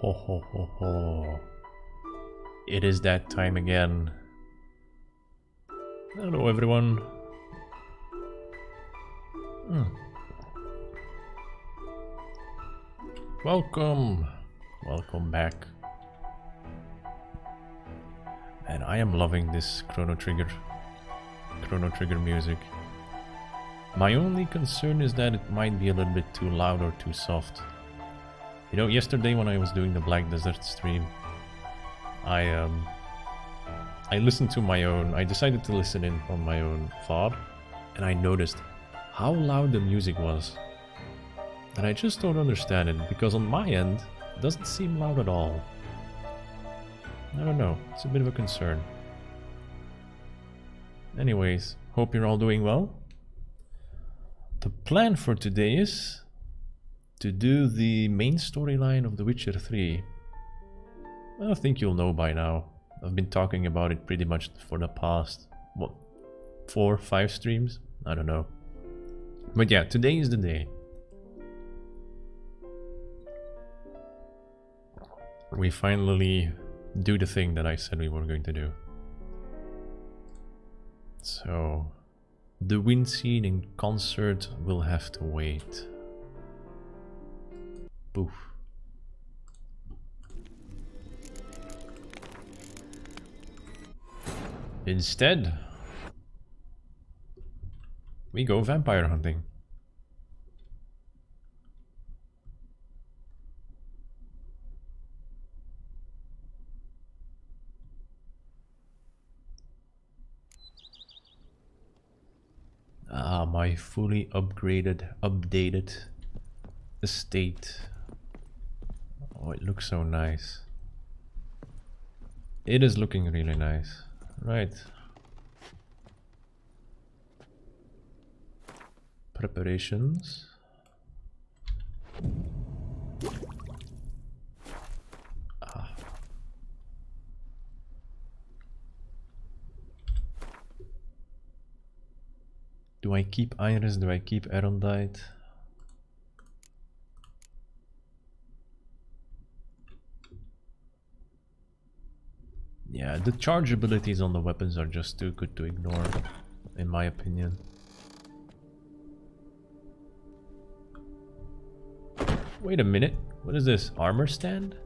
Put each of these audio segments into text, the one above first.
Ho ho ho ho. It is that time again. Hello everyone. Welcome. Welcome back. And I am loving this Chrono Trigger music. My only concern is that it might be a little bit too loud or too soft. You know, yesterday when I was doing the Black Desert stream, I listened to my own, I decided to listen in on my own VOD, and I noticed how loud the music was. And I just don't understand it, because on my end, it doesn't seem loud at all. I don't know, it's a bit of a concern. Anyways, hope you're all doing well. The plan for today is to do the main storyline of The Witcher 3. I think you'll know by now. I've been talking about it pretty much for the past, what, 4 or 5 streams? I don't know. But yeah, today is the day. We finally do the thing that I said we were going to do. So, the wind scene in concert will have to wait. Poof. Instead, we go vampire hunting. Ah, my fully updated estate. Oh, it looks so nice. It is looking really nice. Right. Preparations. Ah. Do I keep Iris? Do I keep Erendite? Yeah, the charge abilities on the weapons are just too good to ignore, in my opinion. Wait a minute, what is this? Armor stand?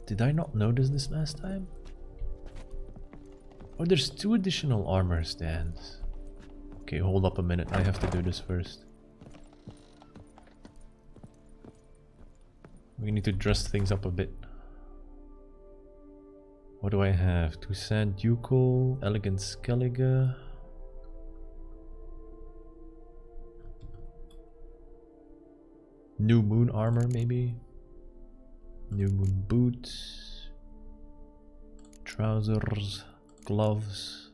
Did I not notice this last time? Oh, there's 2 additional armor stands. Okay, hold up a minute, I have to do this first. We need to dress things up a bit. What do I have? Toussaint Ducal, Elegant Skellige. New Moon armor, maybe? New Moon boots. Trousers. Gloves.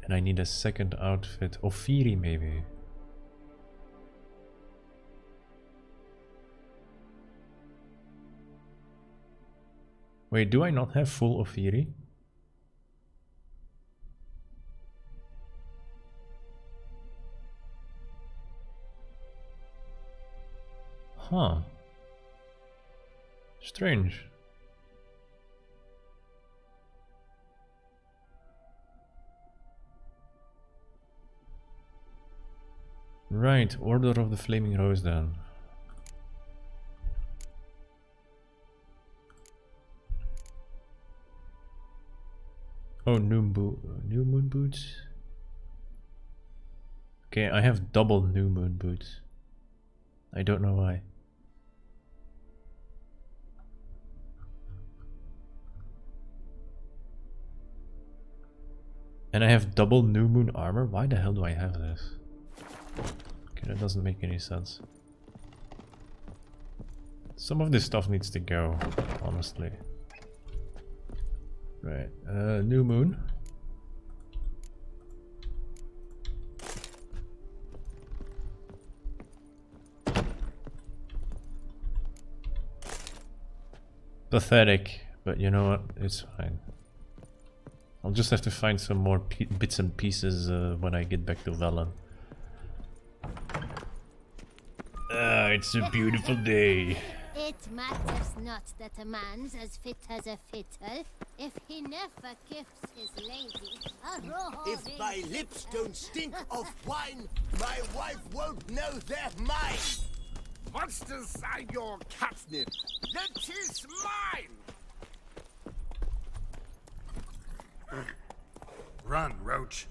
And I need a second outfit. Ophiri, maybe. Wait, do I not have full Ophiri? Huh. Strange. Right, Order of the Flaming Rose then. Oh, new moon boots. Okay, I have double new moon boots. I don't know why. And I have double new moon armor? Why the hell do I have this? Okay, that doesn't make any sense. Some of this stuff needs to go, honestly. Right, new moon. Pathetic, but you know what? It's fine. I'll just have to find some more bits and pieces when I get back to Velen. Ah, it's a beautiful day. It matters not that a man's as fit as a fiddle if he never gifts his lady a roaring. If my lips don't stink of wine, my wife won't know they're mine. Monsters are your catnip. That is mine. Run, Roach.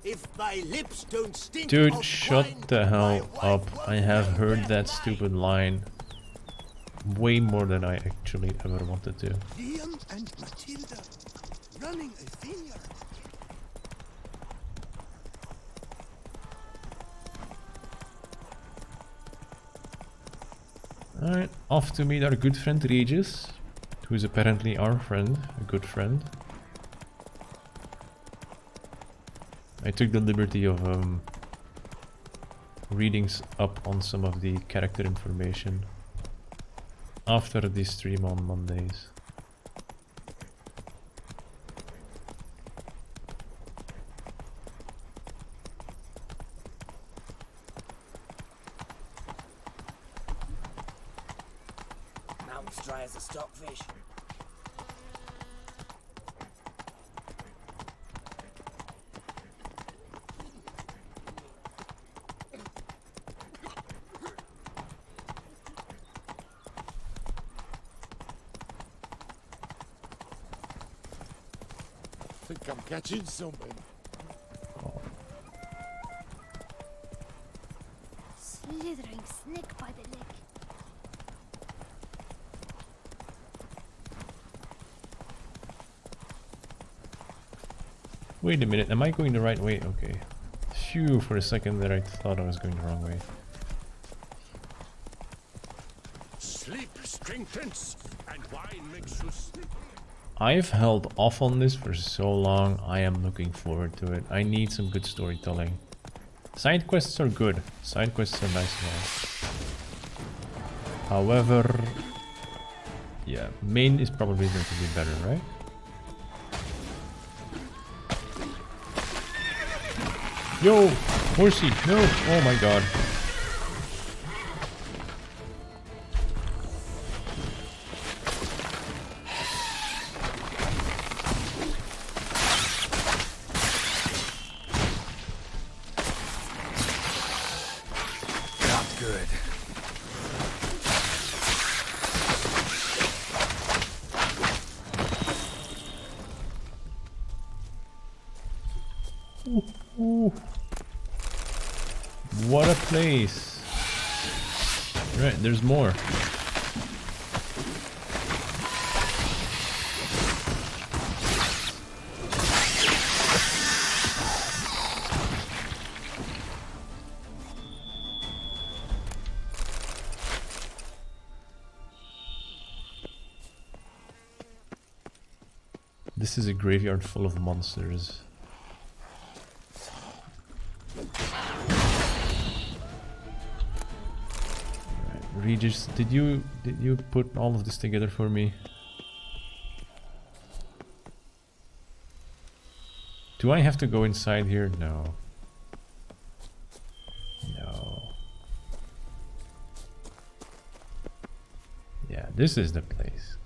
If my lips don't stink Dude, of shut wine, the hell my wife up. won't I have know heard they're that mine. stupid line way more than I actually ever wanted to. Liam and Matilda running a vineyard. Alright, off to meet our good friend Regis, who's apparently our friend, a good friend. I took the liberty of reading up on some of the character information after the stream on Mondays. Mountain's dry as a stockfish. Think I'm catching something. Slithering snake by the leg. Wait a minute, am I going the right way? Okay. Phew, for a second there I thought I was going the wrong way. Sleep strengthens, and wine makes you sleep. I've held off on this for so long, I am looking forward to it. I need some good storytelling. Side quests are good. Side quests are nice as well. However, yeah, main is probably going to be better, right? Yo, horsey, no! Oh my god. Not good. Ooh. What a place. Right, there's more. This is a graveyard full of monsters. Regis, did you put all of this together for me? Do I have to go inside here? No. No. Yeah, this is the place.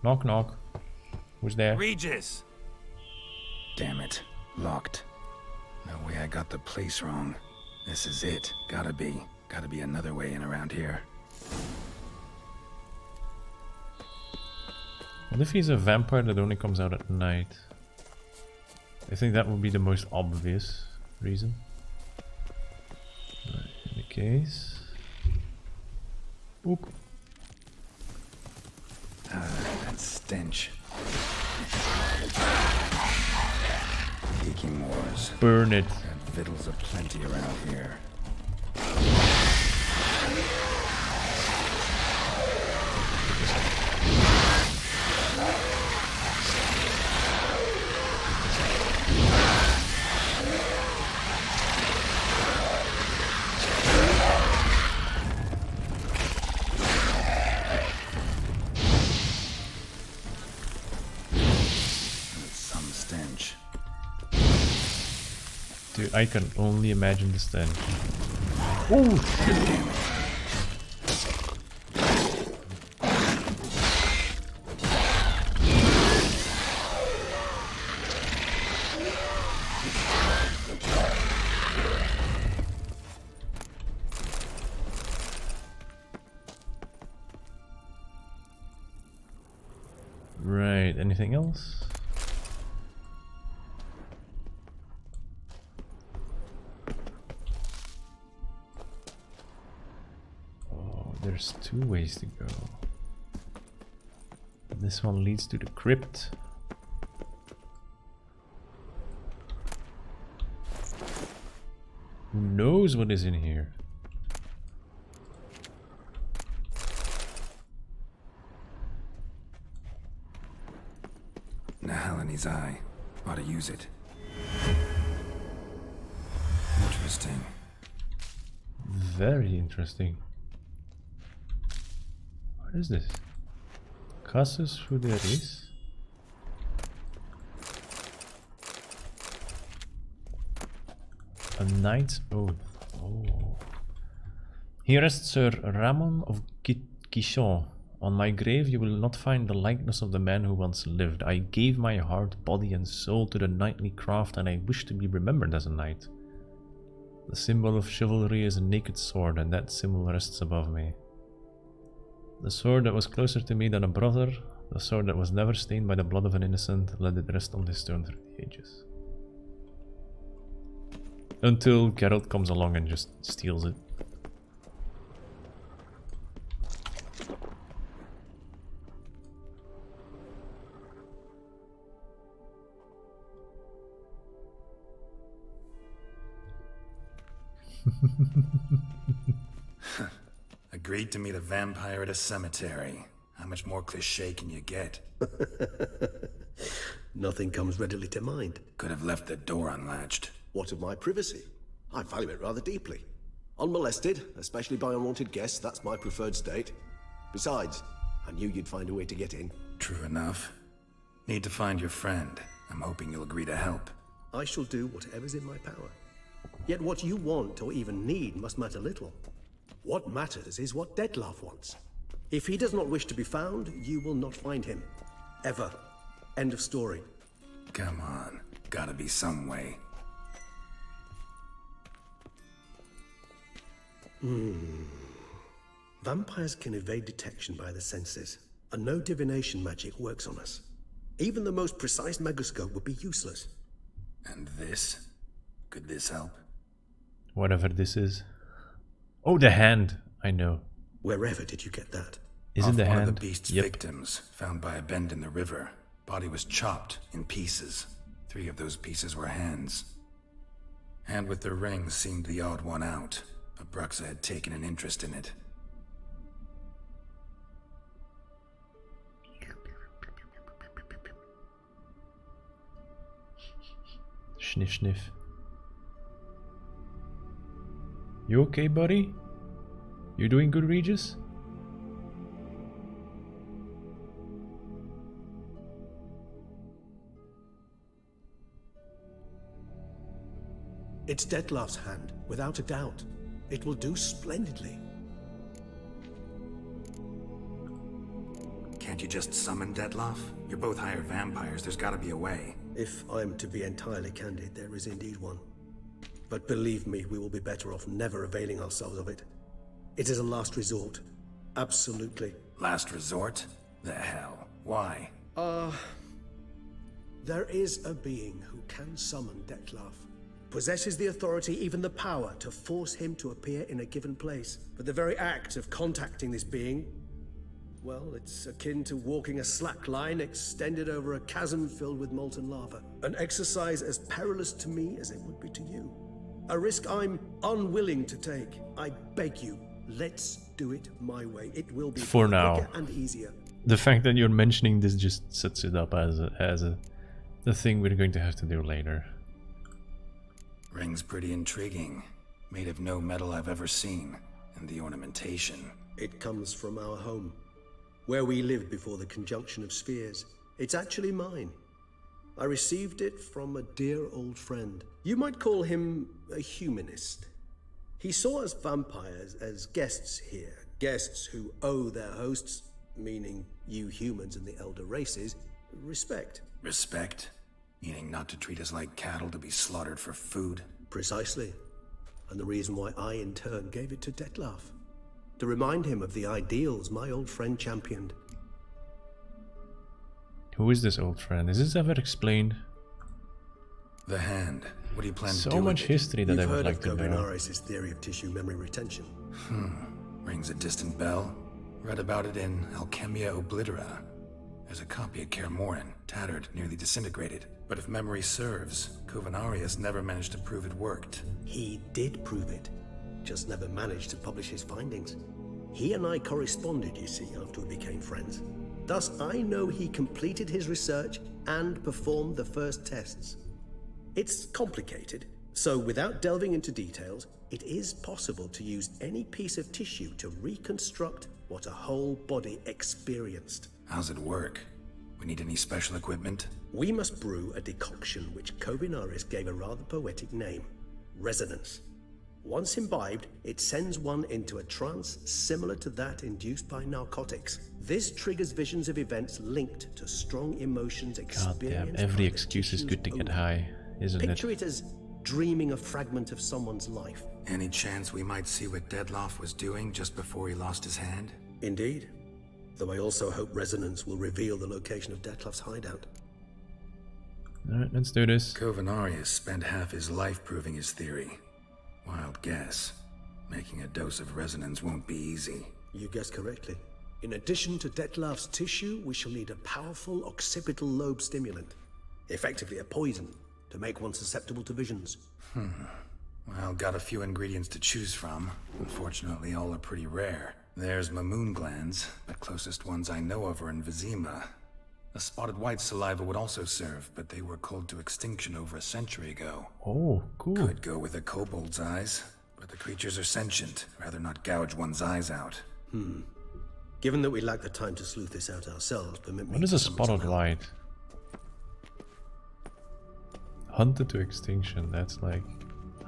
Knock knock. Who's there? Regis! Damn it. Locked. No way I got the place wrong. This is it. Gotta be. Gotta be another way in around here. What if he's a vampire that only comes out at night? I think that would be the most obvious reason. Right, in the case... Oop. That stench. Aching wars. Burn it. Got victuals aplenty around here. I can only imagine the stench. Oh shit! Right, anything else? Oh, there's 2 ways to go. This one leads to the crypt. Who knows what is in here? Nahalane's eye. Ought to use it. Interesting. Very interesting. What is this? Casus Fuderis? A knight's oath. Oh. Here rests Sir Ramon of Quichon. On my grave you will not find the likeness of the man who once lived. I gave my heart, body and soul to the knightly craft, and I wish to be remembered as a knight. The symbol of chivalry is a naked sword, and that symbol rests above me. The sword that was closer to me than a brother, the sword that was never stained by the blood of an innocent, let it rest on this stone through the ages. Until Geralt comes along and just steals it. Agreed to meet a vampire at a cemetery. How much more cliché can you get? Nothing comes readily to mind. Could have left the door unlatched. What of my privacy? I value it rather deeply. Unmolested, especially by unwanted guests, that's my preferred state. Besides, I knew you'd find a way to get in. True enough. Need to find your friend. I'm hoping you'll agree to help. I shall do whatever's in my power. Yet what you want or even need must matter little. What matters is what Dettlaff wants. If he does not wish to be found, you will not find him. Ever. End of story. Come on. Gotta be some way. Vampires can evade detection by the senses, and no divination magic works on us. Even the most precise megascope would be useless. And this? Could this help? Whatever this is. Oh, the hand. I know. Wherever did you get that? Is it the one hand? of the beast's victims, found by a bend in the river. Body was chopped in pieces. 3 of those pieces were hands. Hand with the ring seemed the odd one out. Abruxa had taken an interest in it. Sniff, sniff. You okay, buddy? You doing good, Regis? It's Dettlaff's hand, without a doubt. It will do splendidly. Can't you just summon Dettlaff? You're both hired vampires. There's gotta be a way. If I'm to be entirely candid, there is indeed one. But believe me, we will be better off never availing ourselves of it. It is a last resort. Absolutely. Last resort? The hell? Why? There is a being who can summon Dettlaff. Possesses the authority, even the power, to force him to appear in a given place. But the very act of contacting this being, well, it's akin to walking a slack line extended over a chasm filled with molten lava. An exercise as perilous to me as it would be to you. A risk I'm unwilling to take. I beg you, let's do it my way. It will be For now. quicker and easier. The fact that you're mentioning this just sets it up as the thing we're going to have to do later. Ring's pretty intriguing. Made of no metal I've ever seen. And the ornamentation. It comes from our home, where we lived before the conjunction of spheres. It's actually mine. I received it from a dear old friend. You might call him a humanist. He saw us vampires as guests here, guests who owe their hosts, meaning you humans and the elder races, respect. Respect? Meaning not to treat us like cattle to be slaughtered for food? Precisely. And the reason why I, in turn, gave it to Dettlaff. To remind him of the ideals my old friend championed. Who is this old friend? Is this ever explained? The hand. What do you plan to So do with much it? history that I You've would heard like of to know. Kovinaris' theory of tissue memory retention. Rings a distant bell. Read about it in Alchemia Oblitera. There's a copy of Kaer Morhen, tattered, nearly disintegrated. But if memory serves, Kovinaris never managed to prove it worked. He did prove it, just never managed to publish his findings. He and I corresponded, you see, after we became friends. Thus, I know he completed his research and performed the first tests. It's complicated, so without delving into details, it is possible to use any piece of tissue to reconstruct what a whole body experienced. How's it work? We need any special equipment? We must brew a decoction which Kovinaris gave a rather poetic name, resonance. Once imbibed, it sends one into a trance similar to that induced by narcotics. This triggers visions of events linked to strong emotions God experienced. damn, every by the excuse is tissue's good to get owner. high, isn't Picture it? it as dreaming a fragment of someone's life. Any chance we might see what Dettlaff was doing just before he lost his hand? Indeed. Though I also hope resonance will reveal the location of Dettlaff's hideout. Alright, let's do this. Kovinaris spent half his life proving his theory. Wild guess. Making a dose of resonance won't be easy. You guessed correctly. In addition to Dettlaff's tissue, we shall need a powerful occipital lobe stimulant. Effectively a poison, to make one susceptible to visions. Well, got a few ingredients to choose from. Unfortunately, all are pretty rare. There's Mamoon glands, but closest ones I know of are in Vizima. A spotted white saliva would also serve, but they were culled to extinction over a century ago. Oh, cool. Could go with a kobold's eyes, but the creatures are sentient. Rather not gouge one's eyes out. Given that we lack the time to sleuth this out ourselves, permit me What is to a summon some spotted help. white? Hunted to extinction, that's like...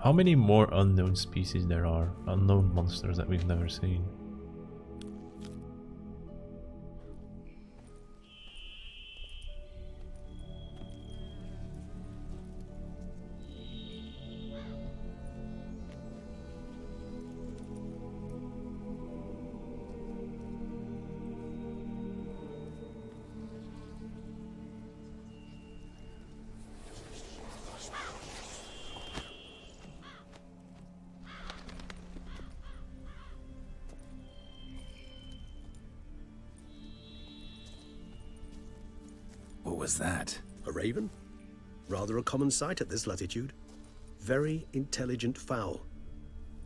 How many more unknown species there are? Unknown monsters that we've never seen. What was that? A raven? Rather a common sight at this latitude. Very intelligent fowl.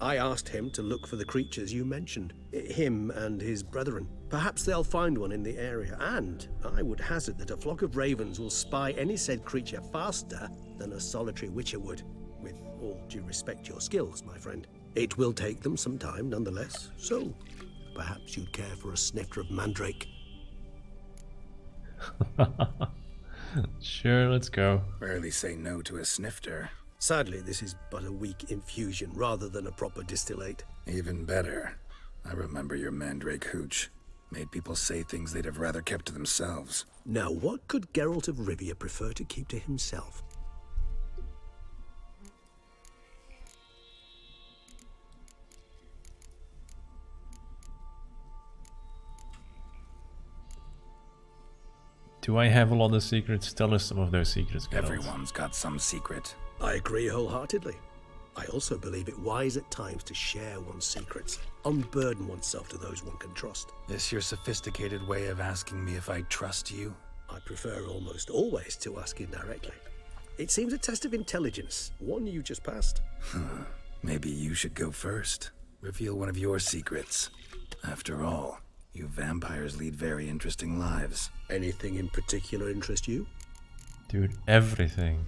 I asked him to look for the creatures you mentioned. Him and his brethren. Perhaps they'll find one in the area, and I would hazard that a flock of ravens will spy any said creature faster than a solitary witcher would. With all due respect to your skills, my friend. It will take them some time, nonetheless. So, perhaps you'd care for a snifter of mandrake. Sure, let's go. Rarely say no to a snifter. Sadly, this is but a weak infusion rather than a proper distillate. Even better. I remember your mandrake hooch. Made people say things they'd have rather kept to themselves. Now, what could Geralt of Rivia prefer to keep to himself? Do I have a lot of secrets? Tell us some of those secrets, Geralt. Everyone's got some secret. I agree wholeheartedly. I also believe it wise at times to share one's secrets, unburden oneself to those one can trust. This your sophisticated way of asking me if I trust you? I prefer almost always to ask indirectly. It seems a test of intelligence, one you just passed. Maybe you should go first. Reveal one of your secrets. After all, you vampires lead very interesting lives. Anything in particular interest you? Dude, everything.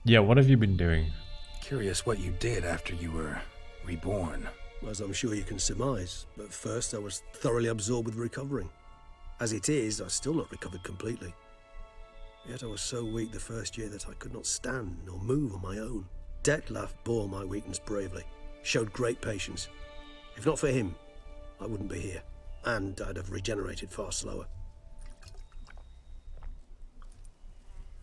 Yeah, what have you been doing? Curious what you did after you were reborn. As I'm sure you can surmise, at first I was thoroughly absorbed with recovering. As it is, I've still not recovered completely. Yet I was so weak the first year that I could not stand nor move on my own. Detlef bore my weakness bravely, showed great patience. If not for him, I wouldn't be here, and I'd have regenerated far slower.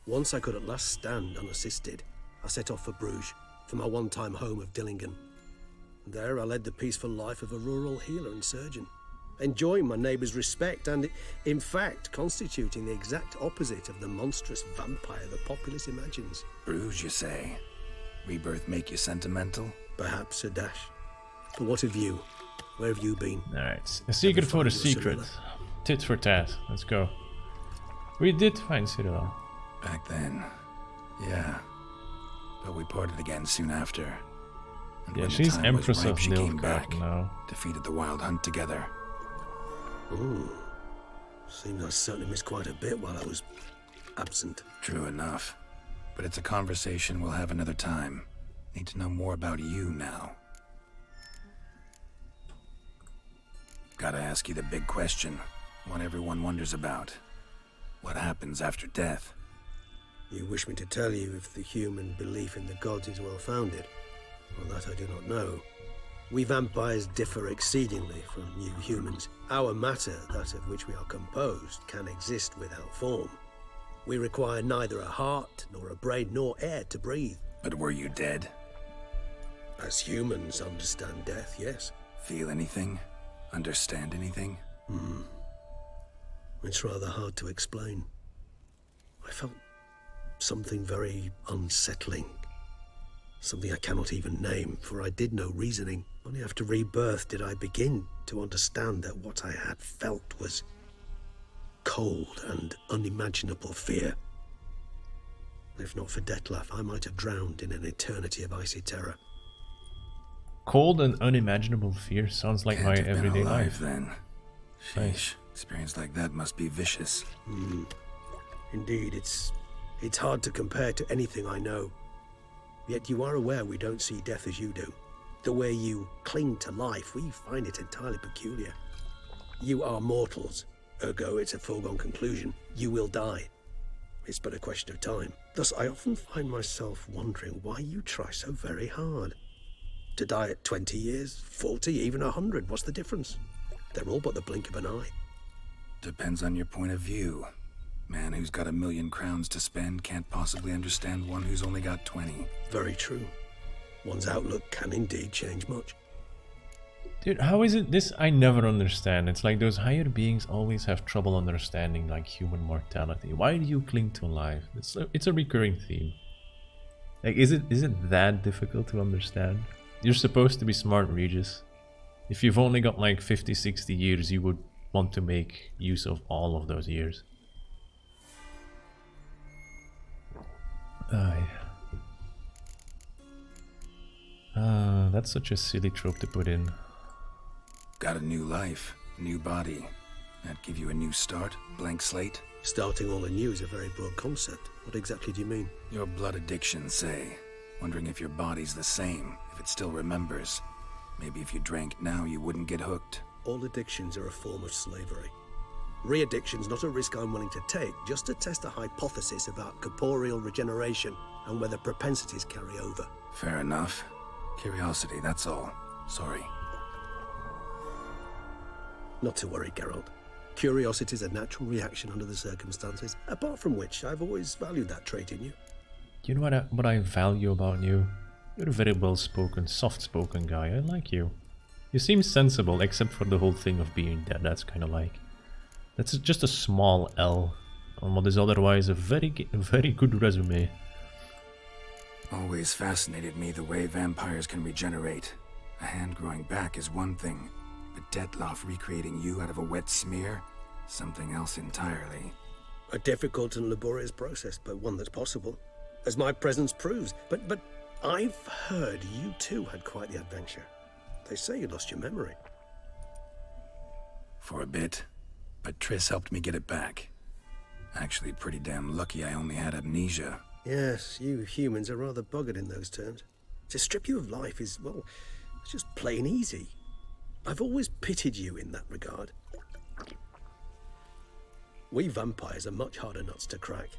Once I could at last stand unassisted, I set off for Bruges, for my one-time home of Dillingen. There I led the peaceful life of a rural healer and surgeon, enjoying my neighbours' respect and, in fact, constituting the exact opposite of the monstrous vampire the populace imagines. Bruges, you say? Rebirth make you sentimental? Perhaps a dash. But what of you? Where have you been? Alright, a secret for the secret. Tit for tat, let's go. We did find Cyrilla. Back then, yeah. But we parted again soon after. And Yeah, when the she's time was Empress ripe, of she came back, Nilfgaard now. defeated the Wild Hunt together. Ooh. Seems I certainly missed quite a bit while I was absent. True enough. But it's a conversation we'll have another time. Need to know more about you now. Gotta ask you the big question. One everyone wonders about. What happens after death? You wish me to tell you if the human belief in the gods is well founded? Well, that I do not know. We vampires differ exceedingly from you humans. Our matter, that of which we are composed, can exist without form. We require neither a heart, nor a brain, nor air to breathe. But were you dead? As humans understand death, yes. Feel anything? Understand anything? It's rather hard to explain. I felt something very unsettling. Something I cannot even name, for I did no reasoning. Only after rebirth did I begin to understand that what I had felt was cold and unimaginable fear. If not for Detlef, I might have drowned in an eternity of icy terror. Cold and unimaginable fear sounds like Can't my have been everyday alive, life. then. Nice. Sheesh. Experience like that must be vicious. Indeed, it's hard to compare to anything I know. Yet you are aware we don't see death as you do. The way you cling to life, we find it entirely peculiar. You are mortals, ergo it's a foregone conclusion. You will die. It's but a question of time. Thus, I often find myself wondering why you try so very hard. To die at 20 years, 40, even 100, what's the difference? They're all but the blink of an eye. Depends on your point of view. Man who's got 1,000,000 crowns to spend can't possibly understand one who's only got 20. Very true. One's outlook can indeed change much. Dude, how is it this I never understand? It's like those higher beings always have trouble understanding like human mortality. Why do you cling to life? It's a recurring theme. Like, is it that difficult to understand? You're supposed to be smart, Regis. If you've only got like 50, 60 years, you would want to make use of all of those years. That's such a silly trope to put in. Got a new life, new body. That give you a new start, blank slate? Starting all anew is a very broad concept. What exactly do you mean? Your blood addiction, say. Wondering if your body's the same, if it still remembers. Maybe if you drank now, you wouldn't get hooked. All addictions are a form of slavery. Re-addiction's not a risk I'm willing to take, just to test a hypothesis about corporeal regeneration and whether propensities carry over. Fair enough. Curiosity, that's all. Sorry. Not to worry, Geralt. Curiosity is a natural reaction under the circumstances, apart from which I've always valued that trait in you. You know what I value about you? You're a very well-spoken, soft-spoken guy. I like you. You seem sensible, except for the whole thing of being dead. That's kind of like... That's just a small L on what is otherwise a very good resume. Always fascinated me the way vampires can regenerate. A hand growing back is one thing, but Detlef recreating you out of a wet smear? Something else entirely. A difficult and laborious process, but one that's possible, as my presence proves. But I've heard you too had quite the adventure. They say you lost your memory. For a bit, but Triss helped me get it back. Actually, pretty damn lucky I only had amnesia. Yes, you humans are rather buggered in those terms. To strip you of life is, well, it's just plain easy. I've always pitied you in that regard. We vampires are much harder nuts to crack.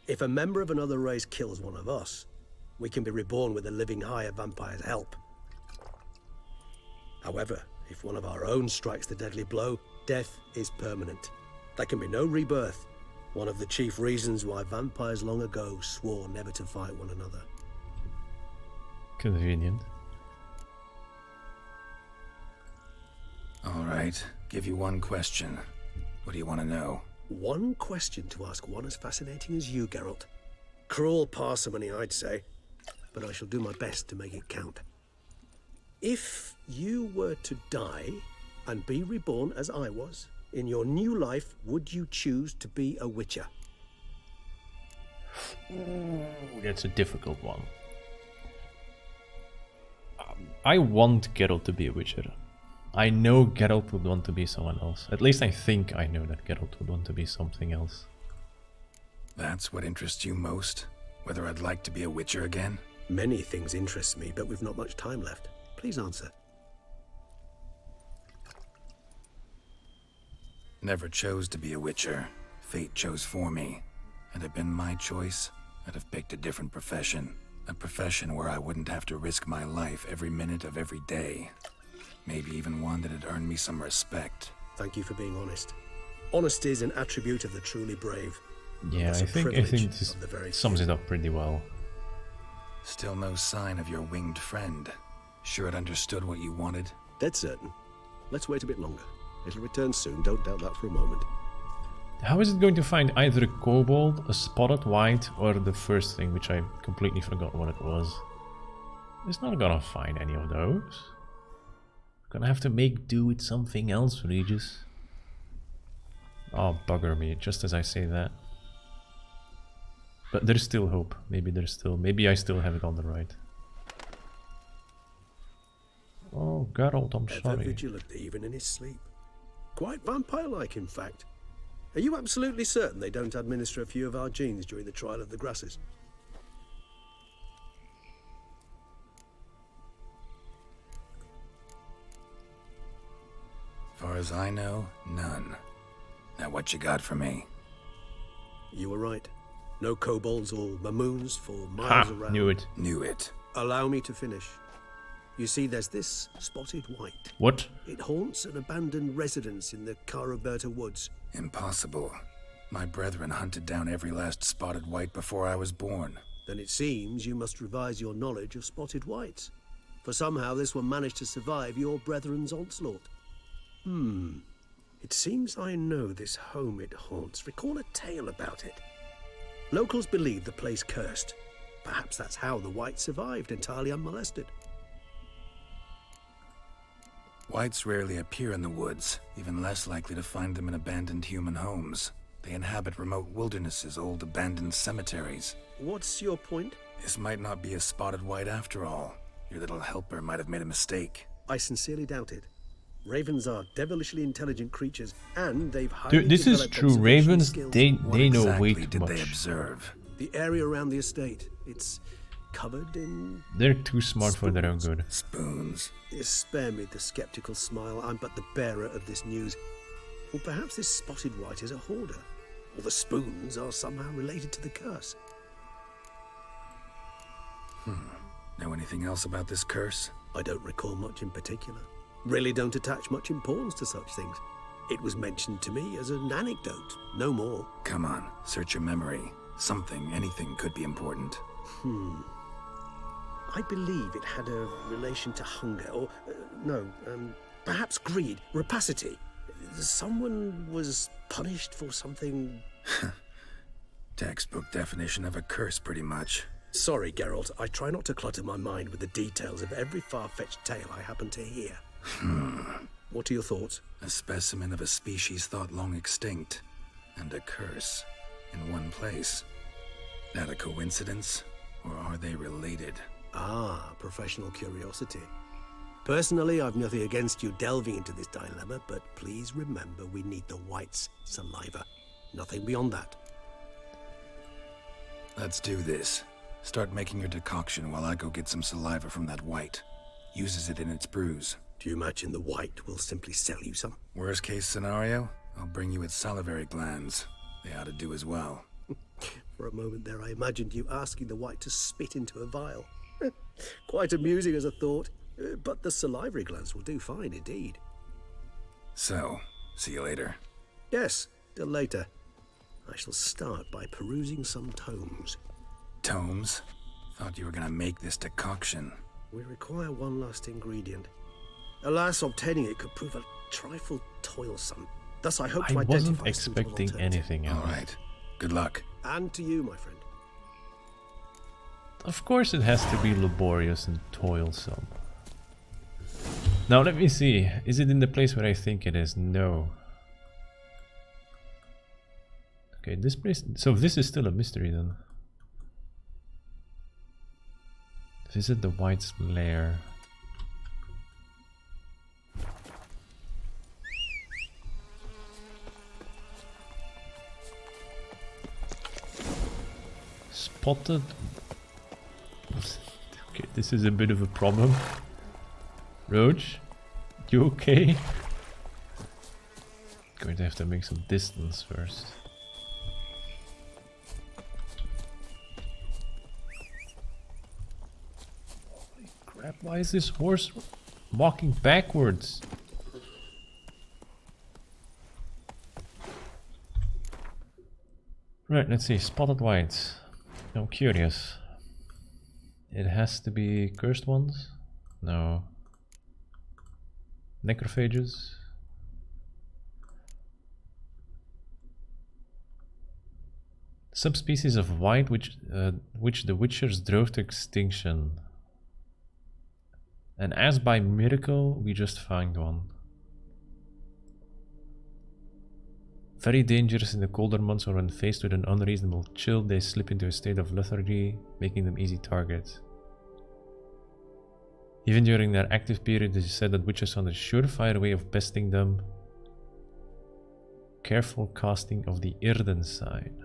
If a member of another race kills one of us, we can be reborn with the living higher vampire's help. However, if one of our own strikes the deadly blow, death is permanent. There can be no rebirth. One of the chief reasons why vampires long ago swore never to fight one another. Convenient. All right, give you one question. What do you want to know? One question to ask one as fascinating as you, Geralt. Cruel parsimony, I'd say, but I shall do my best to make it count. If you were to die and be reborn as I was, in your new life, would you choose to be a Witcher? Ooh, that's a difficult one. I want Geralt to be a Witcher. I know Geralt would want to be someone else. At least I think I know that Geralt would want to be something else. That's what interests you most? Whether I'd like to be a Witcher again? Many things interest me, but we've not much time left. Please answer. Never chose to be a Witcher. Fate chose for me. Had it been my choice, I'd have picked a different profession. A profession where I wouldn't have to risk my life every minute of every day. Maybe even one that had earned me some respect. Thank you for being honest. Honesty is an attribute of the truly brave. Yeah, That's I a think privilege this of the very sums few. it up pretty well. Still no sign of your winged friend. Sure it understood what you wanted? Dead certain. Let's wait a bit longer. It'll return soon, don't doubt that for a moment. How is it going to find either a kobold, a spotted white, or the first thing, which I completely forgot what it was? It's not gonna find any of those. Gonna have to make do with something else, Regis. Oh, bugger me, just as I say that. But there's still hope. Maybe I still have it on the right. Oh, Geralt, I'm Ever sorry. vigilant even in his sleep. Quite vampire-like, in fact. Are you absolutely certain they don't administer a few of our genes during the trial of the grasses? Far as I know, none. Now what you got for me? You were right. No kobolds or mamoons for miles Ha! around. Knew it. Knew it. Allow me to finish. You see, there's this spotted white. What? It haunts an abandoned residence in the Caraberta woods. Impossible. My brethren hunted down every last spotted white before I was born. Then it seems you must revise your knowledge of spotted whites. For somehow this one managed to survive your brethren's onslaught. It seems I know this home it haunts. Recall a tale about it. Locals believe the place cursed. Perhaps that's how the whites survived entirely unmolested. Whites rarely appear in the woods, even less likely to find them in abandoned human homes. They inhabit remote wildernesses, old abandoned cemeteries. What's your point? This might not be a spotted white after all. Your little helper might have made a mistake. I sincerely doubt it. Ravens are devilishly intelligent creatures, and they've highly Dude, this is developed true. observation Ravens, skills. they What know exactly way too did much. they observe? The area around the estate, it's covered in... They're too smart for their own good. Spoons. Spare me the skeptical smile. I'm but the bearer of this news. Or perhaps this spotted white is a hoarder. Or the spoons are somehow related to the curse. Know anything else about this curse? I don't recall much in particular. Really don't attach much importance to such things. It was mentioned to me as an anecdote, no more. Come on, search your memory. Something, anything could be important. I believe it had a relation to hunger, or perhaps greed, rapacity. Someone was punished for something. Textbook definition of a curse, pretty much. Sorry, Geralt, I try not to clutter my mind with the details of every far-fetched tale I happen to hear. What are your thoughts? A specimen of a species thought long extinct, and a curse in one place. That a coincidence, or are they related? Ah, professional curiosity. Personally, I've nothing against you delving into this dilemma, but please remember we need the white's saliva. Nothing beyond that. Let's do this. Start making your decoction while I go get some saliva from that white. Uses it in its brews. Do you imagine the white will simply sell you some? Worst case scenario, I'll bring you its salivary glands. They ought to do as well. For a moment there, I imagined you asking the white to spit into a vial. Quite amusing as a thought, but the salivary glands will do fine indeed. So, see you later. Yes, till later. I shall start by perusing some tomes. Tomes? Thought you were gonna make this decoction. We require one last ingredient. Alas, obtaining it could prove a trifle toilsome. Thus, I hope to I identify wasn't some expecting alternative. anything else. Alright. Good luck. And to you, my friend. Of course it has to be laborious and toilsome. Now let me see. Is it in the place where I think it is? No. Okay, this place... So this is still a mystery then. Visit the White's lair. Spotted. Okay, this is a bit of a problem. Roach, you okay? Going to have to make some distance first. Holy crap, why is this horse walking backwards? Right, let's see. Spotted whites. I'm curious. It has to be cursed ones? No. Necrophages? Subspecies of white which the Witchers drove to extinction. And as by miracle, we just found one. Very dangerous in the colder months, or when faced with an unreasonable chill, they slip into a state of lethargy, making them easy targets. Even during their active period, it is said that witches found a surefire way of besting them. Careful casting of the Irden sign.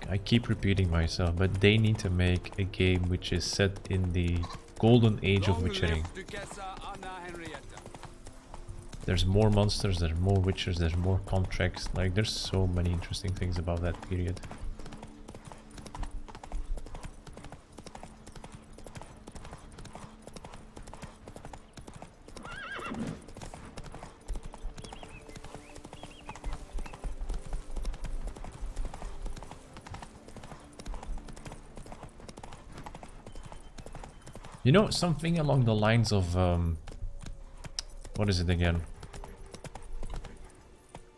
I keep repeating myself, but they need to make a game which is set in the golden age of witchering. There's more monsters, there's more witchers, there's more contracts. Like, there's so many interesting things about that period. You know, something along the lines of, what is it again?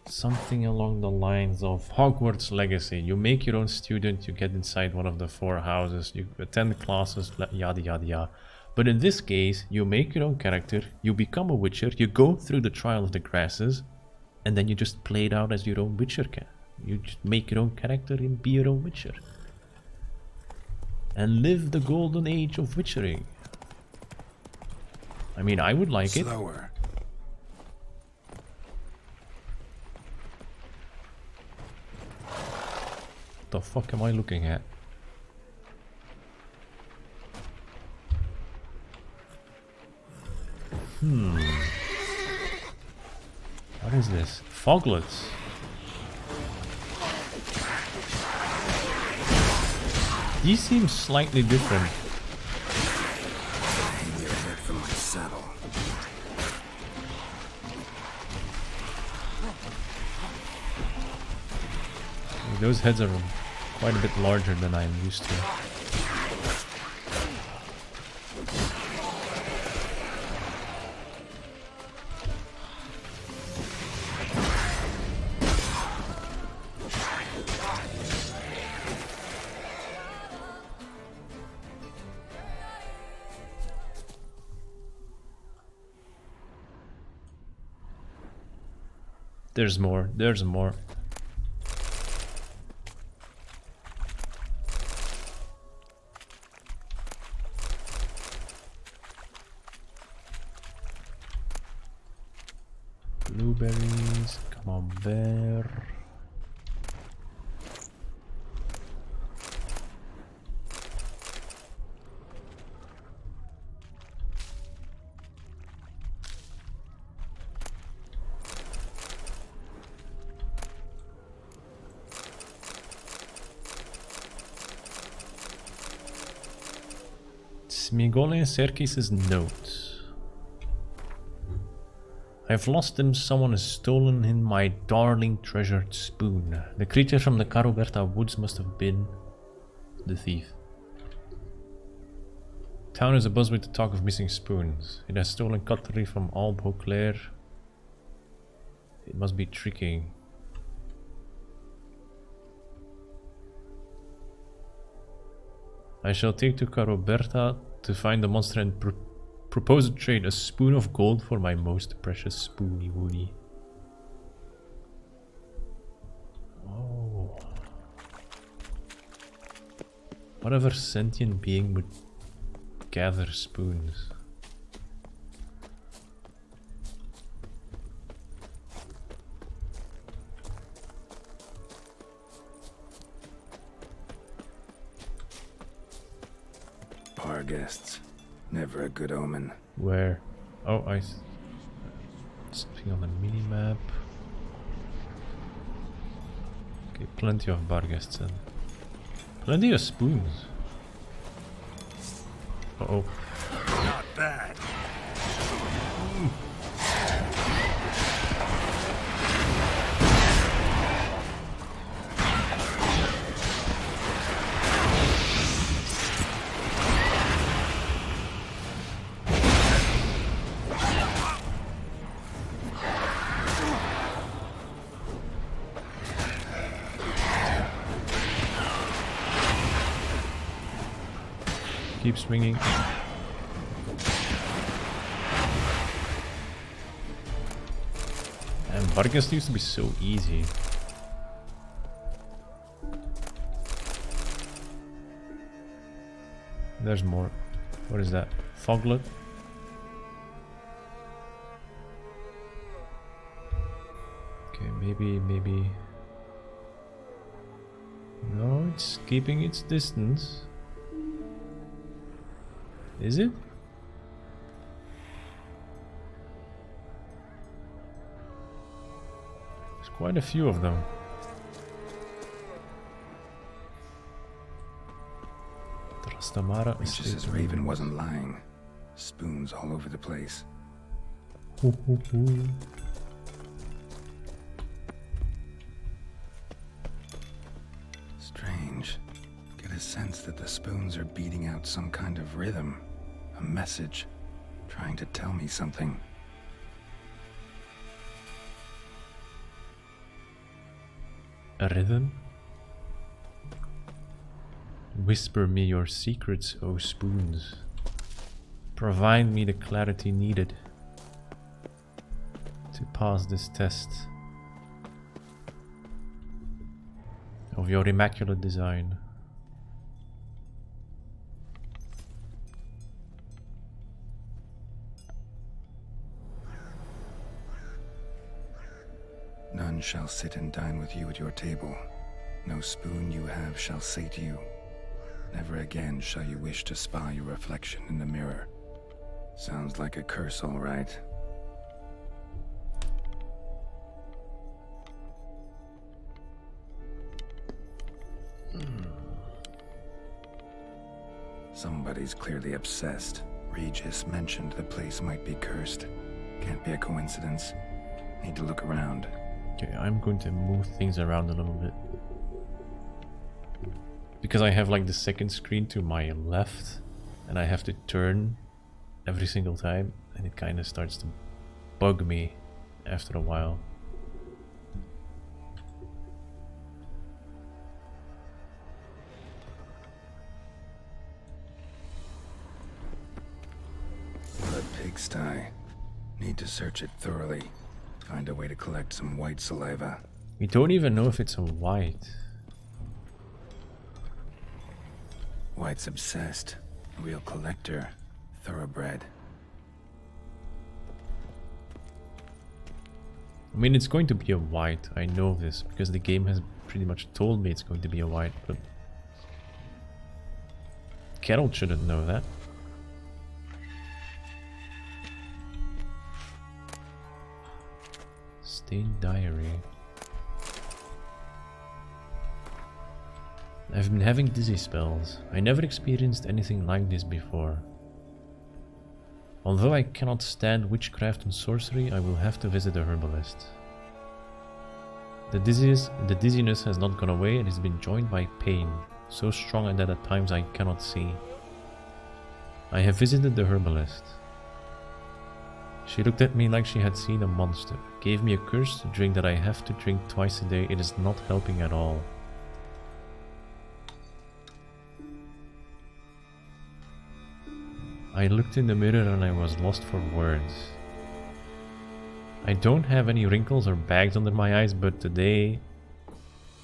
Something along the lines of Hogwarts Legacy. You make your own student, you get inside one of the 4 houses, you attend classes, yada yada yada. But in this case, you make your own character, you become a witcher, you go through the trial of the grasses, and then you just play it out as your own witcher. You just make your own character and be your own witcher. And live the golden age of witchering. I mean, I would like it. Slower. What the fuck am I looking at? What is this? Foglets. These seem slightly different. Hang your head from my saddle. Those heads are quite a bit larger than I'm used to. There's more, there's more. Blueberries, come on, bear. Smigole Serkis' note. I've lost him. Someone has stolen in my darling treasured spoon. The creature from the Caroberta woods must have been the thief. Town is abuzz with the talk of missing spoons. It has stolen cutlery from all Beauclair. It must be tricky. I shall take to Caroberta to find the monster and propose a trade. A spoon of gold for my most precious spoony woody. Oh. Whatever sentient being would gather spoons. Bar guests. Never a good omen. Where? Oh, something on the mini-map. Okay, plenty of bar guests then. Plenty of spoons. Uh-oh. Not bad. Keep swinging. And Vargas used to be so easy. There's more. What is that? Foglet? Okay, maybe. No, it's keeping its distance. Is it? There's quite a few of them. Trastamara Regis' raven wasn't lying. Spoons all over the place. Strange. Get a sense that the spoons are beating out some kind of rhythm. A message. Trying to tell me something. A rhythm? Whisper me your secrets, O spoons. Provide me the clarity needed to pass this test of your immaculate design. None shall sit and dine with you at your table. No spoon you have shall say to you. Never again shall you wish to spy your reflection in the mirror. Sounds like a curse, all right. Somebody's clearly obsessed. Regis mentioned the place might be cursed. Can't be a coincidence. Need to look around. Okay, I'm going to move things around a little bit. Because I have like the second screen to my left and I have to turn every single time and it kind of starts to bug me after a while. Blood pigsty. Need to search it thoroughly. Find a way to collect some white saliva. We don't even know if it's a white. White's obsessed. Real collector. Thoroughbred. I mean, it's going to be a white. I know this because the game has pretty much told me it's going to be a white, but Carol shouldn't know that. Stained diary. I've been having dizzy spells. I never experienced anything like this before. Although I cannot stand witchcraft and sorcery, I will have to visit a herbalist. The dizziness has not gone away and has been joined by pain, so strong that at times I cannot see. I have visited the herbalist. She looked at me like she had seen a monster, gave me a cursed drink that I have to drink twice a day. It is not helping at all. I looked in the mirror and I was lost for words. I don't have any wrinkles or bags under my eyes, but today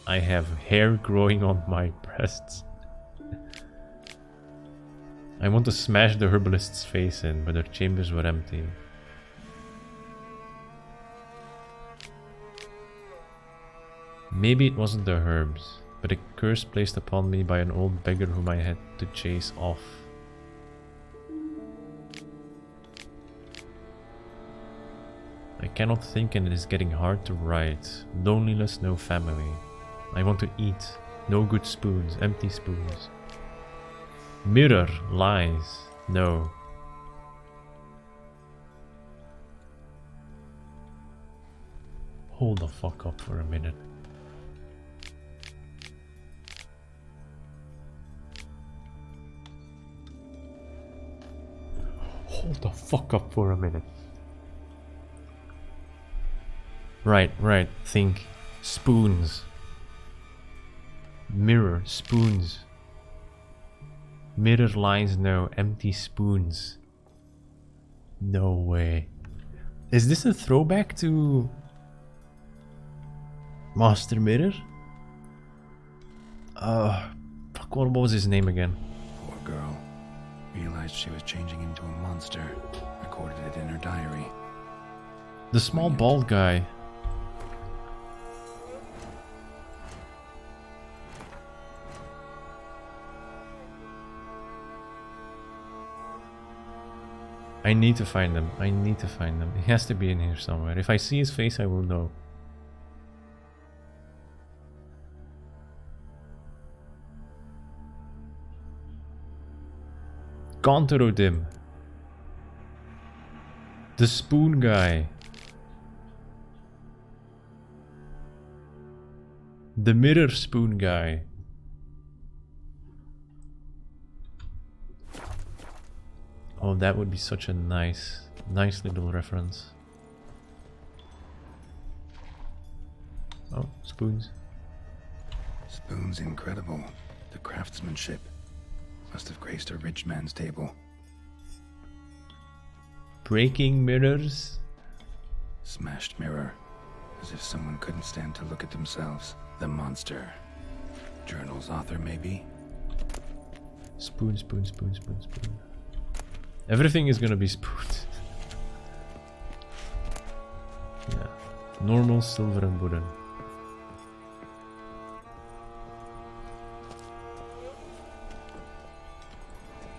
I have hair growing on my breasts. I want to smash the herbalist's face in, but her chambers were empty. Maybe it wasn't the herbs, but a curse placed upon me by an old beggar whom I had to chase off. I cannot think and it is getting hard to write. Loneliness, no family. I want to eat. No good spoons, empty spoons. Mirror, lies. No. Hold the fuck up for a minute. Hold the fuck up for a minute. Right, think. Spoons. Mirror, spoons. Mirror lines, no. Empty spoons. No way. Is this a throwback to Master Mirror? Fuck, what was his name again? Poor girl. Realized she was changing into a monster. Recorded it in her diary. The small bald guy. I need to find him. I need to find him. He has to be in here somewhere. If I see his face, I will know. Conterodim. The spoon guy. The mirror spoon guy. Oh, that would be such a nice little reference. Oh, spoons. Spoons incredible. The craftsmanship must have graced a rich man's table. Breaking mirrors. Smashed mirror. As if someone couldn't stand to look at themselves. The monster. Journal's author, maybe? Spoon, spoon, spoon, spoon, spoon. Everything is gonna be spooned. Yeah. Normal, silver, and wooden.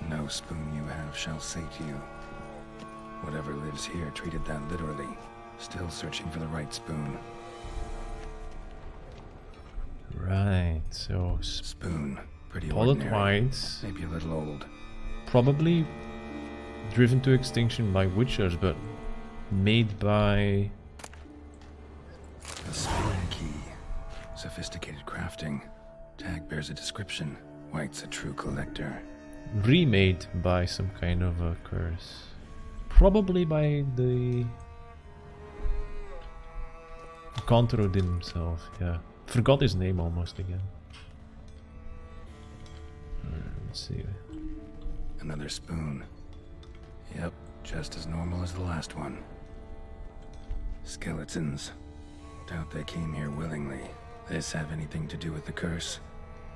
No spoon you have shall sate you. Whatever lives here treated that literally. Still searching for the right spoon. Right, so Spoon. Pretty Pollet ordinary. whites. Maybe a little old. Probably driven to extinction by witchers, but made by... A spoon key. Sophisticated crafting. Tag bears a description. White's a true collector. remade by some kind of a curse. Probably by the Conterodin himself, yeah. Forgot his name almost again. Let's see. Another spoon. Yep, just as normal as the last one. Skeletons. Doubt they came here willingly. This have anything to do with the curse?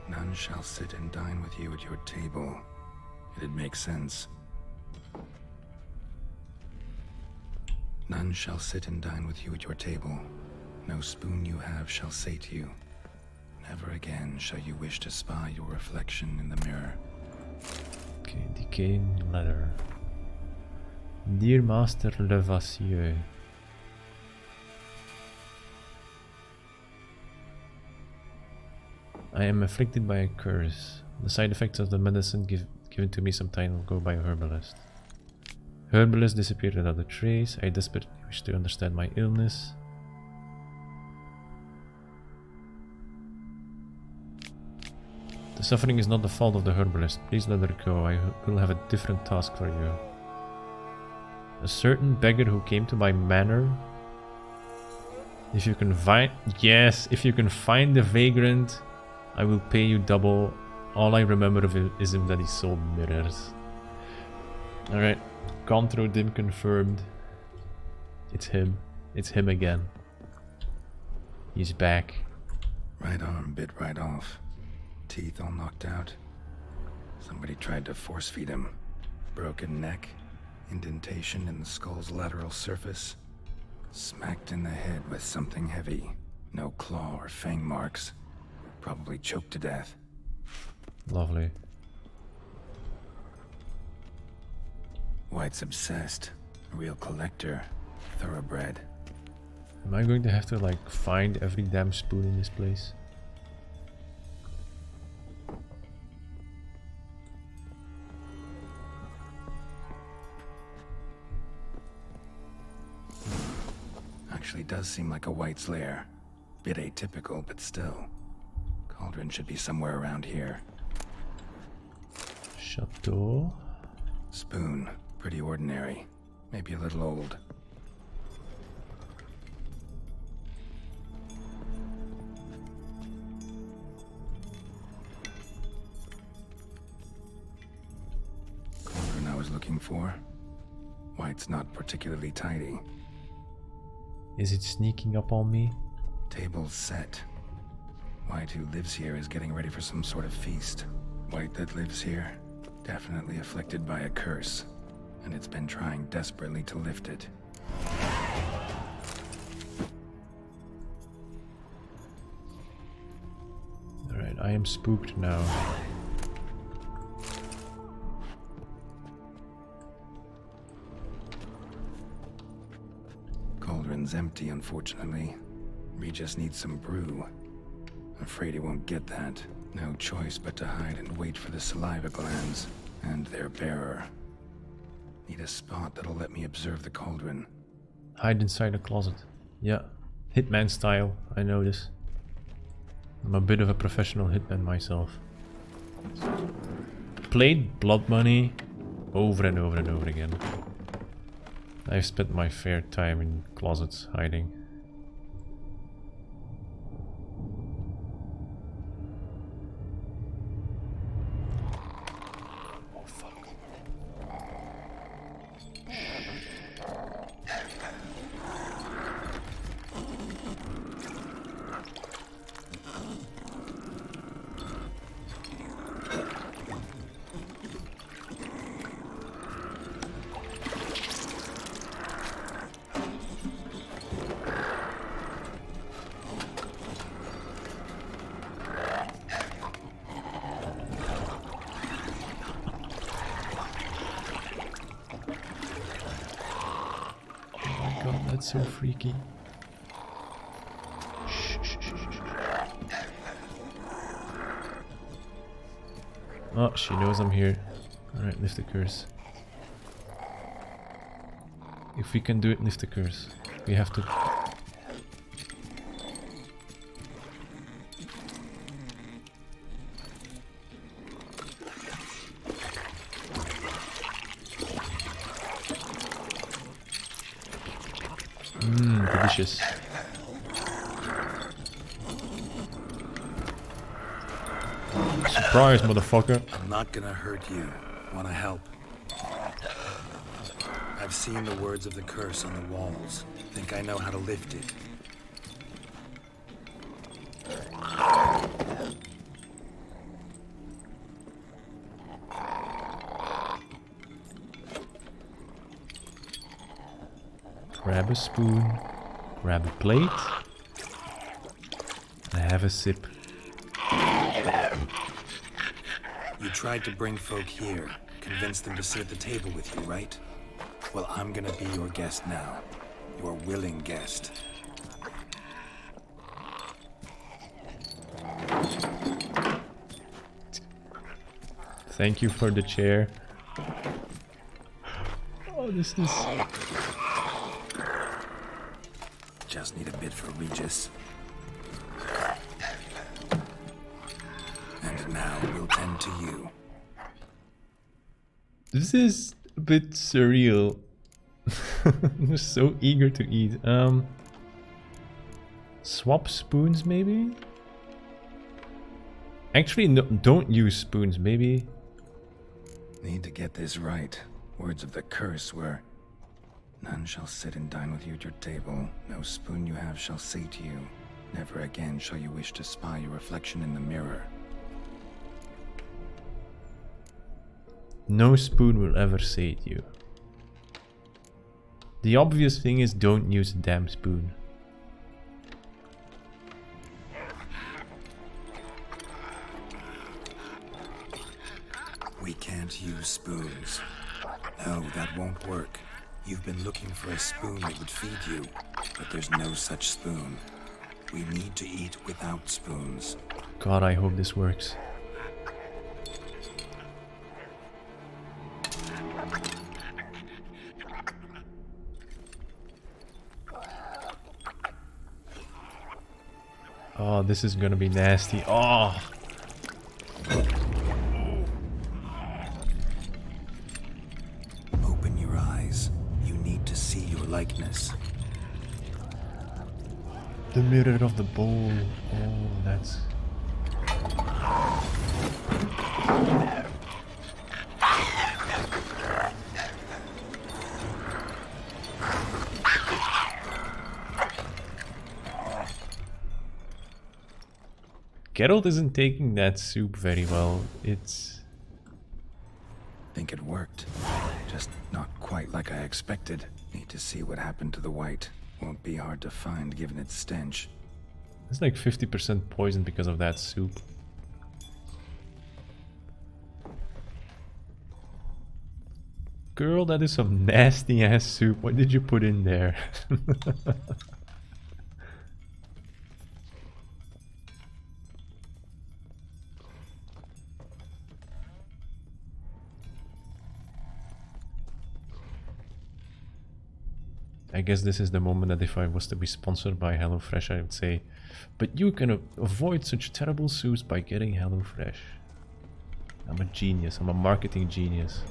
None shall sit and dine with you at your table. It'd make sense. None shall sit and dine with you at your table. No spoon you have shall sate you. Never again shall you wish to spy your reflection in the mirror. Okay, decaying letter. Dear Master Levasseur, I am afflicted by a curse. The side effects of the medicine given to me some time ago by a herbalist. Herbalist disappeared without a trace. I desperately wish to understand my illness. The suffering is not the fault of the herbalist. Please let her go. I will have a different task for you. A certain beggar who came to my manor. If you can find... Yes, if you can find the vagrant, I will pay you double. All I remember of him is that he sold mirrors. Alright. Contro dim confirmed. It's him. It's him again. He's back. Right arm bit right off. Teeth all knocked out. Somebody tried to force feed him. Broken neck. Indentation in the skull's lateral surface. Smacked in the head with something heavy. No claw or fang marks. Probably choked to death. Lovely. White's obsessed. A real collector. Thoroughbred. Am I going to have to like find every damn spoon in this place? Actually does seem like a White's lair. Bit atypical, but still. Cauldron should be somewhere around here. Chateau. Spoon. Pretty ordinary. Maybe a little old. Cauldron I was looking for. White's not particularly tidy. Is it sneaking up on me? Table's set. White who lives here is getting ready for some sort of feast. White that lives here, definitely afflicted by a curse, and it's been trying desperately to lift it. Alright, I am spooked now. Cauldron's empty, unfortunately. Regis needs some brew. Afraid he won't get that. No choice but to hide and wait for the saliva glands and their bearer. Need a spot that'll let me observe the cauldron. Hide inside a closet. Yeah. Hitman style, I know this. I'm a bit of a professional hitman myself. Played Blood Money over and over and over again. I've spent my fair time in closets hiding. Oh fuck. That's so freaky. Shh, shh, shh, shh. Oh, she knows I'm here. Alright, lift the curse. If we can do it, lift the curse. We have to... Delicious. Surprise, motherfucker. I'm not gonna hurt you. Wanna help? I've seen the words of the curse on the walls. Think I know how to lift it. Grab a spoon, grab a plate, and have a sip. You tried to bring folk here, convince them to sit at the table with you, right? Well, I'm gonna be your guest now. Your willing guest. Thank you for the chair. Oh, Oh, this is... Just need a bit for Regis. And now we'll tend to you. This is a bit surreal. I'm so eager to eat. Swap spoons, maybe? Actually, no, don't use spoons, maybe. Need to get this right. Words of the curse were, none shall sit and dine with you at your table. No spoon you have shall say to you, never again shall you wish to spy your reflection in the mirror. No spoon will ever sate you. The obvious thing is don't use a damn spoon. We can't use spoons. No, that won't work. You've been looking for a spoon that would feed you, but there's no such spoon. We need to eat without spoons. God, I hope this works. Oh, this is gonna be nasty. Oh! Open your eyes. You need to see your likeness. The mirror of the bowl. Oh, that's... Geralt isn't taking that soup very well. It's... Think it worked. Just not quite like I expected. Need to see what happened to the white. Won't be hard to find given its stench. It's like 50% poison because of that soup. Girl, that is some nasty ass soup. What did you put in there? I guess this is the moment that if I was to be sponsored by HelloFresh, I would say, but you can avoid such terrible soups by getting HelloFresh. I'm a genius. I'm a marketing genius.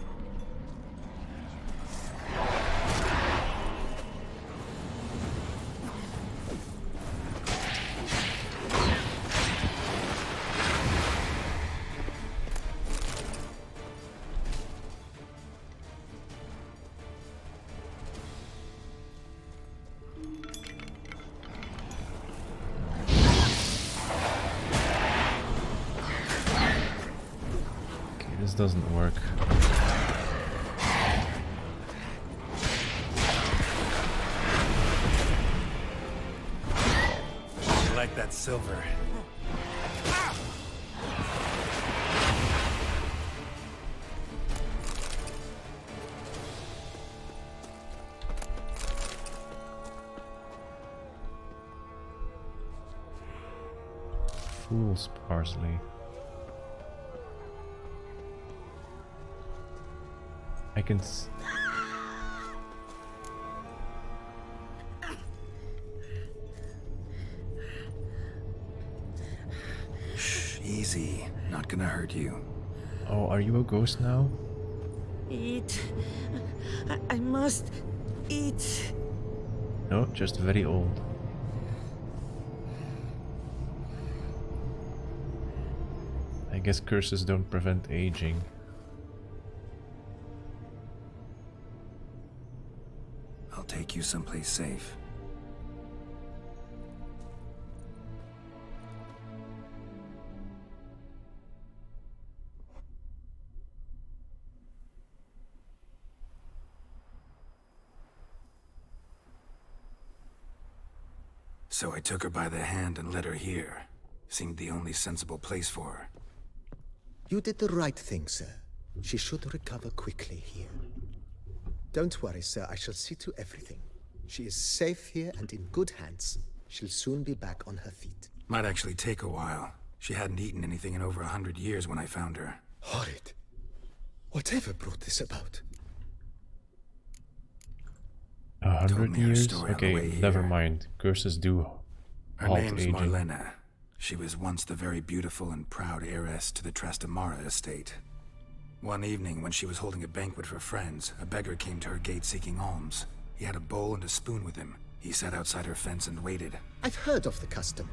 Doesn't work. You like that silver? Fool's parsley. I can Shh, easy. Not gonna hurt you. Oh, are you a ghost now? Eat. I must eat. No, just very old. I guess curses don't prevent aging. I'll take you someplace safe. So I took her by the hand and led her here. Seemed the only sensible place for her. You did the right thing, sir. She should recover quickly here. Don't worry, sir. I shall see to everything. She is safe here and in good hands. She'll soon be back on her feet. Might actually take a while. She hadn't eaten anything in over 100 years when I found her. Horrid. Whatever brought this about? 100 Told me her years? story on the way Okay, here. never mind. Curses do Her halt name's aging. Marlena. She was once the very beautiful and proud heiress to the Trastamara estate. One evening, when she was holding a banquet for friends, a beggar came to her gate seeking alms. He had a bowl and a spoon with him. He sat outside her fence and waited. I've heard of the custom.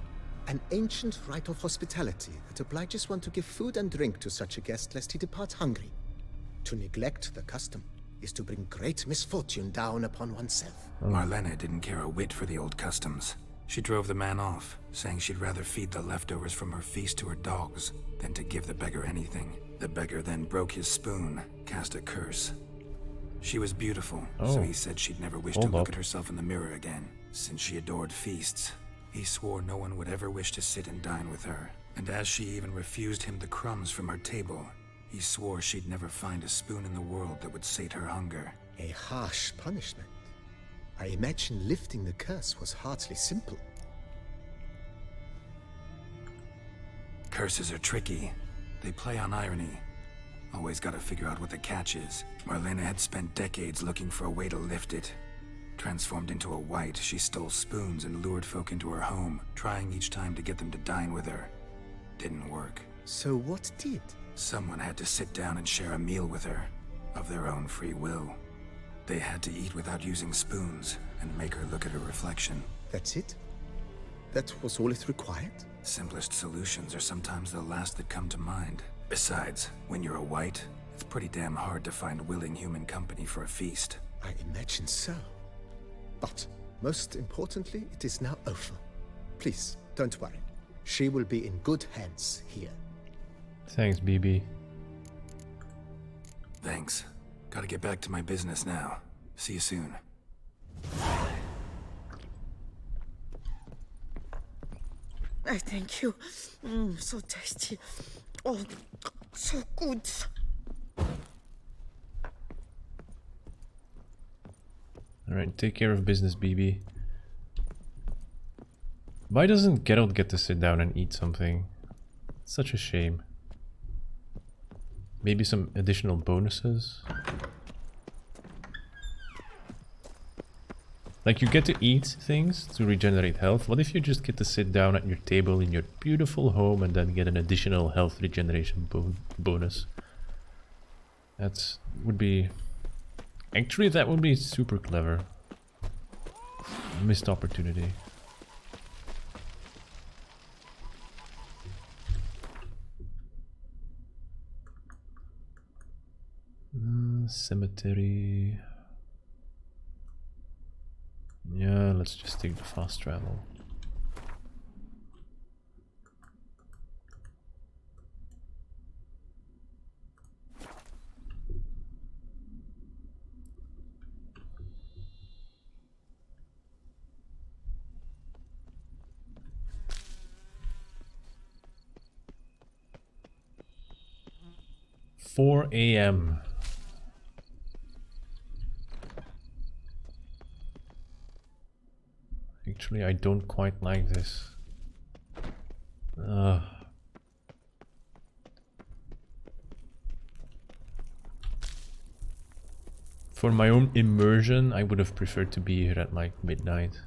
An ancient rite of hospitality that obliges one to give food and drink to such a guest lest he depart hungry. To neglect the custom is to bring great misfortune down upon oneself. Marlena didn't care a whit for the old customs. She drove the man off, saying she'd rather feed the leftovers from her feast to her dogs than to give the beggar anything. The beggar then broke his spoon, cast a curse. She was beautiful, so he said she'd never wish to Hold look up. at herself in the mirror again. Since she adored feasts, he swore no one would ever wish to sit and dine with her. And as she even refused him the crumbs from her table, he swore she'd never find a spoon in the world that would sate her hunger. A harsh punishment. I imagine lifting the curse was hardly simple. Curses are tricky. They play on irony. Always gotta figure out what the catch is. Marlena had spent decades looking for a way to lift it. Transformed into a wight, she stole spoons and lured folk into her home, trying each time to get them to dine with her. Didn't work. So what did? Someone had to sit down and share a meal with her, of their own free will. They had to eat without using spoons, and make her look at her reflection. That's it? That was all it required? Simplest solutions are sometimes the last that come to mind. Besides, when you're a wight, it's pretty damn hard to find willing human company for a feast. I imagine so. But, most importantly, it is now over. Please, don't worry. She will be in good hands here. Thanks, BB. Thanks. Gotta get back to my business now. See you soon. I thank you. So tasty. Oh, so good. Alright, take care of business, BB. Why doesn't Geralt get to sit down and eat something? Such a shame. Maybe some additional bonuses? Like, you get to eat things to regenerate health. What if you just get to sit down at your table in your beautiful home and then get an additional health regeneration bonus? That would be... Actually, that would be super clever. Missed opportunity. Cemetery. Yeah, let's just take the fast travel. $4 a.m. Actually, I don't quite like this. For my own immersion, I would have preferred to be here at like midnight.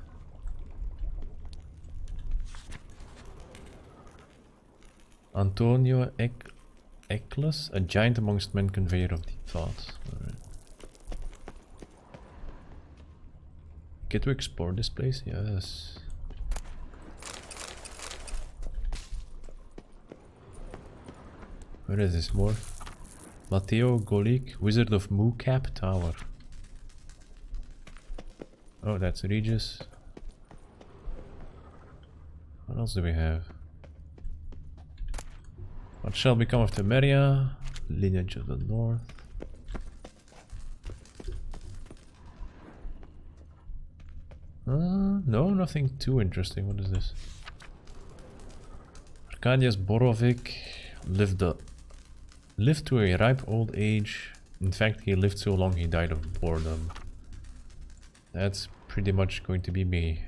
Antonio Eklus, a giant amongst men, conveyor of deep thoughts. Alright. Get to explore this place? Yes. Where is this more? Matteo Golik, Wizard of Moocap Tower. Oh, that's Regis. What else do we have? What shall become of Temeria? Lineage of the North. No, nothing too interesting. What is this? Arkadiusz Borovic lived to a ripe old age. In fact, he lived so long he died of boredom. That's pretty much going to be me.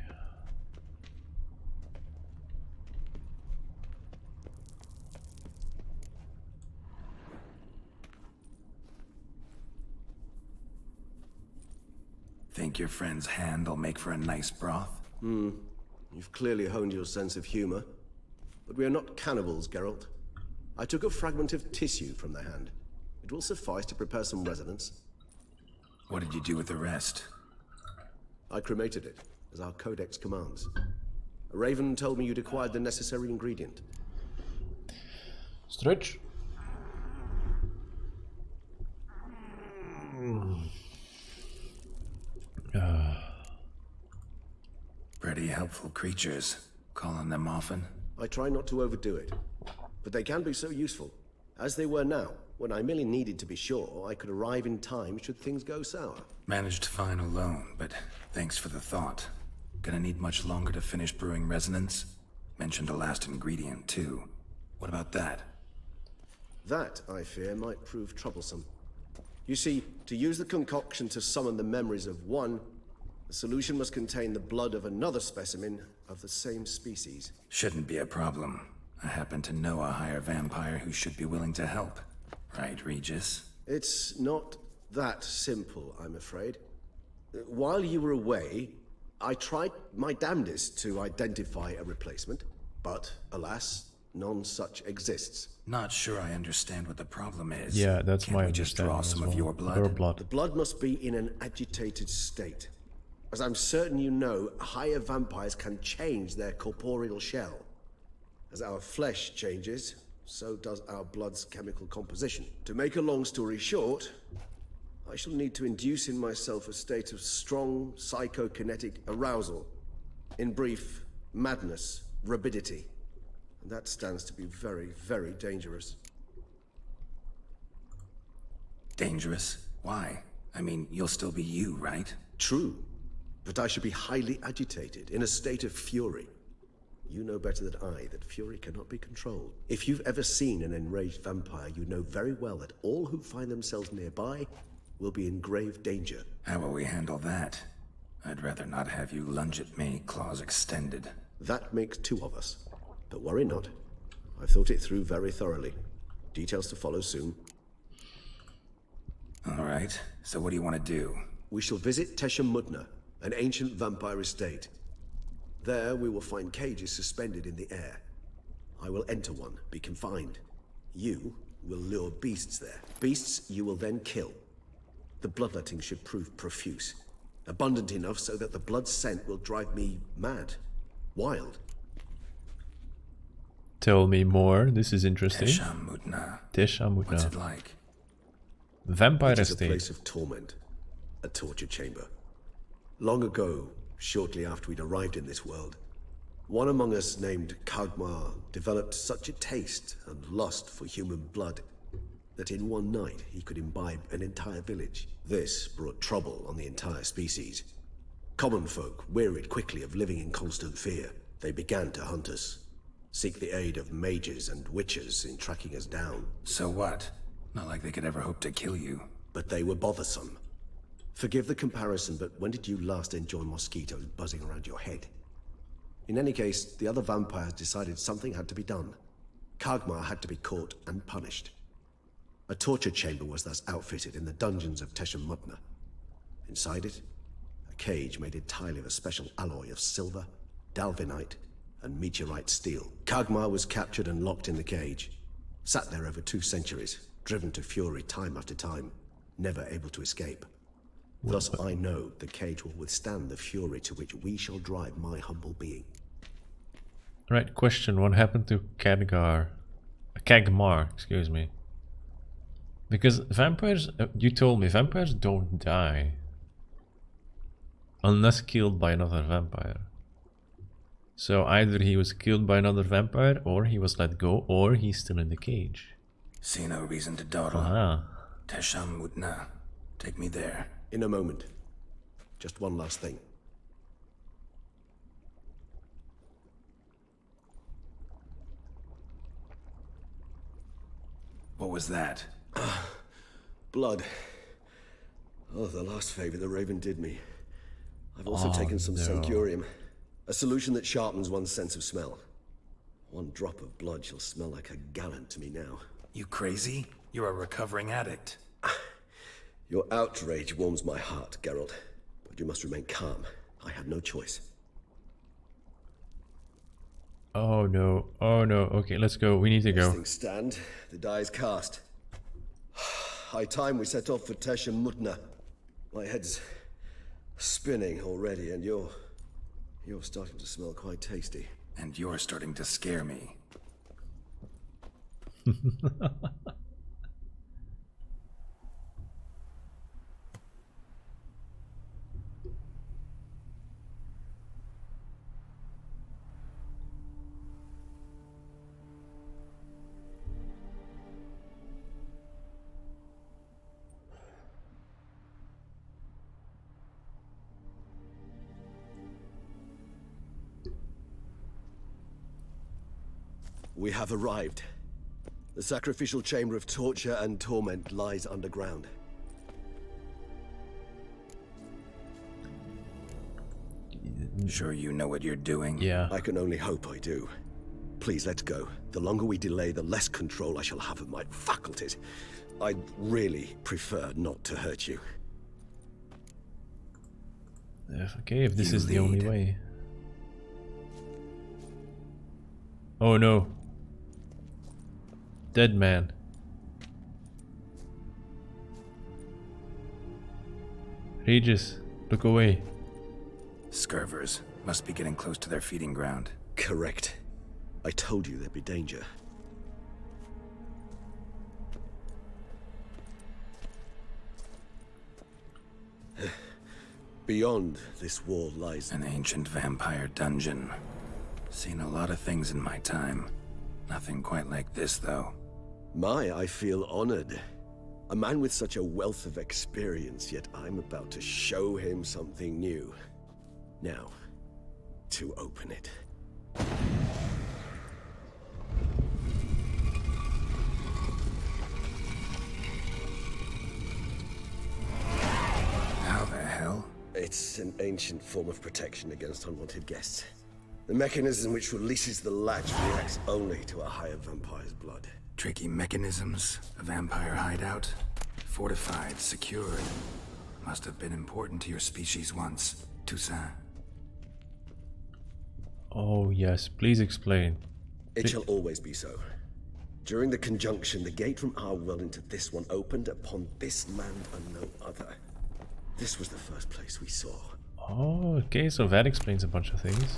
Think your friend's hand will make for a nice broth? You've clearly honed your sense of humor. But we are not cannibals, Geralt. I took a fragment of tissue from the hand. It will suffice to prepare some resonance. What did you do with the rest? I cremated it, as our codex commands. A raven told me you'd acquired the necessary ingredient. Stretch. Pretty helpful creatures. Calling them often? I try not to overdo it, but they can be so useful. As they were now, when I merely needed to be sure I could arrive in time should things go sour. Managed fine alone, but thanks for the thought. Gonna need much longer to finish brewing resonance? Mentioned a last ingredient, too. What about that? That, I fear, might prove troublesome. You see, to use the concoction to summon the memories of one, the solution must contain the blood of another specimen of the same species. Shouldn't be a problem. I happen to know a higher vampire who should be willing to help. Right, Regis? It's not that simple, I'm afraid. While you were away, I tried my damnedest to identify a replacement, but alas, none such exists. Not sure I understand what the problem is. Yeah, that's Can't my we just draw some of your blood? Your blood. The blood must be in an agitated state. As I'm certain you know, higher vampires can change their corporeal shell. As our flesh changes, so does our blood's chemical composition. To make a long story short, I shall need to induce in myself a state of strong psychokinetic arousal. In brief, madness, rabidity. And that stands to be very, very dangerous. Dangerous? Why? I mean, you'll still be you, right? True, but I should be highly agitated, in a state of fury. You know better than I that fury cannot be controlled. If you've ever seen an enraged vampire, you know very well that all who find themselves nearby will be in grave danger. How will we handle that? I'd rather not have you lunge at me, claws extended. That makes two of us. But worry not. I've thought it through very thoroughly. Details to follow soon. All right, so what do you want to do? We shall visit Teshem Mudna, an ancient vampire estate. There we will find cages suspended in the air. I will enter one, be confined. You will lure beasts there. Beasts you will then kill. The bloodletting should prove profuse. Abundant enough so that the blood scent will drive me mad. Wild. Tell me more. This is interesting. Teshem Mudna. Teshem What's it Mudna. like? Vampire It is a estate. place of torment. A torture chamber. Long ago, shortly after we'd arrived in this world, one among us named Kagmar developed such a taste and lust for human blood that in one night he could imbibe an entire village. This brought trouble on the entire species. Common folk wearied quickly of living in constant fear. They began to hunt us, seek the aid of mages and witches in tracking us down. So what? Not like they could ever hope to kill you. But they were bothersome. Forgive the comparison, but when did you last enjoy mosquitoes buzzing around your head? In any case, the other vampires decided something had to be done. Kagmar had to be caught and punished. A torture chamber was thus outfitted in the dungeons of Teshem Mudna. Inside it, a cage made entirely of a special alloy of silver, dalvinite, and meteorite steel. Kagmar was captured and locked in the cage. Sat there over 2 centuries, driven to fury time after time, never able to escape. Thus I know the cage will withstand the fury to which we shall drive my humble being. Right, question. What happened to Kagmar, excuse me. Because vampires, you told me, vampires don't die. Unless killed by another vampire. So either he was killed by another vampire, or he was let go, or he's still in the cage. See no reason to dawdle. Ah. Teshem Mudna. Take me there. In a moment. Just one last thing. What was that? Blood. Oh, the last favor the Raven did me. I've also taken some Sancurium. A solution that sharpens one's sense of smell. One drop of blood shall smell like a gallon to me now. You crazy? You're a recovering addict. Your outrage warms my heart, Geralt. But You must remain calm. I had no choice. Oh no, oh no. Okay, let's go. We need to As go. things stand, the die is cast. High time we set off for Tesha Mutna. My head's spinning already, and you're starting to smell quite tasty. And you're starting to scare me. We have arrived. The sacrificial chamber of torture and torment lies underground. Sure you know what you're doing? Yeah. I can only hope I do. Please, let's go. The longer we delay, the less control I shall have of my faculties. I'd really prefer not to hurt you. Okay, if this You is the only lead. way. Oh no. Dead man. Regis, look away. Scurvers must be getting close to their feeding ground. Correct. I told you there'd be danger. Beyond this wall lies An ancient vampire dungeon. Seen a lot of things in my time. Nothing quite like this, though. I feel honored. A man with such a wealth of experience, yet I'm about to show him something new. Now, to open it. How the hell? It's an ancient form of protection against unwanted guests. The mechanism which releases the latch reacts only to a higher vampire's blood. Tricky mechanisms, a vampire hideout. Fortified, secured. Must have been important to your species once, Toussaint. Oh yes, please explain. It shall always be so. During the conjunction, the gate from our world into this one opened upon this land and no other. This was the first place we saw. Oh, okay, so that explains a bunch of things.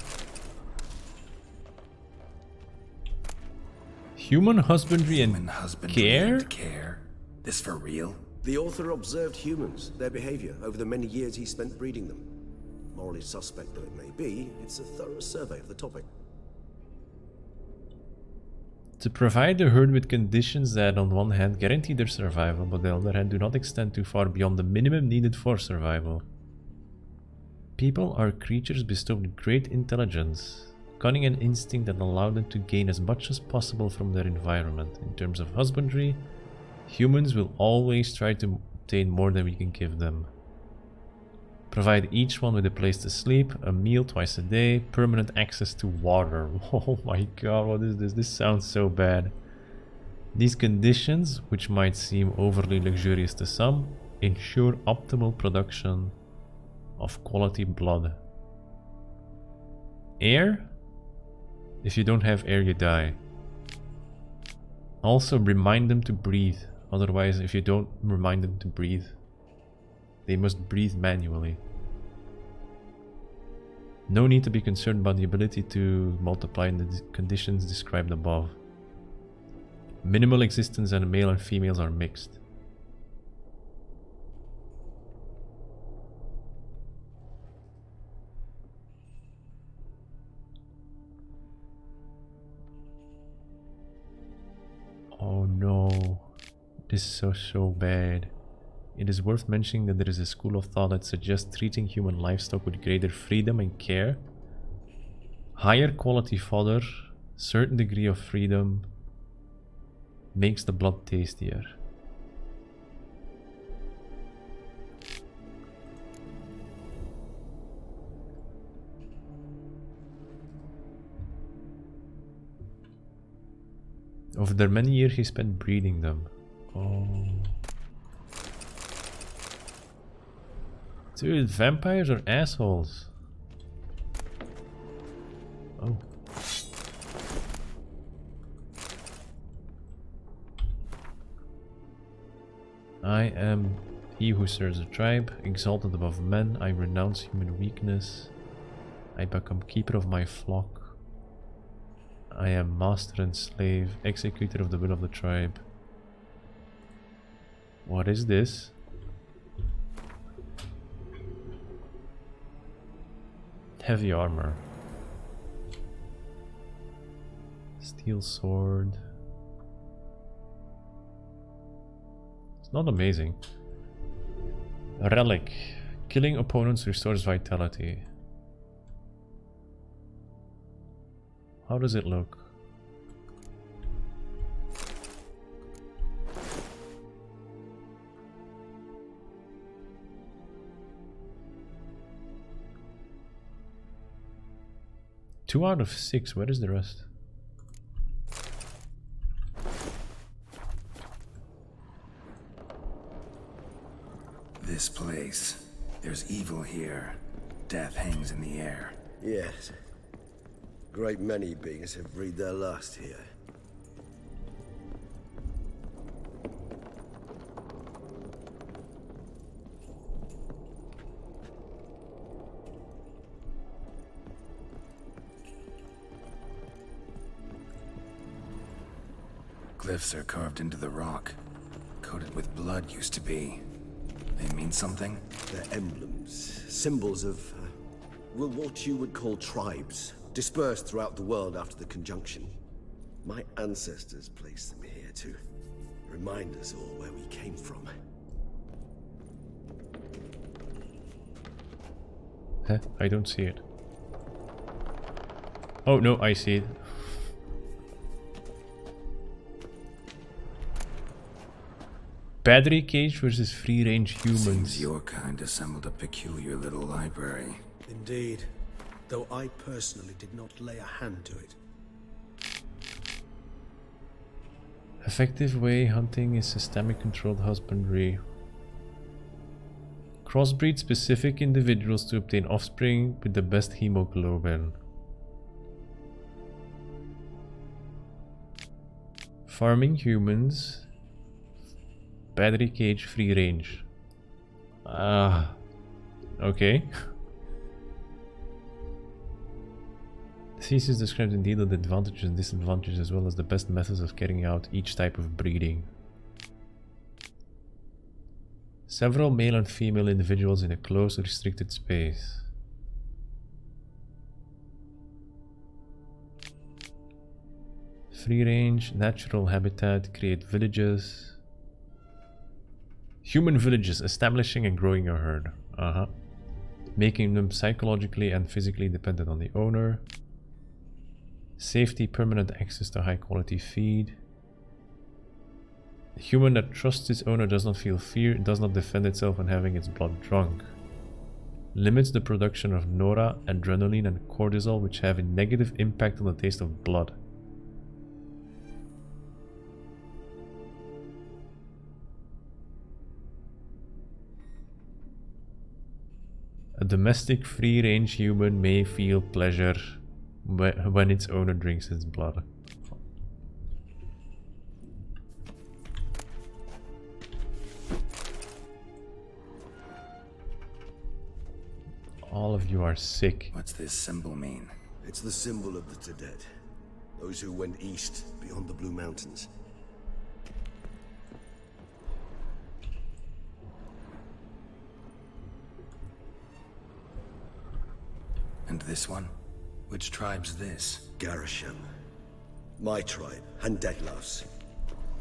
Human husbandry and Human husbandry care? and care? This for real? The author observed humans, their behavior, over the many years he spent breeding them. Morally suspect though it may be, it's a thorough survey of the topic. To provide the herd with conditions that on one hand guarantee their survival, but on the other hand do not extend too far beyond the minimum needed for survival. People are creatures bestowed with great intelligence, cunning and instinct that allow them to gain as much as possible from their environment. In terms of husbandry, humans will always try to obtain more than we can give them. Provide each one with a place to sleep, a meal twice a day, permanent access to water. Oh my god, what is this? This sounds so bad. These conditions, which might seem overly luxurious to some, ensure optimal production of quality blood. Air? If you don't have air, you die. Also, remind them to breathe. Otherwise, if you don't remind them to breathe, they must breathe manually. No need to be concerned about the ability to multiply in the conditions described above. Minimal existence and male and females are mixed. Oh no, this is so bad. It is worth mentioning that there is a school of thought that suggests treating human livestock with greater freedom and care, higher quality fodder, certain degree of freedom, makes the blood tastier. Over the many years he spent breeding them. Oh. Dude, vampires are assholes. Oh. I am he who serves a tribe, exalted above men. I renounce human weakness. I become keeper of my flock. I am master and slave, executor of the will of the tribe. What is this? Heavy armor. Steel sword. It's not amazing. Relic. Killing opponents restores vitality. How does it look? Two out of 6. Where is the rest? This place. There's evil here. Death hangs in the air. Yes. Great many beings have breathed their last here. Glyphs are carved into the rock. Coated with blood used to be. They mean something? They're emblems, symbols of, well, what you would call tribes, dispersed throughout the world after the conjunction. My ancestors placed them here to remind us all where we came from. Huh? I don't see it. Oh no, I see it. Battery cage versus free-range humans. Seems your kind assembled a peculiar little library. Indeed, though I personally did not lay a hand to it. Effective way hunting is systemic controlled husbandry. Crossbreed specific individuals to obtain offspring with the best hemoglobin. Farming humans. Battery cage free range. Okay. The thesis describes in detail the advantages and disadvantages as well as the best methods of carrying out each type of breeding. Several male and female individuals in a close restricted space. Free range, natural habitat, create villages. Human villages, establishing and growing a herd. Making them psychologically and physically dependent on the owner. Safety, permanent access to high quality feed. The human that trusts its owner does not feel fear, does not defend itself when having its blood drunk. Limits the production of nora, adrenaline and cortisol, which have a negative impact on the taste of blood. A domestic free-range human may feel pleasure when its owner drinks its blood. All of you are sick. What's this symbol mean? It's the symbol of the Tadet, those who went east beyond the Blue Mountains. And this one? Which tribe's this? Garisham. My tribe, and Detlaf's.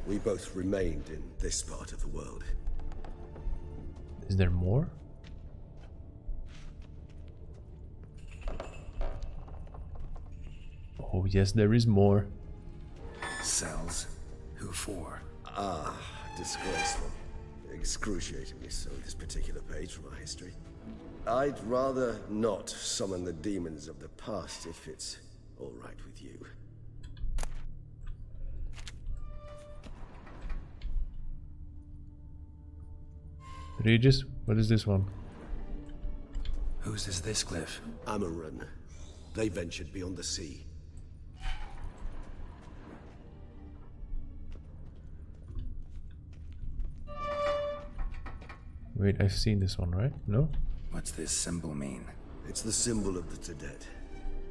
We both remained in this part of the world. Is there more? Oh yes, there is more. Cells? Who for? Disgraceful. Excruciatingly so, this particular page from our history. I'd rather not summon the demons of the past if it's all right with you. Regis, what is this one? Whose is this cliff? Amaran. They ventured beyond the sea. Wait, I've seen this one, right? No? What's this symbol mean? It's the symbol of the Tedet.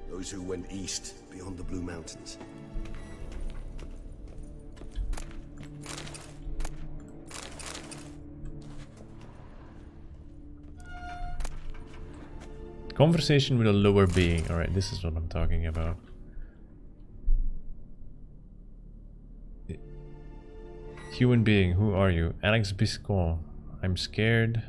Those who went east beyond the Blue Mountains. Conversation with a lower being. Alright, this is what I'm talking about. Human being, who are you? Alex Biscon. I'm scared.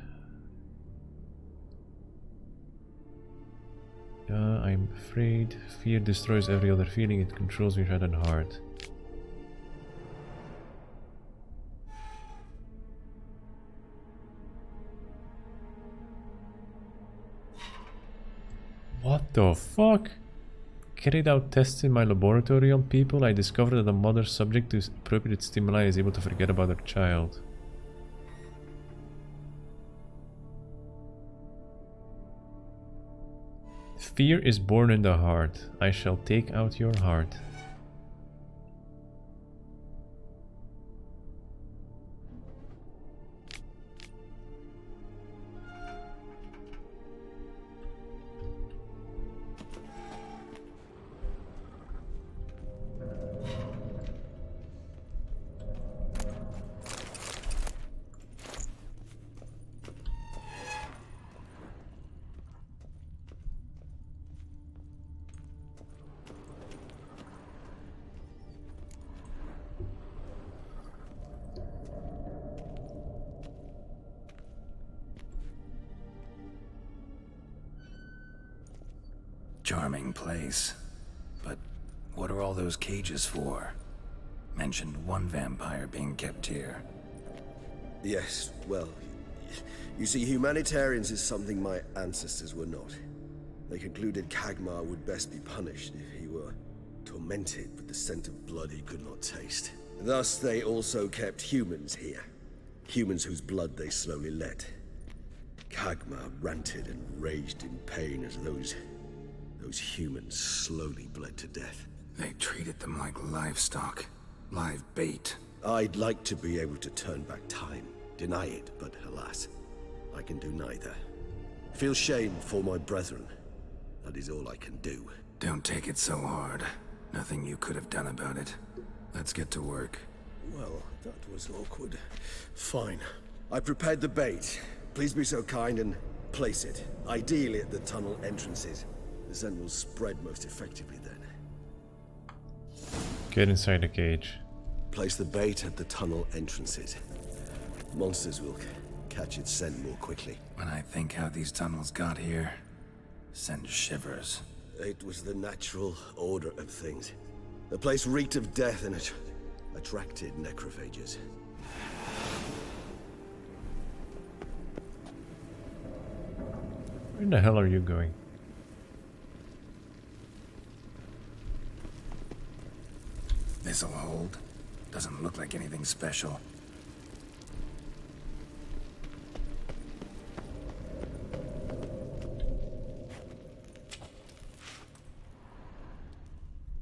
I'm afraid. Fear destroys every other feeling. It controls your head and heart. What the fuck? Carried out tests in my laboratory on people. I discovered that a mother subject to appropriate stimuli is able to forget about her child. Fear is born in the heart. I shall take out your heart. Charming place. But what are all those cages for? Mentioned one vampire being kept here. Yes, well, you see, humanitarians is something my ancestors were not. They concluded Kagmar would best be punished if he were tormented with the scent of blood he could not taste. Thus, they also kept humans here. Humans whose blood they slowly let. Kagmar ranted and raged in pain as those humans slowly bled to death. They treated them like livestock. Live bait. I'd like to be able to turn back time, deny it, but alas, I can do neither. Feel shame for my brethren. That is all I can do. Don't take it so hard. Nothing you could have done about it. Let's get to work. Well, that was awkward. Fine. I prepared the bait. Please be so kind and place it, ideally at the tunnel entrances. The scent will spread most effectively then. Get inside the cage. Place the bait at the tunnel entrances. Monsters will catch its scent more quickly. When I think how these tunnels got here, send shivers. It was the natural order of things. The place reeked of death and it attracted necrophages. Where the hell are you going? This'll hold. Doesn't look like anything special.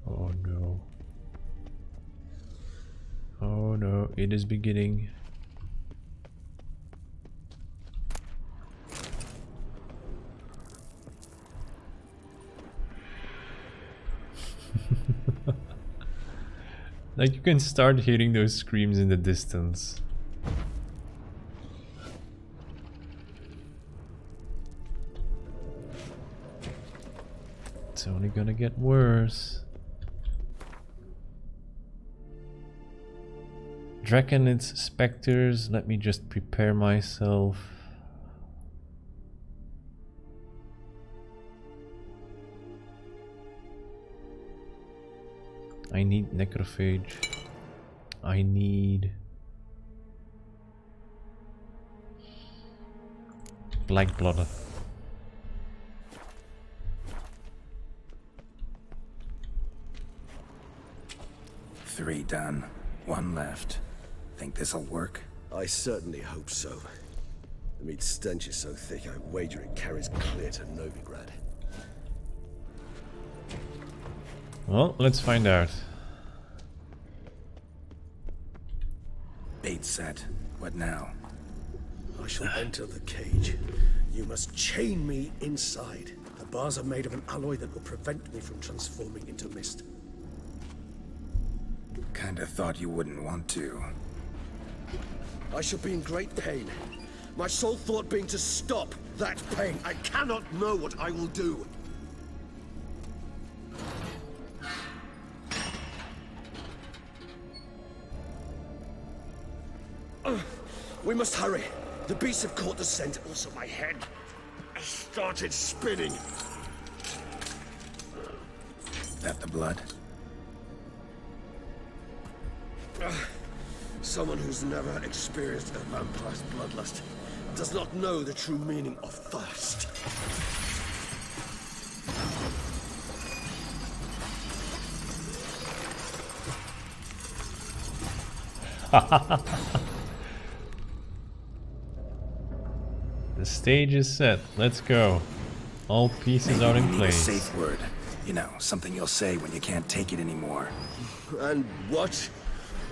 Oh no. Oh no, it is beginning. Like, you can start hearing those screams in the distance. It's only gonna get worse. Draconid's specters, let me just prepare myself. I need necrophage. I need black blood. Three done. One left. Think this'll work? I certainly hope so. The meat stench is so thick, I wager it carries clear to Novigrad. Well, let's find out. Bait set. What now? I shall enter the cage. You must chain me inside. The bars are made of an alloy that will prevent me from transforming into mist. Kinda thought you wouldn't want to. I shall be in great pain. My sole thought being to stop that pain. I cannot know what I will do. We must hurry. The beasts have caught the scent. Also, my head has started spinning. That the blood? Someone who's never experienced a vampire's bloodlust does not know the true meaning of thirst. The stage is set. Let's go. All pieces are in You need a place. safe word. You know, something you'll say when you can't take it anymore. And what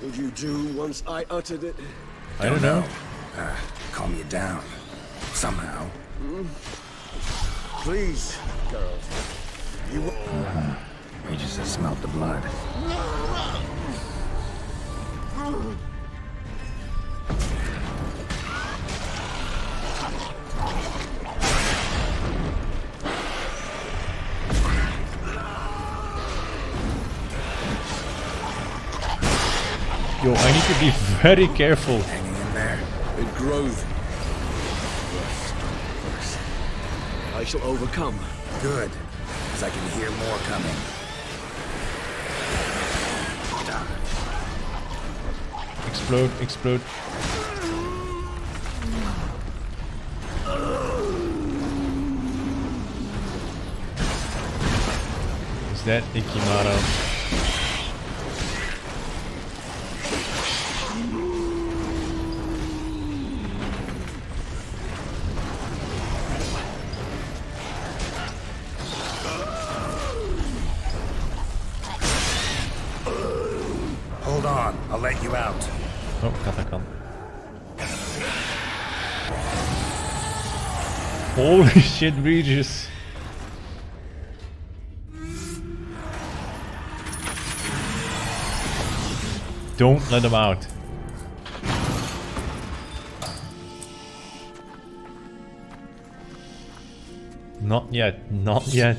would you do once I uttered it? I don't know. Calm you down. Somehow. Please, Geralt. You We just have smelled the blood. Yo, I need to be very careful. Hanging in there. in Grove. I shall overcome. Good. Because I can hear more coming. Explode, explode. Is that Ikimara? Hold on. I'll let you out. Oh, Katakan. Holy shit, Regis. Don't let him out. Not yet, not yet.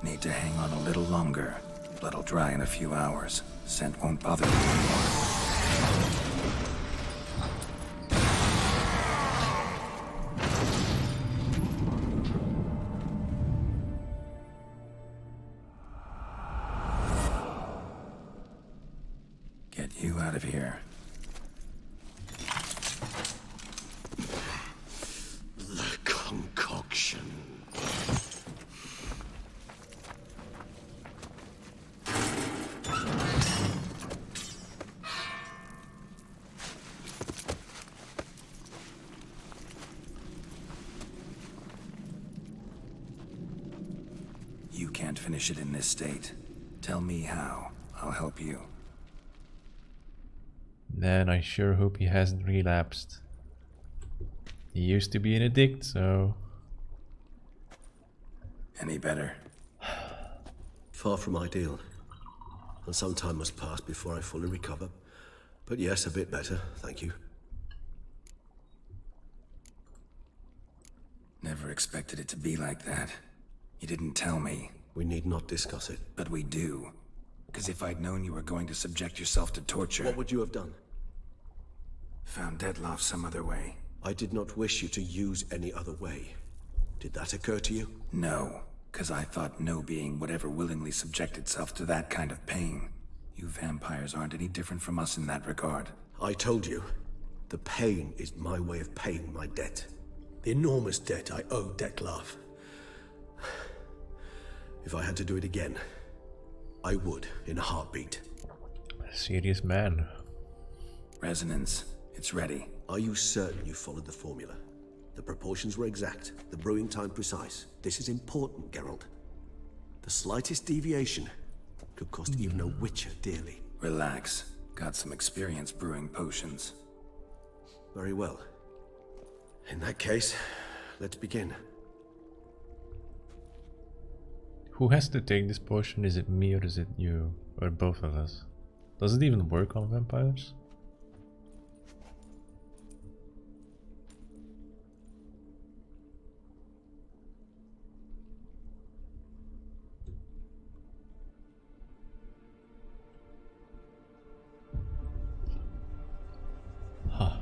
Need to hang on a little longer. Blood'll dry in a few hours. Scent won't bother me anymore. Get you out of here. The concoction. You can't finish it in this state. Tell me how. I'll help you. Man, I sure hope he hasn't relapsed. He used to be an addict, so... Any better? Far from ideal. And some time must pass before I fully recover. But yes, a bit better, thank you. Never expected it to be like that. You didn't tell me. We need not discuss it. But we do. Because if I'd known you were going to subject yourself to torture... What would you have done? Found Dettlaff some other way. I did not wish you to use any other way. Did that occur to you? No. Because I thought no being would ever willingly subject itself to that kind of pain. You vampires aren't any different from us in that regard. I told you, the pain is my way of paying my debt. The enormous debt I owe Dettlaff. If I had to do it again, I would in a heartbeat. A serious man. Resonance. It's ready. Are you certain you followed the formula? The proportions were exact, the brewing time precise. This is important, Geralt. The slightest deviation could cost even a Witcher dearly. Relax. Got some experience brewing potions. Very well. In that case, let's begin. Who has to take this potion? Is it me or is it you? Or both of us? Does it even work on vampires? Huh.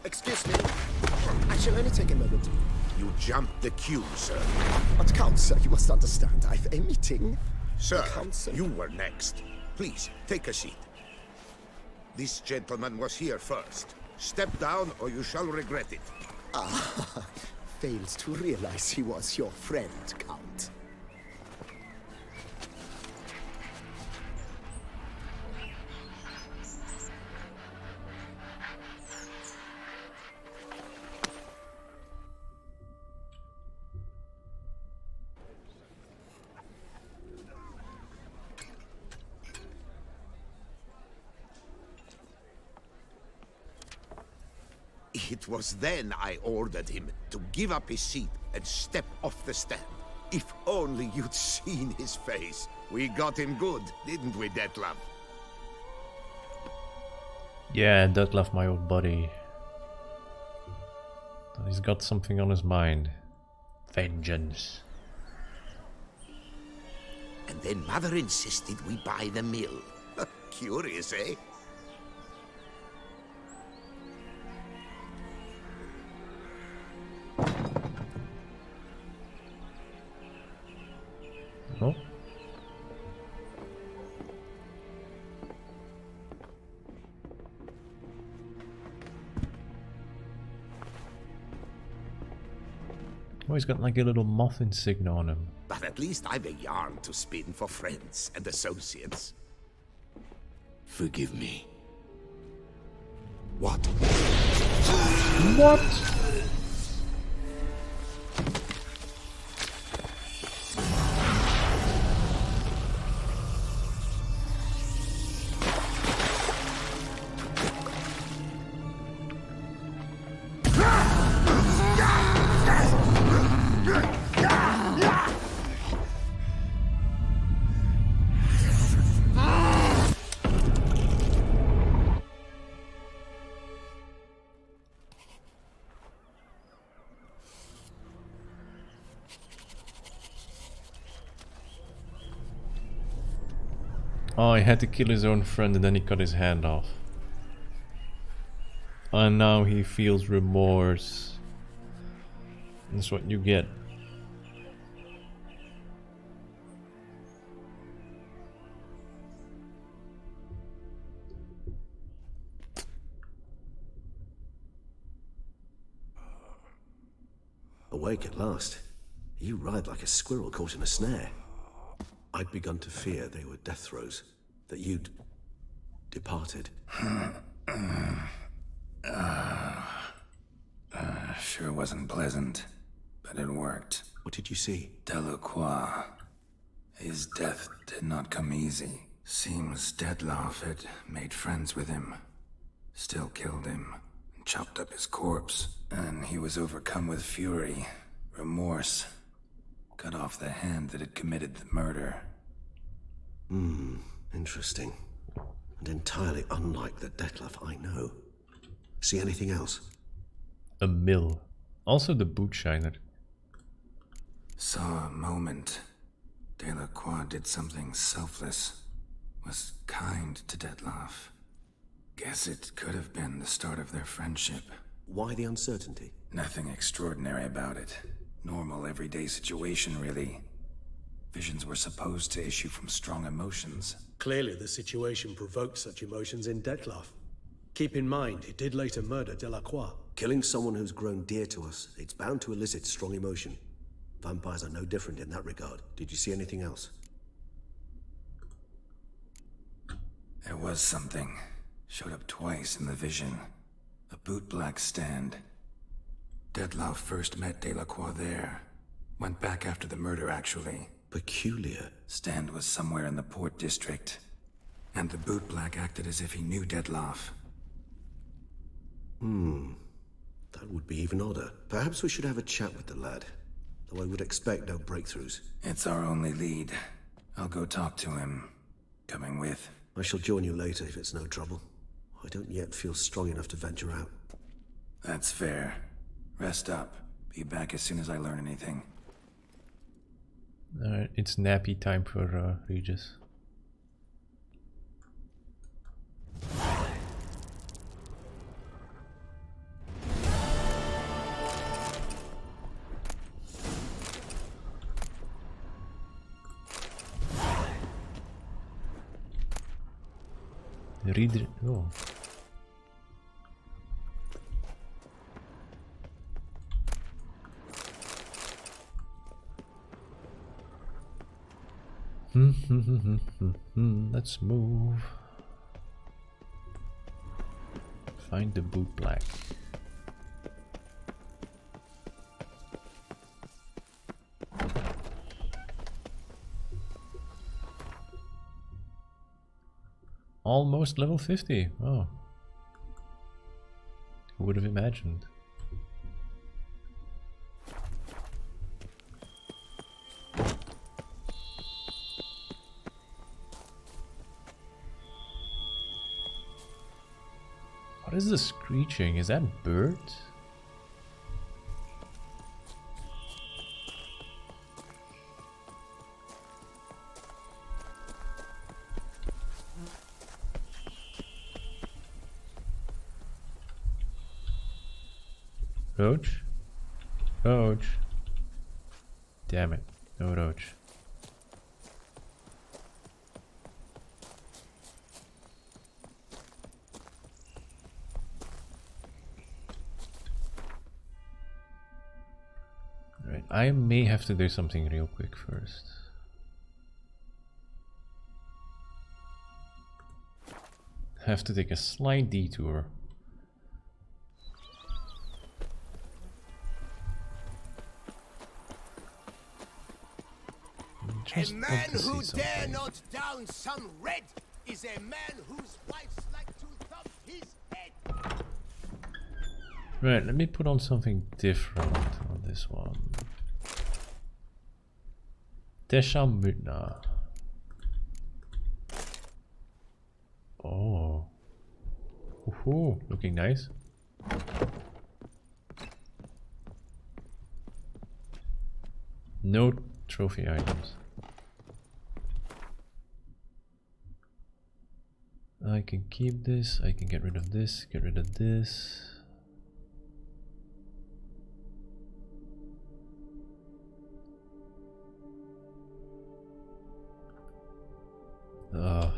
Excuse me. I shall only take a moment. You jumped the queue, sir. But Count, sir, you must understand. I've a meeting. Sir, Council. you were next. Please, take a seat. This gentleman was here first. Step down or you shall regret it. Ah, fails to realize he was your friend, Count. It was then I ordered him to give up his seat and step off the stand. If only you'd seen his face. We got him good, didn't we, Dettlaff? Yeah, Dettlaff, my old buddy. He's got something on his mind. Vengeance. And then Mother insisted we buy the mill. Curious, eh? Oh. Oh, he's got like a little moth insignia on him. But at least I've a yarn to spin for friends and associates. Forgive me. What? What? Oh, he had to kill his own friend and then he cut his hand off. And now he feels remorse. That's what you get. Awake at last. You ride like a squirrel caught in a snare. I'd begun to fear they were death throes, that you'd departed. Sure wasn't pleasant, but it worked. What did you see? Delacroix. His death did not come easy. Seems Dettlaff had made friends with him. Still killed him, and chopped up his corpse. And he was overcome with fury, remorse. Cut off the hand that had committed the murder. Interesting. And entirely unlike the Dettlaff I know. See anything else? A mill. Also the boot shiner. Saw a moment. Delacroix did something selfless. was kind to Dettlaff. Guess it could have been the start of their friendship. Why the uncertainty? Nothing extraordinary about it. Normal, everyday situation, really. Visions were supposed to issue from strong emotions. Clearly, the situation provoked such emotions in Dettlaff. Keep in mind, he did later murder Delacroix. Killing someone who's grown dear to us, it's bound to elicit strong emotion. Vampires are no different in that regard. Did you see anything else? There was something. Showed up twice in the vision. A bootblack stand. Dettlaff first met Delacroix there. Went back after the murder, actually. Peculiar. Stand was somewhere in the port district. And the bootblack acted as if he knew Dettlaff. That would be even odder. Perhaps we should have a chat with the lad. Though I would expect no breakthroughs. It's our only lead. I'll go talk to him. Coming with. I shall join you later if it's no trouble. I don't yet feel strong enough to venture out. That's fair. Rest up. Be back as soon as I learn anything. Alright, it's nappy time for Regis. Read. Oh. Let's move. Find the bootblack. Almost level 50. Oh. Who would have imagined? What is the screeching? Is that birds? Roach? Roach. Damn it. No roach. Alright, I may have to do something real quick first. Have to take a slight detour. A man who dare not down some red is a man whose wives like to thump his head. Right, let me put on something different on this one. Tesha Mutna. Oh. Ooh, looking nice. No trophy items. I can keep this, I can get rid of this, get rid of this. Ugh.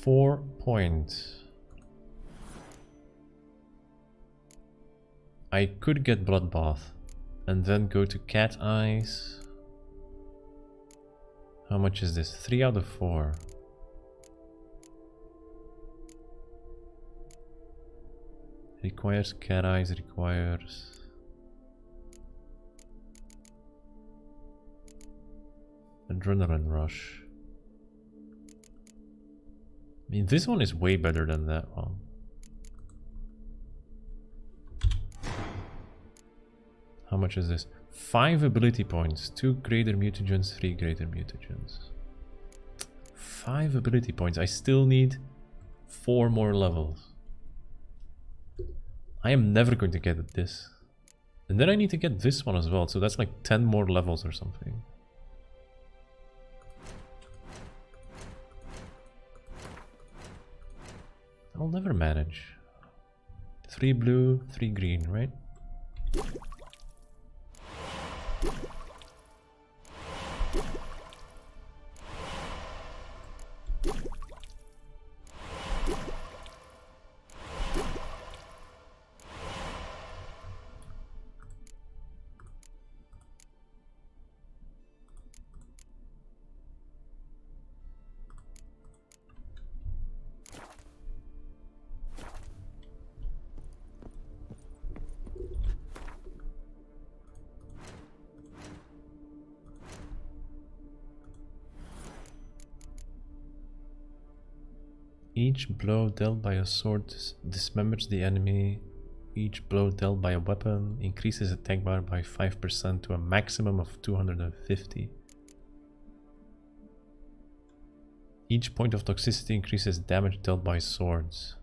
Four points. I could get Bloodbath and then go to Cat Eyes. How much is this? 3 out of 4. Requires Cat Eyes, requires... Adrenaline Rush. I mean, this one is way better than that one. How much is this? 5 ability points, 2 greater mutagens, 3 greater mutagens. 5 ability points. I still need 4 more levels. I am never going to get this. And then I need to get this one as well, so that's like 10 more levels or something. I'll never manage. 3 blue, 3 green, right? Each blow dealt by a sword dismembers the enemy. Each blow dealt by a weapon increases attack bar by 5% to a maximum of 250. Each point of toxicity increases damage dealt by swords.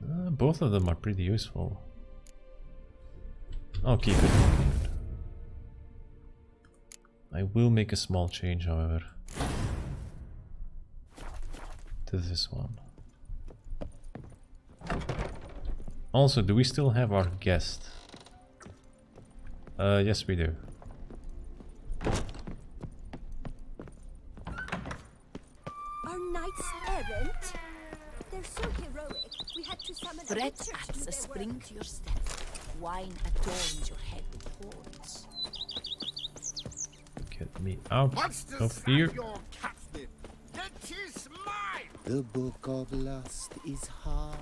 Both of them are pretty useful. I'll keep it. I will make a small change, however, to this one. Also, do we still have our guest? Yes, we do. Our knights errant? They're so heroic. We had to summon bread adds a spring to your step. Wine adorns your head with horns. Get me out of here. The book of lust is hard.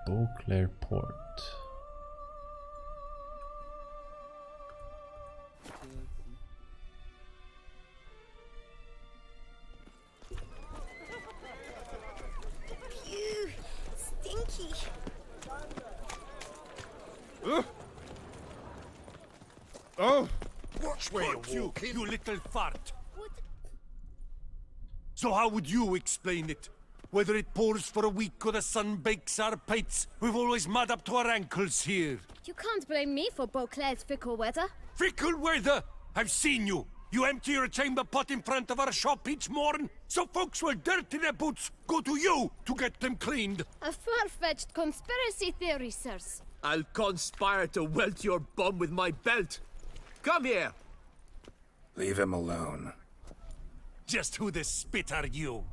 Beauclair Port. Phew, stinky. Oh! Watch where you walk, you little fart! What? So how would you explain it? Whether it pours for a week or the sun bakes our pates, we've always mud up to our ankles here. You can't blame me for Beauclair's fickle weather. Fickle weather! I've seen you! You empty your chamber pot in front of our shop each morn, so folks will dirty their boots, go to you to get them cleaned. A far-fetched conspiracy theory, sirs. I'll conspire to welt your bum with my belt. Come here! Leave him alone. Just who the spit are you?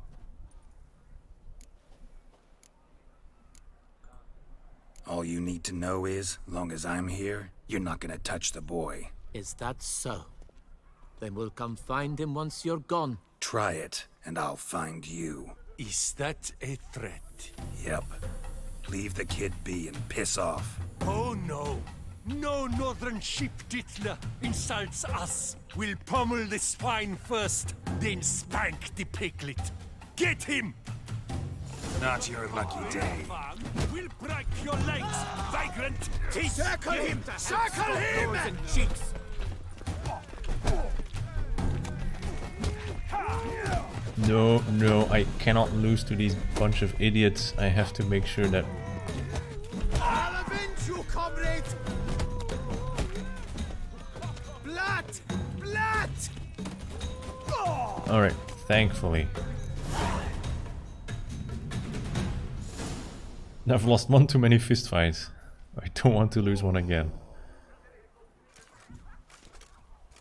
All you need to know is, long as I'm here, you're not gonna touch the boy. Is that so? Then we'll come find him once you're gone. Try it, and I'll find you. Is that a threat? Yep. Leave the kid be and piss off. Oh no! No northern sheep dittler insults us. We'll pummel the swine first, then spank the piglet. Get him! Not your lucky day. We'll break your legs, vagrant! Circle him! Circle him! And cheeks. No, no, I cannot lose to these bunch of idiots. I have to make sure that... I'll avenge you, comrade! Blood! Blood! Alright, thankfully. I've lost one too many fistfights. I don't want to lose one again.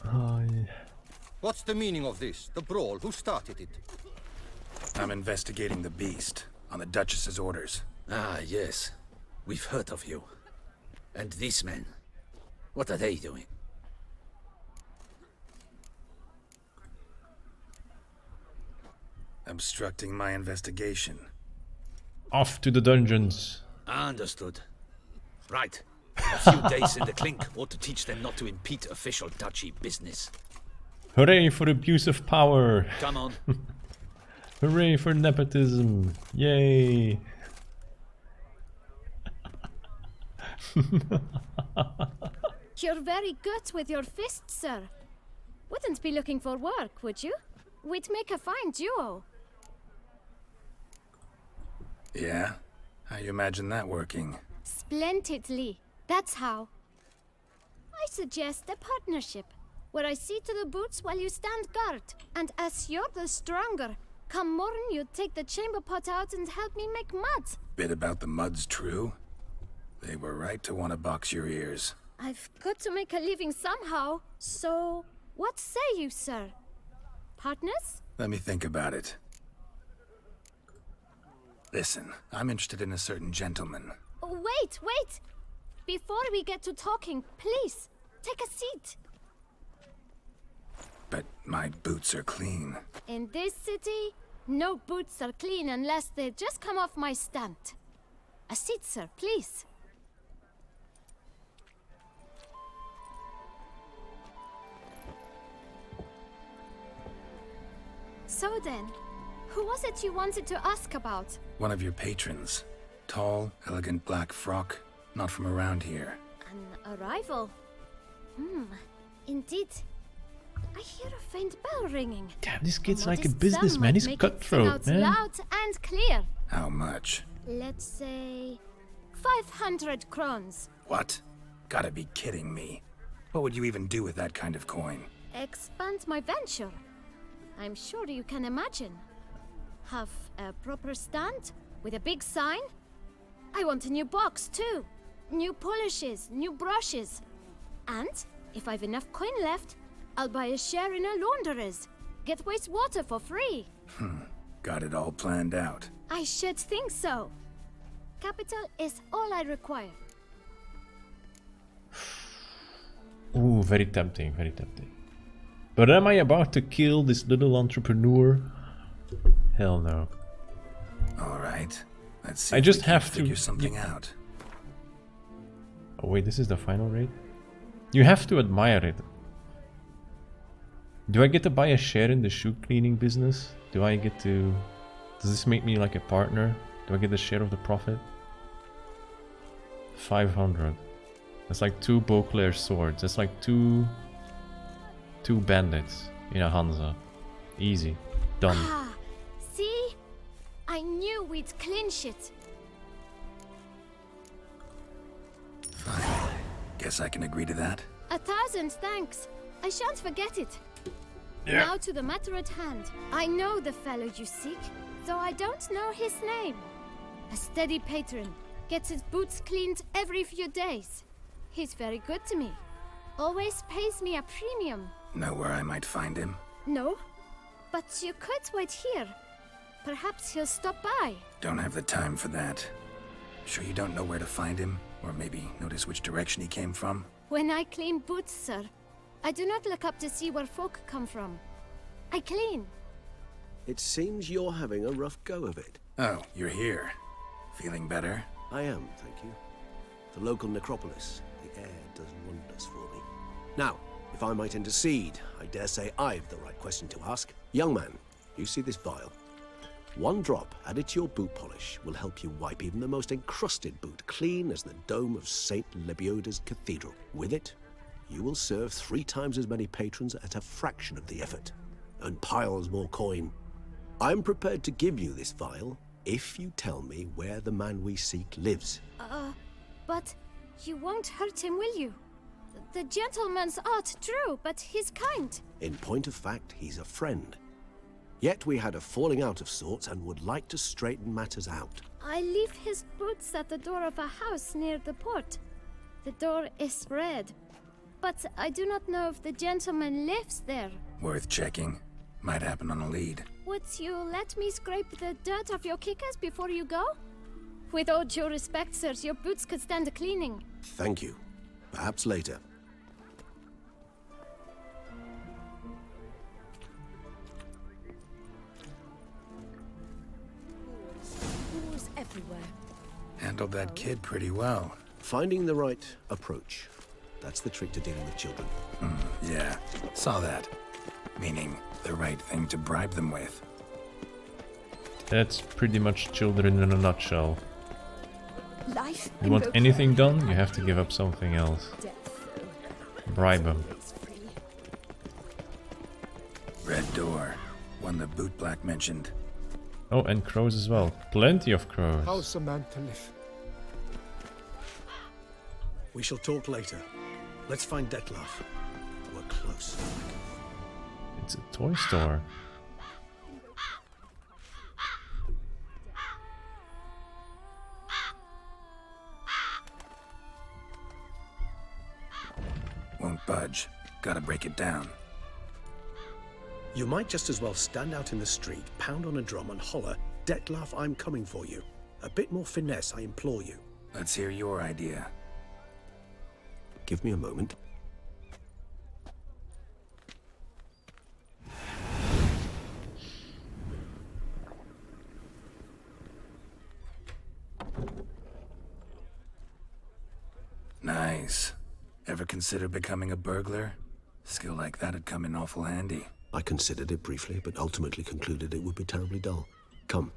Oh, yeah. What's the meaning of this? The brawl? Who started it? I'm investigating the beast, on the Duchess's orders. Ah, yes. We've heard of you. And these men. What are they doing? Obstructing my investigation. Off to the dungeons. Understood. Right. A few days in the clink ought to teach them not to impede official duchy business. Hooray for abuse of power! Come on. Hooray for nepotism! Yay! You're very good with your fists, sir. Wouldn't be looking for work, would you? we'd make a fine duo. Yeah? How you imagine that working? Splendidly. That's how. I suggest a partnership, where I see to the boots while you stand guard. And as you're the stronger, come morn you take the chamber pot out and help me make mud. Bit about the mud's true? They were right to want to box your ears. I've got to make a living somehow, so what say you, sir? Partners? Let me think about it. Listen, I'm interested in a certain gentleman. Wait, wait! Before we get to talking, please, take a seat. But my boots are clean. In this city, no boots are clean unless they just come off my stand. A seat, sir, please. So then, who was it you wanted to ask about? One of your patrons. Tall, elegant black frock. Not from around here. An arrival? Indeed. I hear a faint bell ringing. Damn, this kid's A like a modest businessman. sum might He's make it cutthroat, sing out man. loud and clear. How much? Let's say 500 crowns. What? Gotta be kidding me. What would you even do with that kind of coin? Expand my venture. I'm sure you can imagine. Have a proper stand with a big sign. I want a new box too. New polishes, new brushes. And if I've enough coin left, I'll buy a share in a launderer's. Get wastewater for free. Got it all planned out. I should think so. Capital is all I require. Ooh, very tempting, very tempting. But am I about to kill this little entrepreneur? Hell no. Alright. Let's see I if just we can have to figure something out. Oh wait, this is the final raid? You have to admire it. Do I get to buy a share in the shoe cleaning business? Do I get to... Does this make me like a partner? Do I get a share of the profit? 500. That's like 2 Beauclair swords. That's like two bandits in a Hansa. Easy. Done. Ah, see? I knew we'd clinch it. Fine. Guess I can agree to that. 1,000 thanks. I shan't forget it. Yeah. Now to the matter at hand. I know the fellow you seek, though I don't know his name. A steady patron, gets his boots cleaned every few days. He's very good to me. Always pays me a premium. Know where I might find him? No, but you could wait here. Perhaps he'll stop by. Don't have the time for that. Sure you don't know where to find him? Or maybe notice which direction he came from? When I clean boots, sir, I do not look up to see where folk come from. I clean. It seems you're having a rough go of it. Oh, you're here. Feeling better? I am, thank you. The local necropolis. The air does wonders for me. Now, if I might intercede, I dare say I've the right question to ask. Young man, you see this vial? 1 drop added to your boot polish will help you wipe even the most encrusted boot clean as the dome of St. Lebioda's Cathedral. With it, you will serve 3 times as many patrons at a fraction of the effort, and piles more coin. I'm prepared to give you this vial if you tell me where the man we seek lives. But you won't hurt him, will you? The gentleman's art, true, but he's kind. In point of fact, he's a friend. Yet we had a falling out of sorts and would like to straighten matters out. I leave his boots at the door of a house near the port. The door is red, but I do not know if the gentleman lives there. Worth checking. Might happen on a lead. Would you let me scrape the dirt off your kickers before you go? With all due respect, sirs, your boots could stand a cleaning. Thank you. Perhaps later. Who's everywhere? Handled that kid pretty well. Finding the right approach. That's the trick to dealing with children. Yeah, saw that. Meaning, the right thing to bribe them with. That's pretty much children in a nutshell. Life You want anything done, you have to give up something else. Bribe them. Red door. One the bootblack mentioned. Oh, and crows as well. Plenty of crows. How's a man to live? We shall talk later. Let's find Dettlaff. We're close. It's a toy store. Won't budge. Gotta break it down. You might just as well stand out in the street, pound on a drum and holler, "Dettlaff, I'm coming for you." A bit more finesse, I implore you. Let's hear your idea. Give me a moment. Nice. Ever consider becoming a burglar? Skill like that'd come in awful handy. I considered it briefly, but ultimately concluded it would be terribly dull. Come.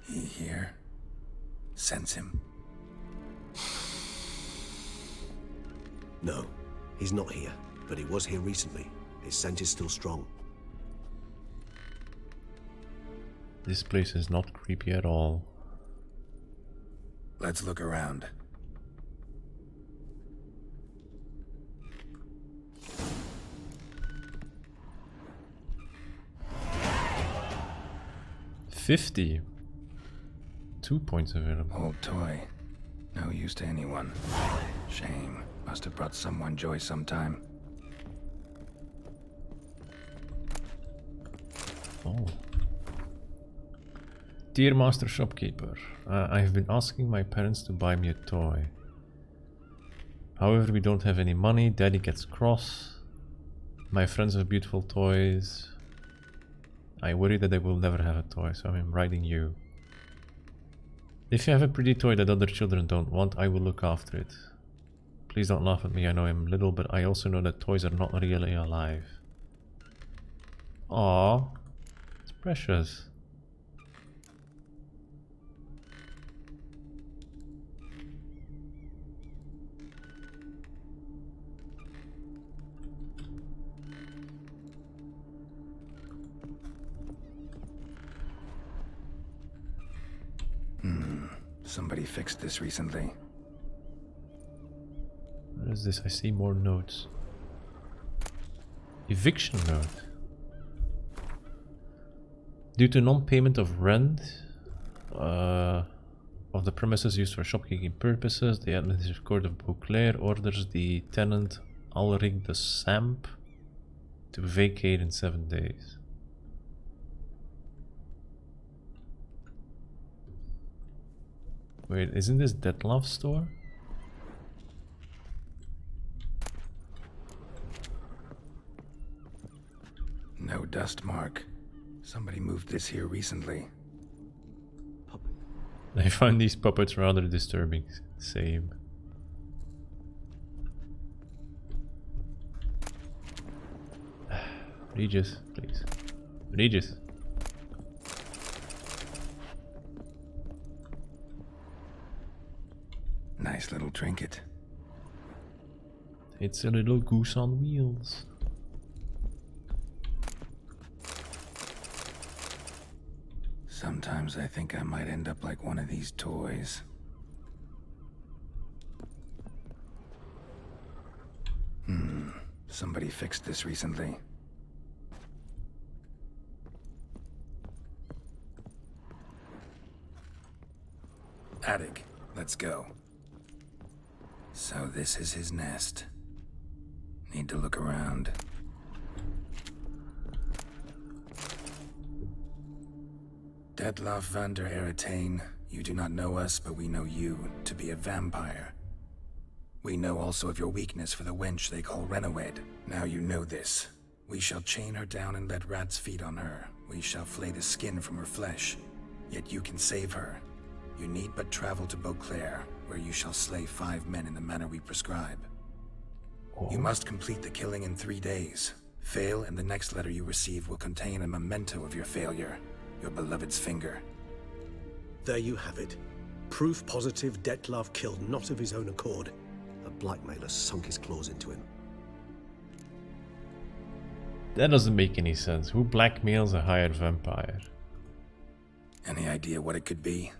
He here? Sense him. No, he's not here, but he was here recently. His scent is still strong. This place is not creepy at all. Let's look around. $50. 2 points available. Old toy. No use to anyone. Shame. Must have brought someone joy sometime. Oh. Dear Master Shopkeeper, I have been asking my parents to buy me a toy. However, we don't have any money, Daddy gets cross. My friends have beautiful toys. I worry that they will never have a toy, so I'm writing you. If you have a pretty toy that other children don't want, I will look after it. Please don't laugh at me, I know I'm little, but I also know that toys are not really alive. Aww, it's precious. Somebody fixed this recently. What is this? I see more notes. Eviction note. Due to non-payment of rent of the premises used for shopkeeping purposes, the Administrative Court of Beauclair orders the tenant Ulrich de Samp to vacate in 7 days. Wait, isn't this Dettlaff store? No dust mark. Somebody moved this here recently. I find these puppets rather disturbing. Same. Regis, please. Regis. Nice little trinket. It's a little goose on wheels. Sometimes I think I might end up like one of these toys. Somebody fixed this recently. Attic, let's go. So this is his nest. Need to look around. Dettlaff van der Eretain, you do not know us, but we know you to be a vampire. We know also of your weakness for the wench they call Renawed. Now you know this. We shall chain her down and let rats feed on her. We shall flay the skin from her flesh. Yet you can save her. You need but travel to Beauclair, where you shall slay 5 men in the manner we prescribe. You must complete the killing in 3 days. Fail, and the next letter you receive will contain a memento of your failure, your beloved's finger. There you have it. Proof positive Dettlaff killed not of his own accord. A blackmailer sunk his claws into him. That doesn't make any sense. Who blackmails a hired vampire? Any idea what it could be?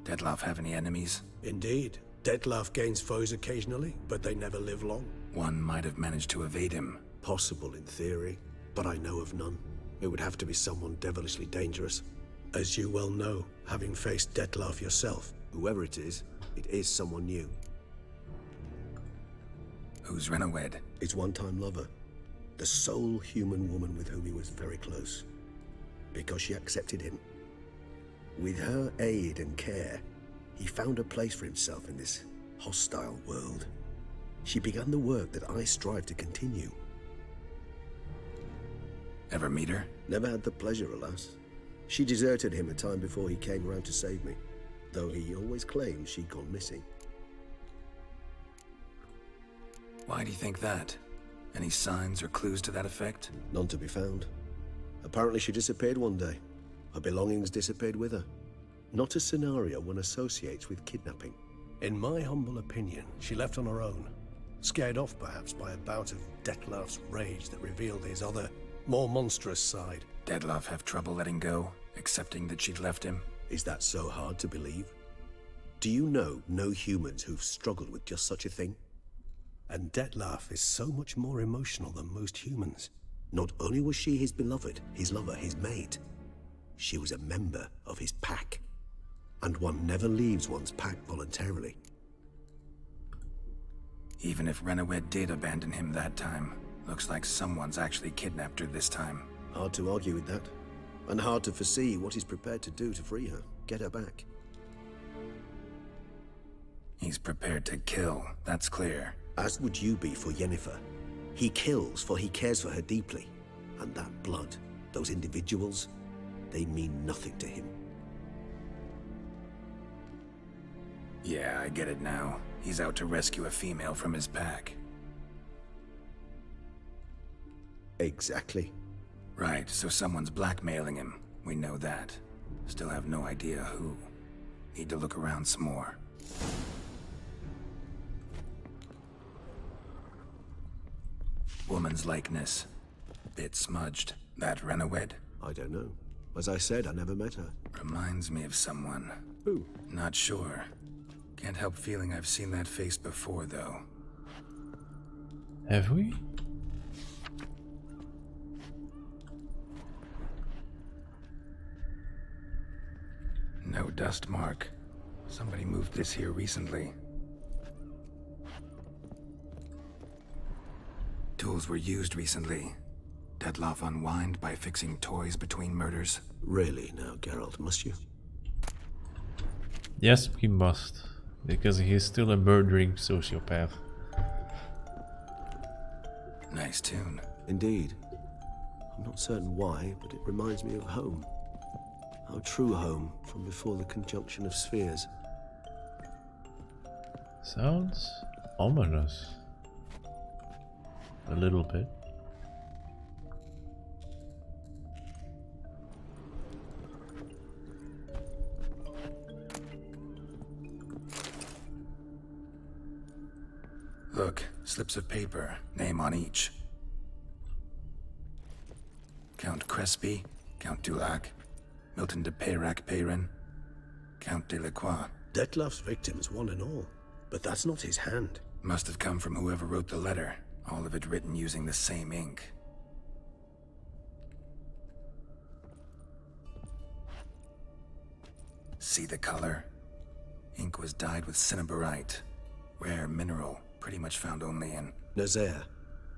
Dettlaff have any enemies? Indeed. Dettlaff gains foes occasionally, but they never live long. One might have managed to evade him. Possible in theory, but I know of none. It would have to be someone devilishly dangerous. As you well know, having faced Dettlaff yourself. Whoever it is someone new. Who's Renawed? His one-time lover. The sole human woman with whom he was very close. Because she accepted him. With her aid and care, he found a place for himself in this hostile world. She began the work that I strive to continue. Ever meet her? Never had the pleasure, alas. She deserted him a time before he came round to save me, though he always claimed she'd gone missing. Why do you think that? Any signs or clues to that effect? None to be found. Apparently she disappeared one day. Her belongings disappeared with her. Not a scenario one associates with kidnapping. In my humble opinion, she left on her own. Scared off perhaps by a bout of Dettlaff's rage that revealed his other, more monstrous side. Dettlaff have trouble letting go, accepting that she'd left him? Is that so hard to believe? Do you know no humans who've struggled with just such a thing? And Dettlaff is so much more emotional than most humans. Not only was she his beloved, his lover, his mate, she was a member of his pack. And one never leaves one's pack voluntarily. Even if Renawed did abandon him that time, looks like someone's actually kidnapped her this time. Hard to argue with that. And hard to foresee what he's prepared to do to free her, get her back. He's prepared to kill, that's clear. As would you be for Yennefer. He kills for he cares for her deeply. And that blood, those individuals, they mean nothing to him. Yeah, I get it now. He's out to rescue a female from his pack. Exactly. Right, so someone's blackmailing him. We know that. Still have no idea who. Need to look around some more. Woman's likeness. Bit smudged. That Renawed? I don't know. As I said, I never met her. Reminds me of someone. Who? Not sure. Can't help feeling I've seen that face before, though. Have we? No dust mark. Somebody moved this here recently. Tools were used recently. Dettlaff unwind by fixing toys between murders. Really now, Geralt, must you? Yes, we must. Because he's still a murdering sociopath. Nice tune. Indeed. I'm not certain why, but it reminds me of home. Our true home from before the conjunction of spheres. Sounds ominous. A little bit. Look, slips of paper, name on each. Count Crespi, Count Dulac, Milton de Peyrac-Peyrin, Count Delacroix. Dettlaff's victims, one and all. But that's not his hand. Must have come from whoever wrote the letter. All of it written using the same ink. See the color? Ink was dyed with cinnabarite. Rare mineral, pretty much found only in Nazaire.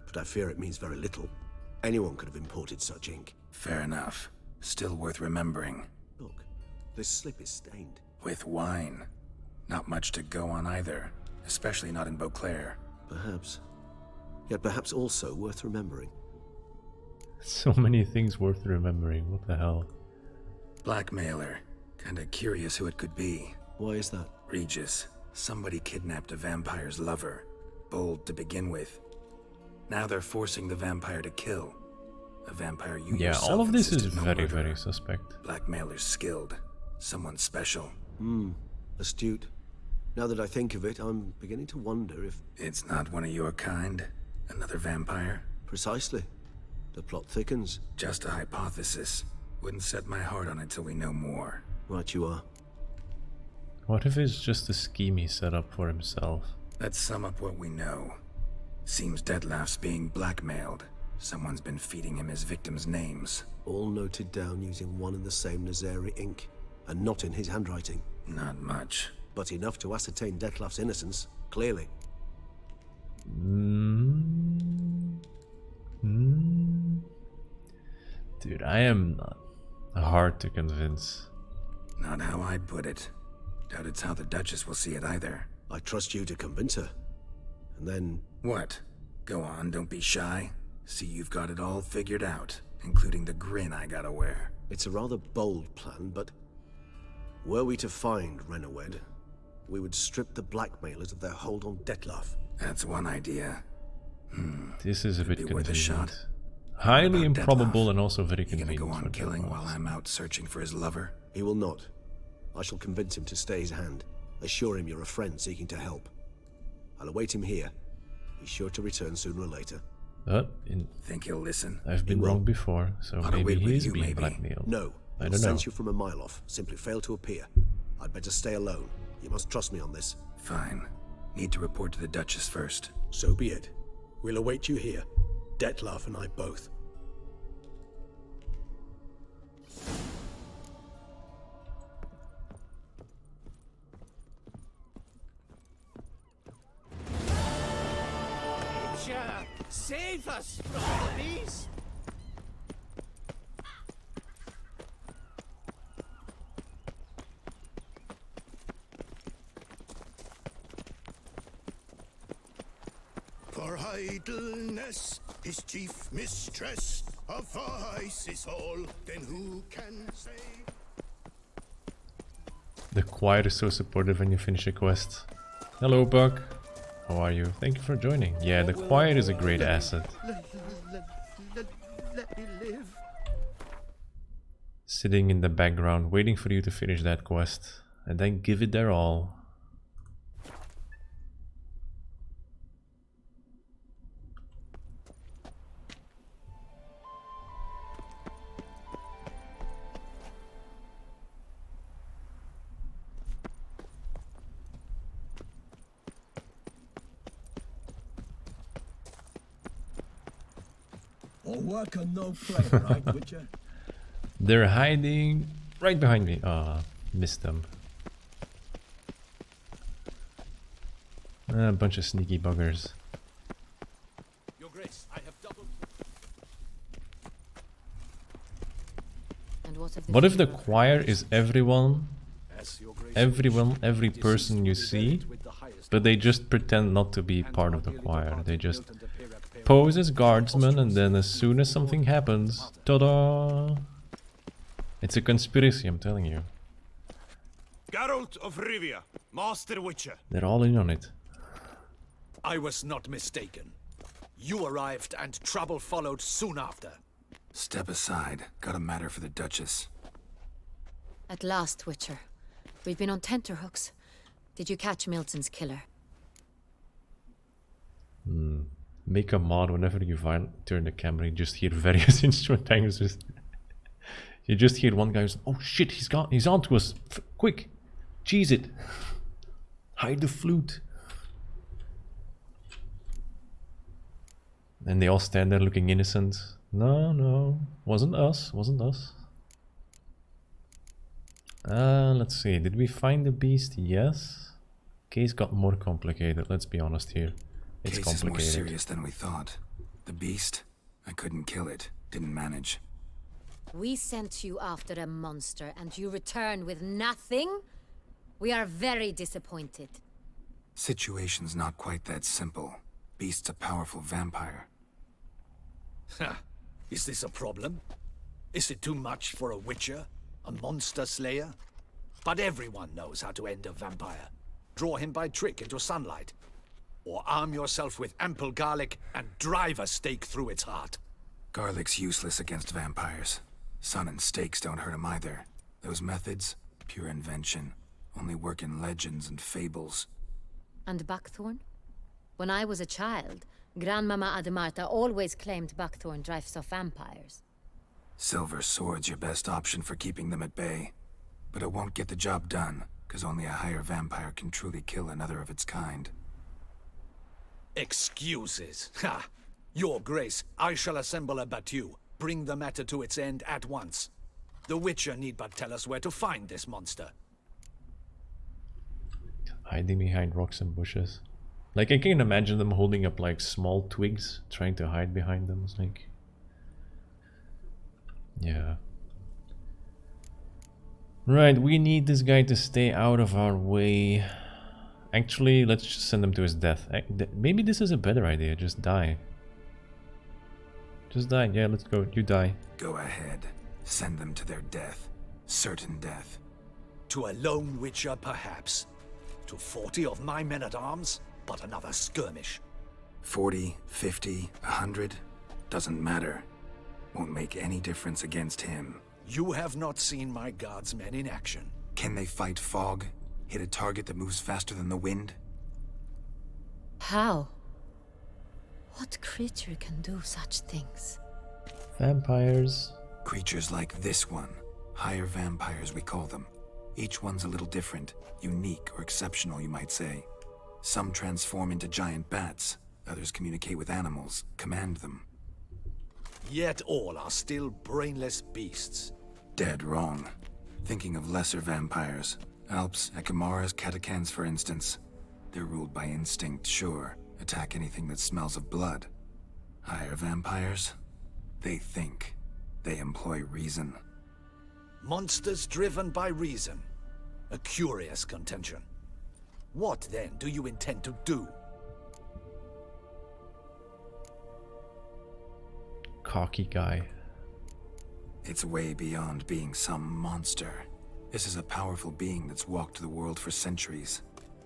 But I fear it means very little. Anyone could have imported such ink. Fair enough. Still worth remembering. Look, this slip is stained. With wine. Not much to go on either. Especially not in Beauclair. Perhaps. Yet perhaps also worth remembering. So many things worth remembering. What the hell? Blackmailer. Kinda curious who it could be. Why is that? Regis. Somebody kidnapped a vampire's lover, bold to begin with. Now they're forcing the vampire to kill. A vampire you Yeah, yourself all of this is insisted no very, murder. very suspect. Blackmailer's skilled. Someone special. Astute. Now that I think of it, I'm beginning to wonder if... It's not one of your kind? Another vampire? Precisely. The plot thickens. Just a hypothesis. Wouldn't set my heart on it till we know more. Right you are. What if it's just a scheme he set up for himself? Let's sum up what we know. Seems Detlef's being blackmailed. Someone's been feeding him his victims' names. All noted down using one and the same Nazari ink, and not in his handwriting. Not much. But enough to ascertain Detlef's innocence, clearly. Dude, I am hard to convince. Not how I'd put it. Doubt it's how the Duchess will see it either. I trust you to convince her. And then... What? Go on, don't be shy. See you've got it all figured out, including the grin I gotta wear. It's a rather bold plan, but... Were we to find Renawed, we would strip the blackmailers of their hold on Detlef. That's one idea. This is a bit Be worth a convenient. shot. Highly About improbable Detlef? and also very You gonna convenient. go on for killing Detlef. while I'm out searching for his lover? He will not. I shall convince him to stay his hand. Assure him you're a friend seeking to help. I'll await him here. He's sure to return sooner or later. Think he'll listen? I've been wrong before, so On a maybe wait with he's you, being maybe. blackmailed. No. I He'll don't know. sense you from a mile off. Simply fail to appear. I'd better stay alone. You must trust me on this. Fine. Need to report to the Duchess first. So be it. We'll await you here. Detlef and I both. Save us from the beast! For idleness is chief mistress of vice is all, then who can say? The choir is so supportive when you finish a quest. Hello, Buck. How are you? Thank you for joining. Yeah, the choir is a great asset. Let me live. Sitting in the background, waiting for you to finish that quest, and then give it their all. All work and no play, right, Witcher? They're hiding right behind me. Ah, missed them. A bunch of sneaky buggers. Your Grace, I have doubled. And what What if the choir is everyone, every person you see, but they just pretend not to be part of the choir? They just pose as guardsmen, and then as soon as something happens, ta-da! It's a conspiracy, I'm telling you. Geralt of Rivia, Master Witcher. They're all in on it. I was not mistaken. You arrived and trouble followed soon after. Step aside. Got a matter for the Duchess. At last, Witcher. We've been on tenterhooks. Did you catch Milton's killer? Make a mod whenever you turn the camera, you just hear various instrument bangers. You just hear one guy who's, oh shit, he's on to us. Quick, cheese it. Hide the flute. And they all stand there looking innocent. No, wasn't us. Let's see, did we find the beast? Yes. Case got more complicated, let's be honest here. It's Case is more complicated. serious than we thought. The beast? I couldn't kill it. Didn't manage. We sent you after a monster and you return with nothing? We are very disappointed. Situation's not quite that simple. Beast's a powerful vampire. Is this a problem? Is it too much for a Witcher? A monster slayer? But everyone knows how to end a vampire. Draw him by trick into sunlight. Or arm yourself with ample garlic and drive a stake through its heart. Garlic's useless against vampires. Sun and stakes don't hurt him either. Those methods, pure invention, only work in legends and fables. And buckthorn? When I was a child, Grandmama Ademarta always claimed buckthorn drives off vampires. Silver sword's your best option for keeping them at bay. But it won't get the job done, because only a higher vampire can truly kill another of its kind. Excuses. Ha! Your Grace, I shall assemble a battue. Bring the matter to its end at once. The Witcher need but tell us where to find this monster. Hiding behind rocks and bushes. Like, I can imagine them holding up like small twigs, trying to hide behind them. It's like, yeah. Right, we need this guy to stay out of our way. Actually, let's just send him to his death. Maybe this is a better idea. Just die. Just die. Yeah, let's go. You die. Go ahead. Send them to their death. Certain death. To a lone Witcher, perhaps. To 40 of my men-at-arms, but another skirmish. 40, 50, 100? Doesn't matter. Won't make any difference against him. You have not seen my guardsmen in action. Can they fight fog? Hit a target that moves faster than the wind? How? What creature can do such things? Vampires. Creatures like this one. Higher vampires, we call them. Each one's a little different. Unique or exceptional, you might say. Some transform into giant bats. Others communicate with animals, command them. Yet all are still brainless beasts. Dead wrong. Thinking of lesser vampires. Alps, Ekamaras, Catacans, for instance. They're ruled by instinct, sure. Attack anything that smells of blood. Higher vampires? They think. They employ reason. Monsters driven by reason. A curious contention. What, then, do you intend to do? Cocky guy. It's way beyond being some monster. This is a powerful being that's walked the world for centuries.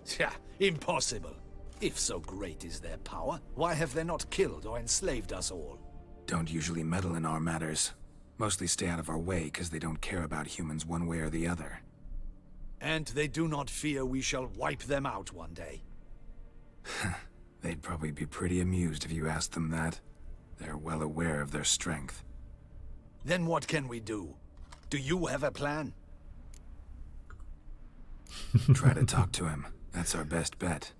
Tja, impossible. If so great is their power, why have they not killed or enslaved us all? Don't usually meddle in our matters. Mostly stay out of our way because they don't care about humans one way or the other. And they do not fear we shall wipe them out one day. They'd probably be pretty amused if you asked them that. They're well aware of their strength. Then what can we do? Do you have a plan? Try to talk to him. That's our best bet.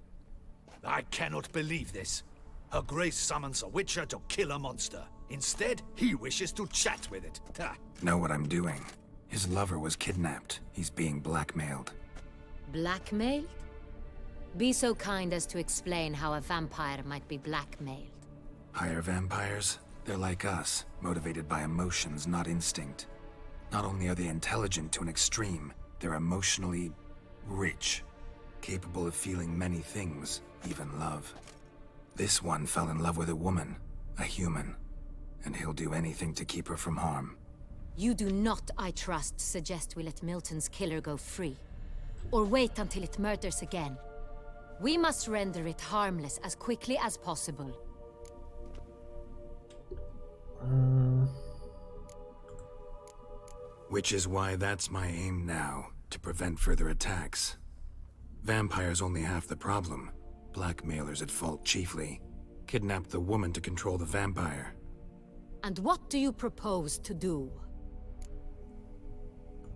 I cannot believe this. Her Grace summons a Witcher to kill a monster. Instead, he wishes to chat with it. Ha. Know what I'm doing. His lover was kidnapped. He's being blackmailed. Blackmailed? Be so kind as to explain how a vampire might be blackmailed. Higher vampires? They're like us, motivated by emotions, not instinct. Not only are they intelligent to an extreme, they're emotionally rich, capable of feeling many things, even love. This one fell in love with a woman, a human, and he'll do anything to keep her from harm. You do not, I trust, suggest we let Milton's killer go free. Or wait until it murders again. We must render it harmless as quickly as possible. Which is why that's my aim now, to prevent further attacks. Vampires only half the problem. Blackmailers at fault chiefly. Kidnap the woman to control the vampire. And what do you propose to do?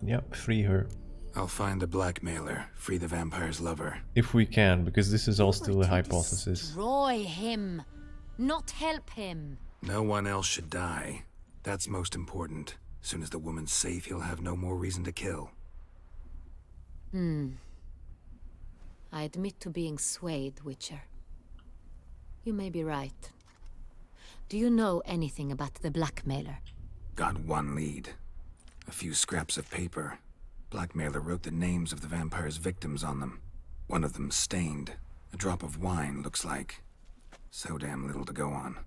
Yep, free her. I'll find the blackmailer, free the vampire's lover. If we can, because this is all still a hypothesis. Destroy him, not help him. No one else should die. That's most important. Soon as the woman's safe, he'll have no more reason to kill. I admit to being swayed, Witcher. You may be right. Do you know anything about the blackmailer? Got one lead. A few scraps of paper. Blackmailer wrote the names of the vampire's victims on them. One of them stained. A drop of wine, looks like. So damn little to go on.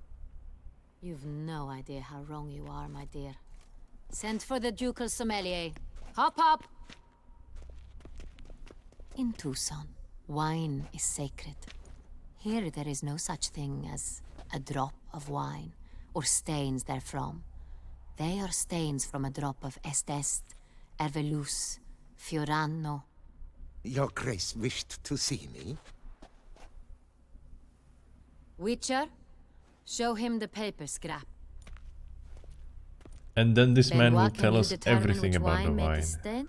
You've no idea how wrong you are, my dear. Send for the ducal sommelier. Hop, hop! In Tucson. Wine is sacred. Here there is no such thing as a drop of wine, or stains therefrom. They are stains from a drop of Est, Ervelus, Fiorano. Your Grace wished to see me? Witcher, show him the paper scrap. And then this man will Benoit, tell can you us determine everything which about the wine made wine. stain?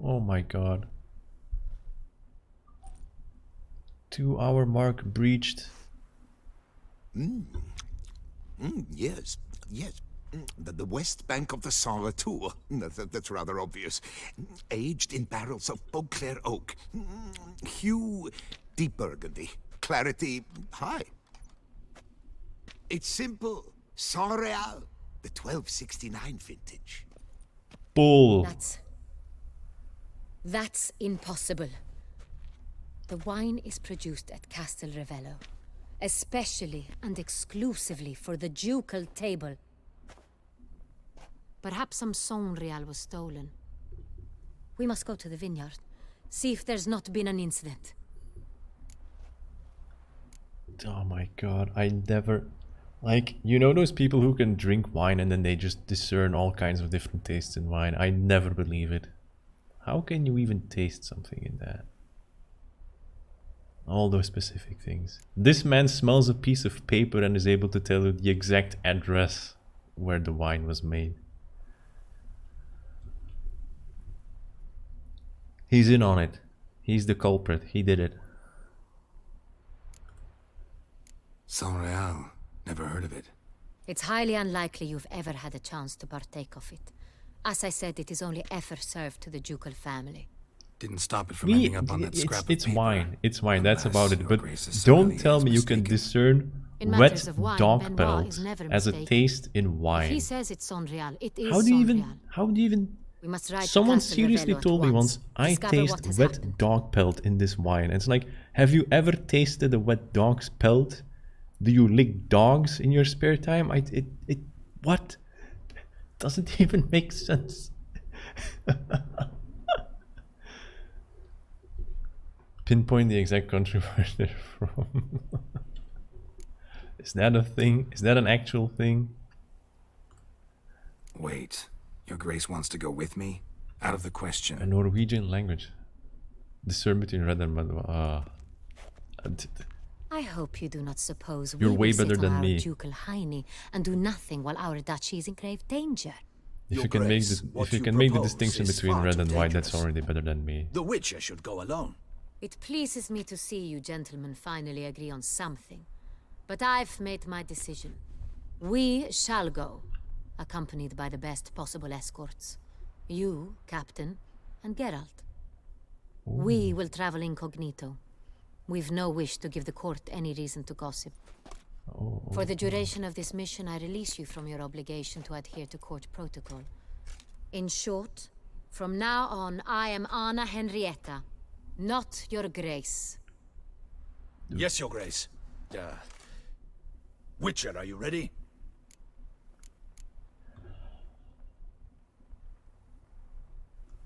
Oh my god. 2-hour mark breached. Yes, yes. The west bank of the Sarre too. That's rather obvious. Aged in barrels of Beauclair oak. Hue, deep burgundy. Clarity, high. It's simple. Saint-Réal, the 1269 vintage. Bull. That's impossible. The wine is produced at Castel Revello, especially and exclusively for the ducal table. Perhaps some Saint-Réal was stolen. We must go to the vineyard, see if there's not been an incident. Oh my god, I never... Like, you know those people who can drink wine and then they just discern all kinds of different tastes in wine? I never believe it. How can you even taste something in that? All those specific things. This man smells a piece of paper and is able to tell you the exact address where the wine was made. He's in on it. He's the culprit. He did it. Saint-Réal. Never heard of it. It's highly unlikely you've ever had a chance to partake of it. As I said, it is only ever served to the ducal family. Didn't stop it from ending up on that scrap It's of paper. wine. It's wine. That's about it. Your But Grace is don't sorely tell is me you can mistaken. discern In wet matters of wine, dog Benoit pelt is never as a mistaken. taste in If wine. he says it's Saint-Réal, it is How do you Saint-Réal. even We must ride to someone Castel seriously Revello at told me once, I discover what taste has wet happened. dog pelt in this wine. And it's like, have you ever tasted a wet dog's pelt? Do you lick dogs in your spare time? What? Doesn't even make sense. Pinpoint the exact country where they're from. Is that a thing? Is that an actual thing? Wait. Your Grace wants to go with me? Out of the question. A Norwegian language. Discern between red and red. I hope you do not suppose You're we way will sit better on than our me. ducal hiney and do nothing while our duchy is in grave danger. If Your you can Grace, make the what if you you can make the propose distinction is between far red too and white, that's dangerous. already better than me. The Witcher should go alone. It pleases me to see you gentlemen finally agree on something. But I've made my decision. We shall go, accompanied by the best possible escorts. You, Captain, and Geralt. We will travel incognito. We've no wish to give the court any reason to gossip. For the duration of this mission, I release you from your obligation to adhere to court protocol. In short, from now on, I am Anna Henrietta, not your Grace. Yes, Your Grace. Witcher, are you ready?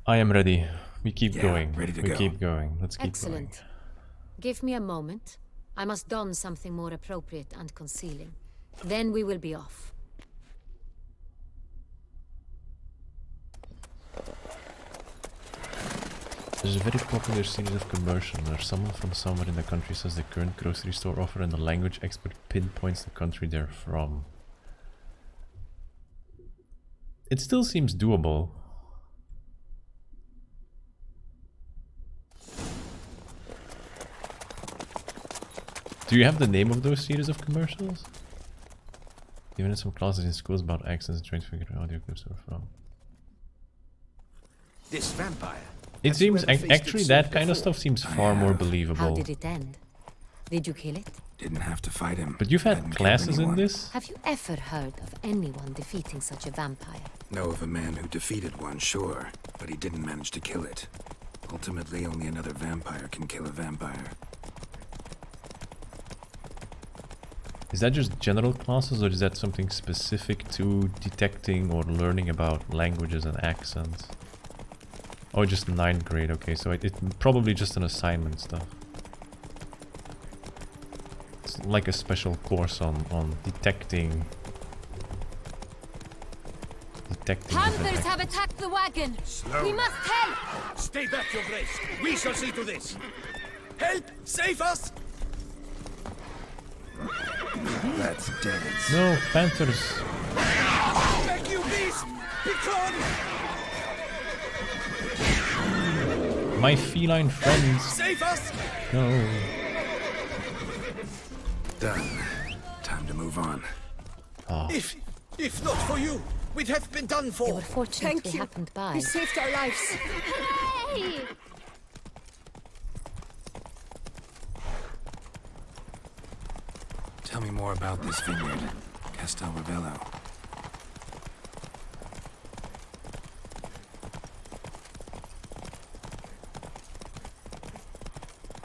I am ready. We keep Yeah, going. ready to we go. keep going. Let's keep Excellent. Give me a moment. I must don something more appropriate and concealing. Then we will be off. There's a very popular series of commercials where someone from somewhere in the country says the current grocery store offer and the language expert pinpoints the country they're from. It still seems doable. Do you have the name of those series of commercials? Even in some classes in schools about accents and trying to figure out audio clips are from. This vampire. It Have you seems ever faced actually it that kind of before? stuff seems far more How believable. did it end? Did you kill it? Didn't have to fight him. But you've had Hadn't killed classes in anyone. this? Have you ever heard of anyone defeating such a vampire? Know of a man who defeated one, sure, but he didn't manage to kill it. Ultimately, only another vampire can kill a vampire. Is that just general classes or is that something specific to detecting or learning about languages and accents? Oh, just 9th grade, okay, so it's probably just an assignment stuff. It's like a special course on detecting. Panthers have attacked the wagon. We must help. Stay back, Your Grace. We shall see to this. Help! Save us! That's dead. No, Panthers. Back, you beast! Be gone! My feline friends. Save us! No. Done. Time to move on. Oh. If not for you, we'd have been done for. They were fortunate Thank we you. happened by. You saved our lives. Hey! Tell me more about this vineyard, Castel Ravello.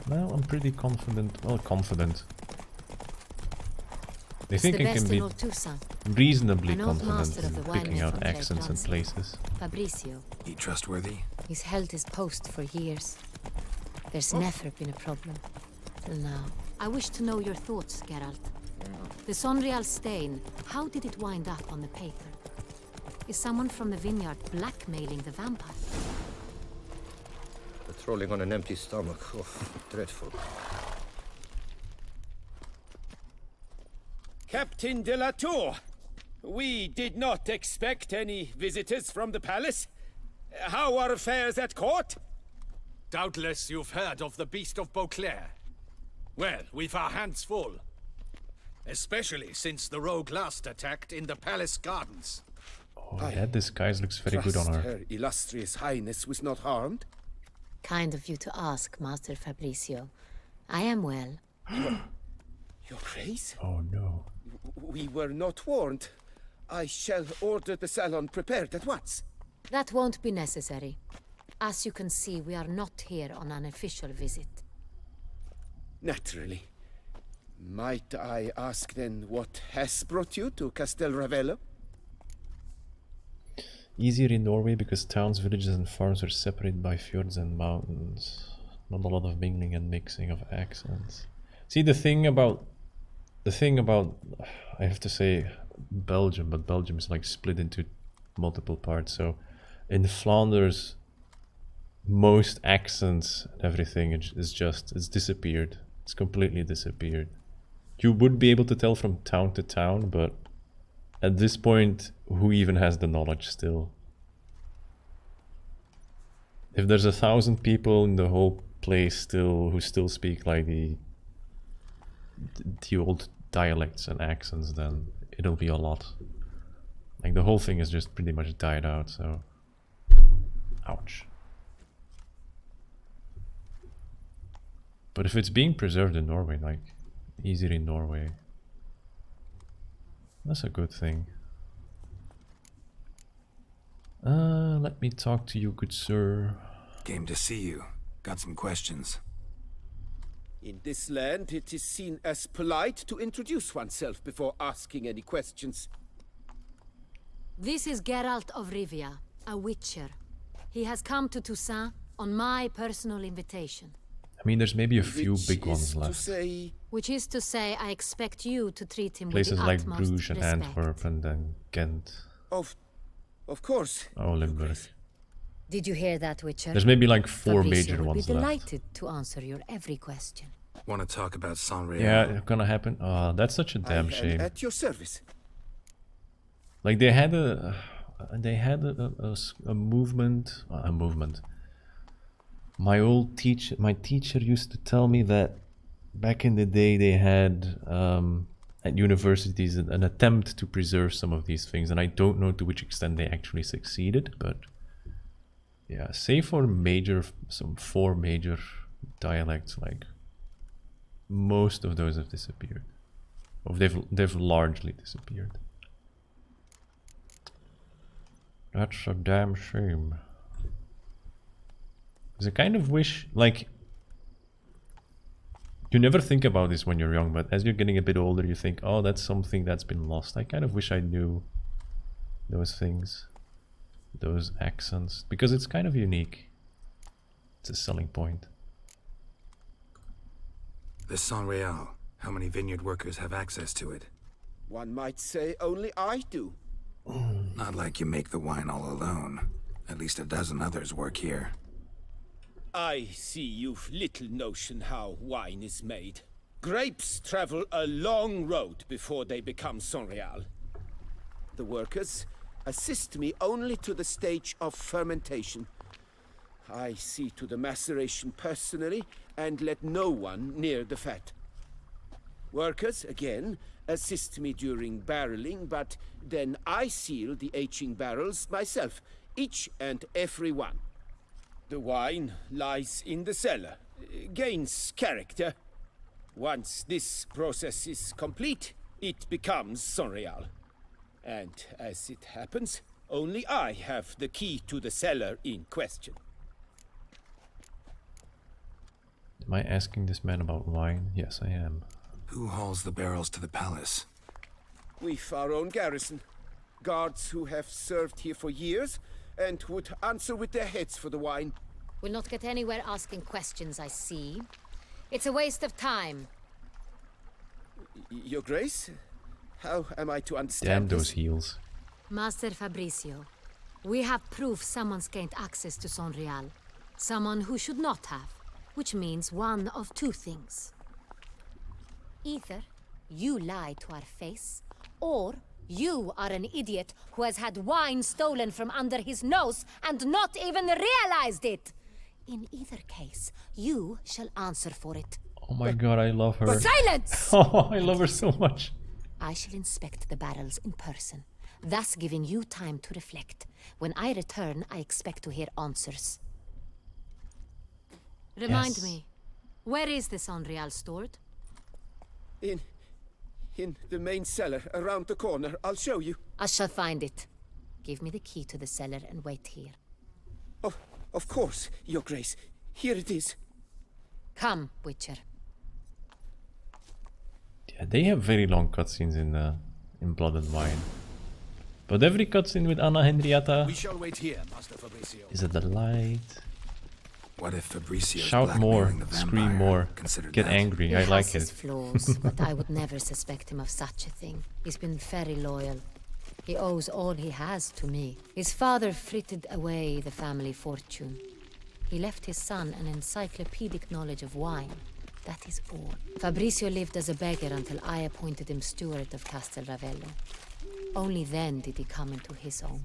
Well, I'm pretty confident. Well, confident. I think the I can best be in Old Toussaint. reasonably An old confident master of in the picking wine out from accents and Clairglass. places. Fabrizio. He trustworthy? He's held his post for years. There's never been a problem. Till now. I wish to know your thoughts, Geralt. The Sonreal stain, how did it wind up on the paper? Is someone from the vineyard blackmailing the vampire? Patrolling on an empty stomach. Oh, dreadful. Captain de la Tour, we did not expect any visitors from the palace. How are affairs at court? Doubtless you've heard of the Beast of Beauclair. Well, we've our hands full. Especially since the rogue last attacked in the palace gardens. Oh yeah, this guy looks very good on her. Her illustrious highness was not harmed? Kind of you to ask, Master Fabrizio. I am well. Your Grace? Oh no. We were not warned. I shall order the salon prepared at once. That won't be necessary. As you can see, we are not here on an official visit. Naturally. Might I ask then what has brought you to Castel Ravello? Easier in Norway because towns, villages and farms are separated by fjords and mountains. Not a lot of mingling and mixing of accents. See, the thing about I have to say Belgium, but Belgium is like split into multiple parts. So in Flanders, most accents and everything is it's disappeared. It's completely disappeared. You would be able to tell from town to town, but at this point, who even has the knowledge still? If there's 1,000 people in the whole place who still speak like the old dialects and accents, then it'll be a lot. Like the whole thing is just pretty much died out, so ouch. But if it's being preserved in Norway, like easier in Norway, that's a good thing. Let me talk to you, good sir. Came to see you. Got some questions. In this land, it is seen as polite to introduce oneself before asking any questions. This is Geralt of Rivia, a witcher. He has come to Toussaint on my personal invitation. I mean, there's maybe a few big ones left. Which is to say, I expect you to treat him Places with the like utmost Bruges and respect. Antwerp and then Ghent. Of course. Oh, Limburg. Did you hear that, Witcher? There's maybe like 4 Fabrizio major would ones be left. delighted to answer your every question. Want to talk about Sanreal? Yeah, it's gonna happen. Oh, that's such a damn shame. At your service. Like they had a movement. My teacher used to tell me that back in the day they had at universities an attempt to preserve some of these things, and I don't know to which extent they actually succeeded, but yeah, save for some 4 major dialects, like most of those have disappeared. Or they've largely disappeared. That's a damn shame. Because I kind of wish, like, you never think about this when you're young, but as you're getting a bit older, you think, oh, that's something that's been lost. I kind of wish I knew those things, those accents, because it's kind of unique. It's a selling point. The Sanreal. How many vineyard workers have access to it? One might say only I do. Not like you make the wine all alone. At least a dozen others work here. I see you've little notion how wine is made. Grapes travel a long road before they become Sonreal. The workers assist me only to the stage of fermentation. I see to the maceration personally and let no one near the fat. Workers, again, assist me during barreling, but then I seal the aging barrels myself, each and every one. The wine lies in the cellar, gains character. Once this process is complete, it becomes Sonreal. And as it happens, only I have the key to the cellar in question. Am I asking this man about wine? Yes, I am. Who hauls the barrels to the palace? We've our own garrison. Guards who have served here for years and would answer with their heads for the wine. We'll not get anywhere asking questions, I see. It's a waste of time. Your Grace? How am I to understand Damn this? those heels. Master Fabricio, we have proof someone's gained access to Sonreal. Someone who should not have. Which means one of two things. Either you lie to our face, or you are an idiot who has had wine stolen from under his nose and not even realized it. In either case, you shall answer for it. Oh my god, I love her. Silence! Oh, I love her so much. I shall inspect the barrels in person, thus giving you time to reflect. When I return, I expect to hear answers. Remind Yes. me, where is the Sonreal stored? In the main cellar, around the corner. I'll show you. I shall find it. Give me the key to the cellar and wait here. Oh, of course, Your Grace. Here it is. Come, Witcher. Yeah, they have very long cutscenes in Blood and Wine. But every cutscene with Anna Henrietta We shall wait here, Master Fabricio. is a delight. What if Fabricio's Shout more, blackmailing the vampire? scream more, Consider get that. angry, He I has like his it. flaws, but I would never suspect him of such a thing. He's been very loyal. He owes all he has to me. His father frittered away the family fortune. He left his son an encyclopedic knowledge of wine. That is all. Fabricio lived as a beggar until I appointed him steward of Castel Ravello. Only then did he come into his own.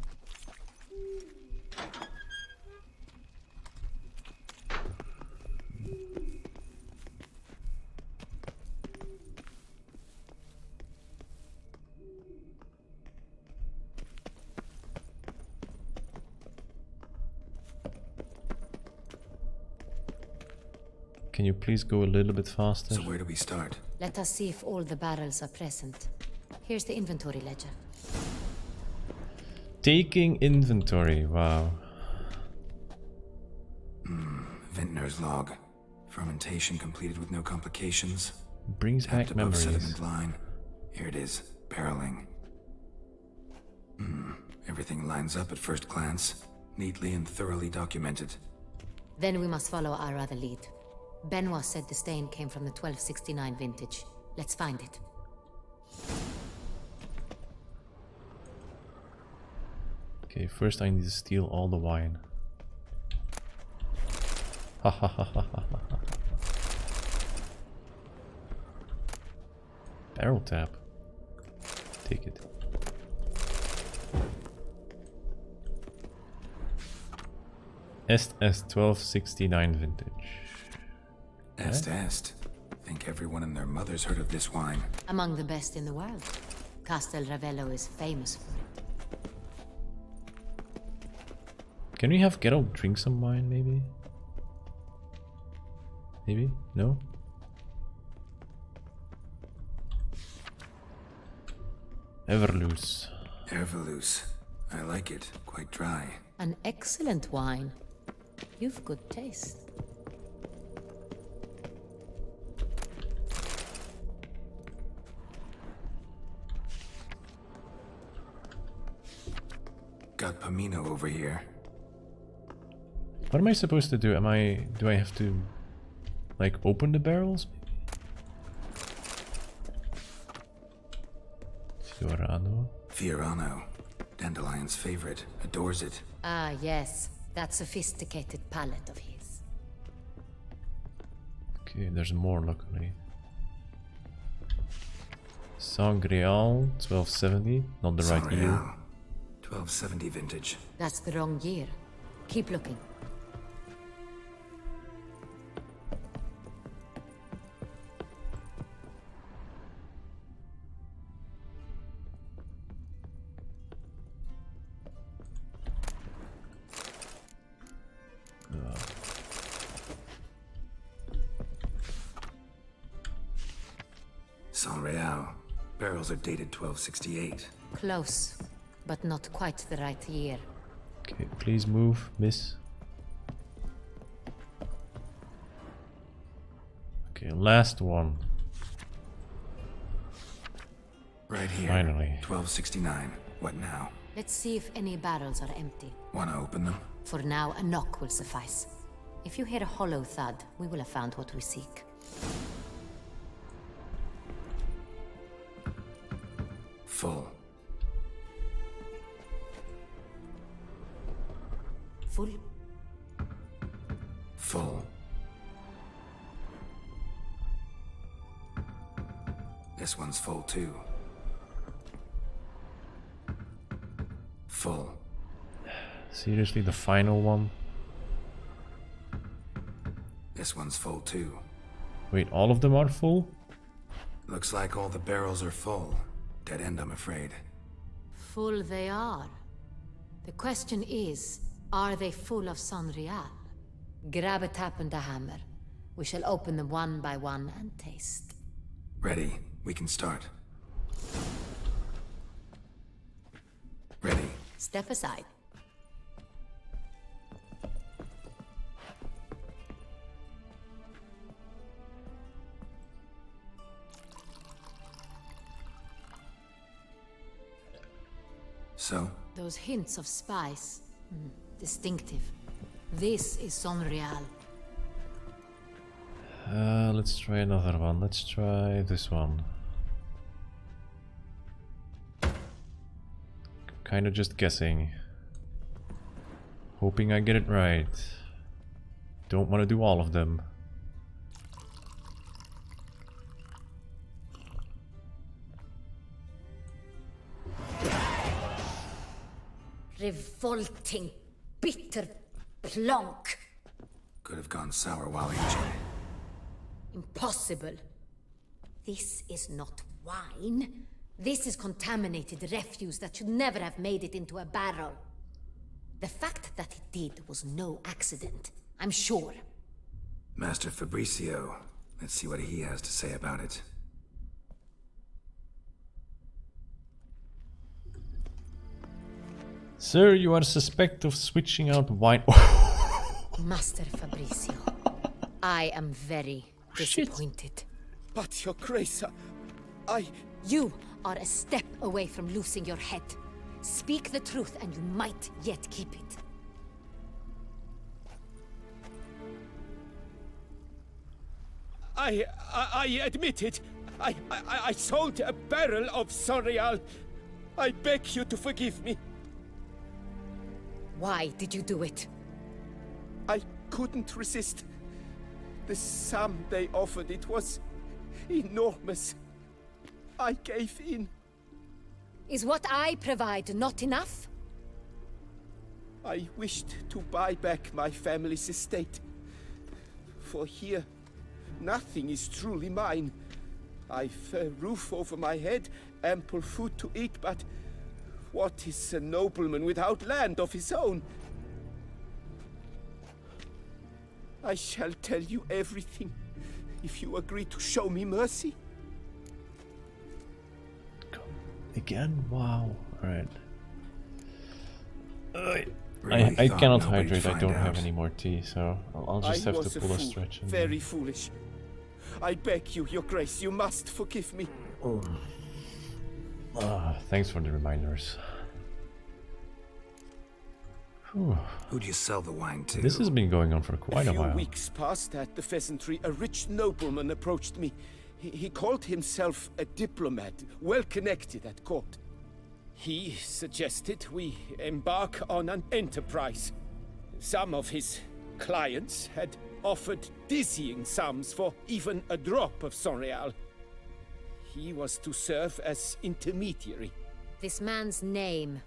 Can you please go a little bit faster? So where do we start? Let us see if all the barrels are present. Here's the inventory ledger. Taking inventory, wow. Vintner's log. Fermentation completed with no complications. Brings Tapped back above memories. sediment line. Here it is. Barreling. Everything lines up at first glance. Neatly and thoroughly documented. Then we must follow our other lead. Benoit said the stain came from the 1269 vintage. Let's find it. Okay, first I need to steal all the wine. Ha ha ha ha ha ha. Barrel tap. Take it. Est 1269 vintage. Est. Think everyone and their mother's heard of this wine. Among the best in the world. Castel Ravello is famous for it. Can we have Geralt drink some wine, maybe? Maybe? No? Everloose. Everloose. I like it. Quite dry. An excellent wine. You've good taste. Got Pomino over here. What am I supposed to do? Do I have to, like, open the barrels? Fiorano. Fiorano. Dandelion's favorite. Adores it. Ah, yes. That sophisticated palate of his. Okay, there's more luckily. Sangreal 1270, not the right year. 1270 vintage. That's the wrong year. Keep looking. Sanreal. Barrels are dated 1268. Close, but not quite the right year. Okay, please move, miss. Okay, last one. Right here. Finally. 1269. What now? Let's see if any barrels are empty. Wanna open them? For now, a knock will suffice. If you hear a hollow thud, we will have found what we seek. Full. Full? Full. This one's full too. Full. Seriously, the final one? This one's full too. Wait, all of them are full? Looks like all the barrels are full. Dead end, I'm afraid. Full they are. The question is, are they full of Sanreal? Grab a tap and a hammer. We shall open them one by one and taste. Ready. We can start. Ready. Step aside. So? Those hints of spice. Distinctive. This is Sanreal. Let's try another one. Let's try this one. Kinda just guessing. Hoping I get it right. Don't want to do all of them. Revolting, bitter plonk. Could have gone sour while aging. Impossible. This is not wine. This is contaminated refuse that should never have made it into a barrel. The fact that it did was no accident, I'm sure. Master Fabricio. Let's see what he has to say about it. Sir, you are suspect of switching out wine. Master Fabricio, I am very disappointed. But, Your Grace, You are a step away from losing your head. Speak the truth and you might yet keep it. I admit it. I sold a barrel of Sanreal. I beg you to forgive me. Why did you do it? I couldn't resist. The sum they offered, it was enormous. I gave in. Is what I provide not enough? I wished to buy back my family's estate. For here, nothing is truly mine. I've a roof over my head, ample food to eat, but what is a nobleman without land of his own? I shall tell you everything, if you agree to show me mercy. Again? Wow. Alright. Really I thought cannot nobody'd hydrate, I find don't out. have any more tea, so I'll just have to pull a stretch. And Very foolish. I beg you, Your Grace, you must forgive me. Thanks for the reminders. Whew. Who'd you sell the wine to? This has been going on for quite a while. A few weeks past at the Pheasantry, a rich nobleman approached me. He called himself a diplomat, well connected at court. He suggested we embark on an enterprise. Some of his clients had offered dizzying sums for even a drop of Sonreal. He was to serve as intermediary. This man's name?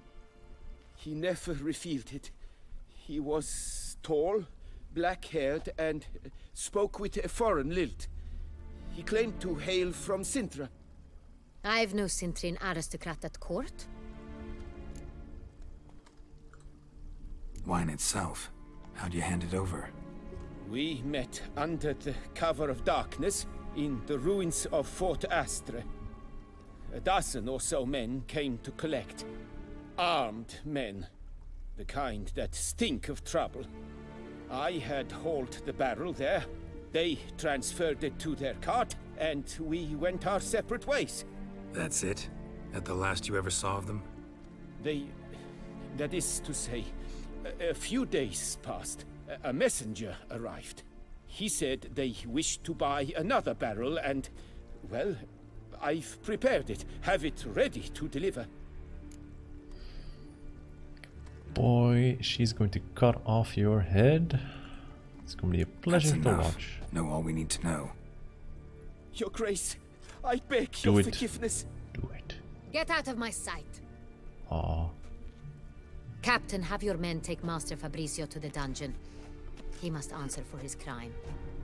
He never revealed it. He was tall, black-haired, and spoke with a foreign lilt. He claimed to hail from Sintra. I've no Sintrin aristocrat at court. Wine itself. How'd you hand it over? We met under the cover of darkness in the ruins of Fort Astre. A dozen or so men came to collect. Armed men. The kind that stink of trouble. I had hauled the barrel there. They transferred it to their cart, and we went our separate ways. That's it? At the last you ever saw of them? That is to say, a few days passed. A messenger arrived. He said they wished to buy another barrel and, well, I've prepared it. Have it ready to deliver. Boy, she's going to cut off your head. It's going to be a pleasure to watch. Know all we need to know. Your Grace, I beg your forgiveness. Do it. Get out of my sight. Aww. Captain, have your men take Master Fabrizio to the dungeon. He must answer for his crime.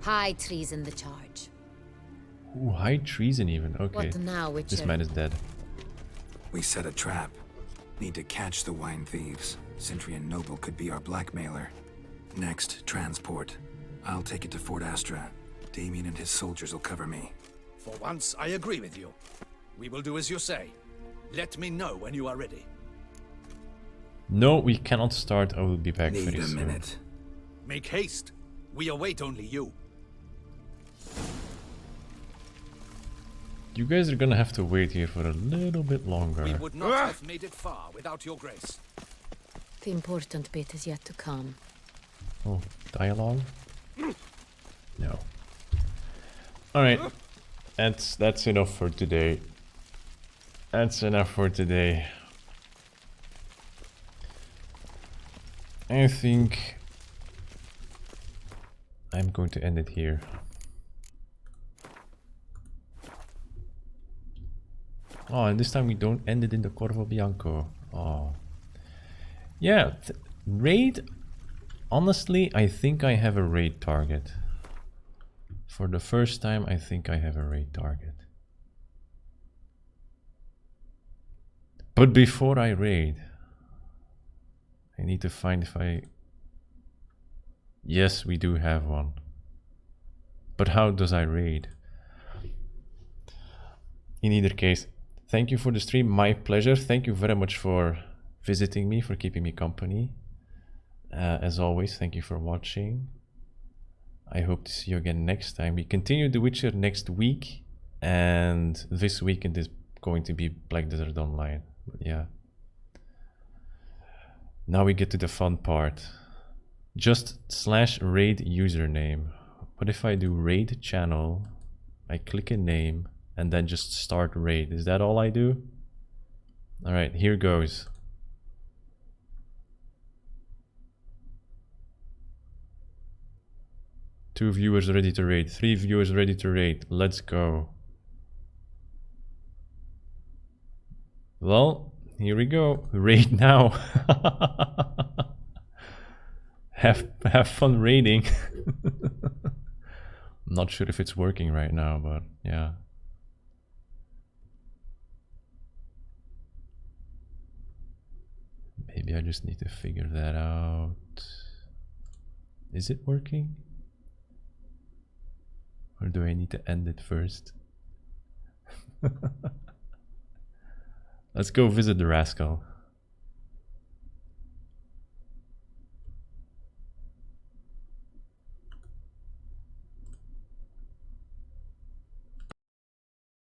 High treason the charge. Ooh, high treason even. Okay. What now, Witcher? This man is dead. We set a trap. Need to catch the wine thieves. Centrian Noble could be our blackmailer. Next, transport. I'll take it to Fort Astra. Damien and his soldiers will cover me. For once, I agree with you. We will do as you say. Let me know when you are ready. No, we cannot start. I will be back very soon. Need a minute. Make haste. We await only you. You guys are gonna have to wait here for a little bit longer. We would not have made it far without your grace. The important bit is yet to come. Oh, dialogue? No. Alright. That's enough for today. That's enough for today. I think I'm going to end it here. Oh, and this time we don't end it in the Corvo Bianco. Oh. Yeah, raid. Honestly, I think I have a raid target. For the first time, I think I have a raid target. But before I raid, I need to find if I... Yes, we do have one. But how does I raid? In either case, thank you for the stream. My pleasure. Thank you very much for visiting me, for keeping me company. As always, thank you for watching. I hope to see you again next time. We continue The Witcher next week, and this weekend is going to be Black Desert Online. But yeah. Now we get to the fun part. Just /raid username. What if I do raid channel, I click a name, and then just start raid? Is that all I do? Alright, here goes. Two viewers ready to raid. 3 viewers ready to raid. Let's go. Well, here we go. Raid now. have fun raiding. I'm not sure if it's working right now, but yeah. Maybe I just need to figure that out. Is it working? Or do I need to end it first? Let's go visit the rascal.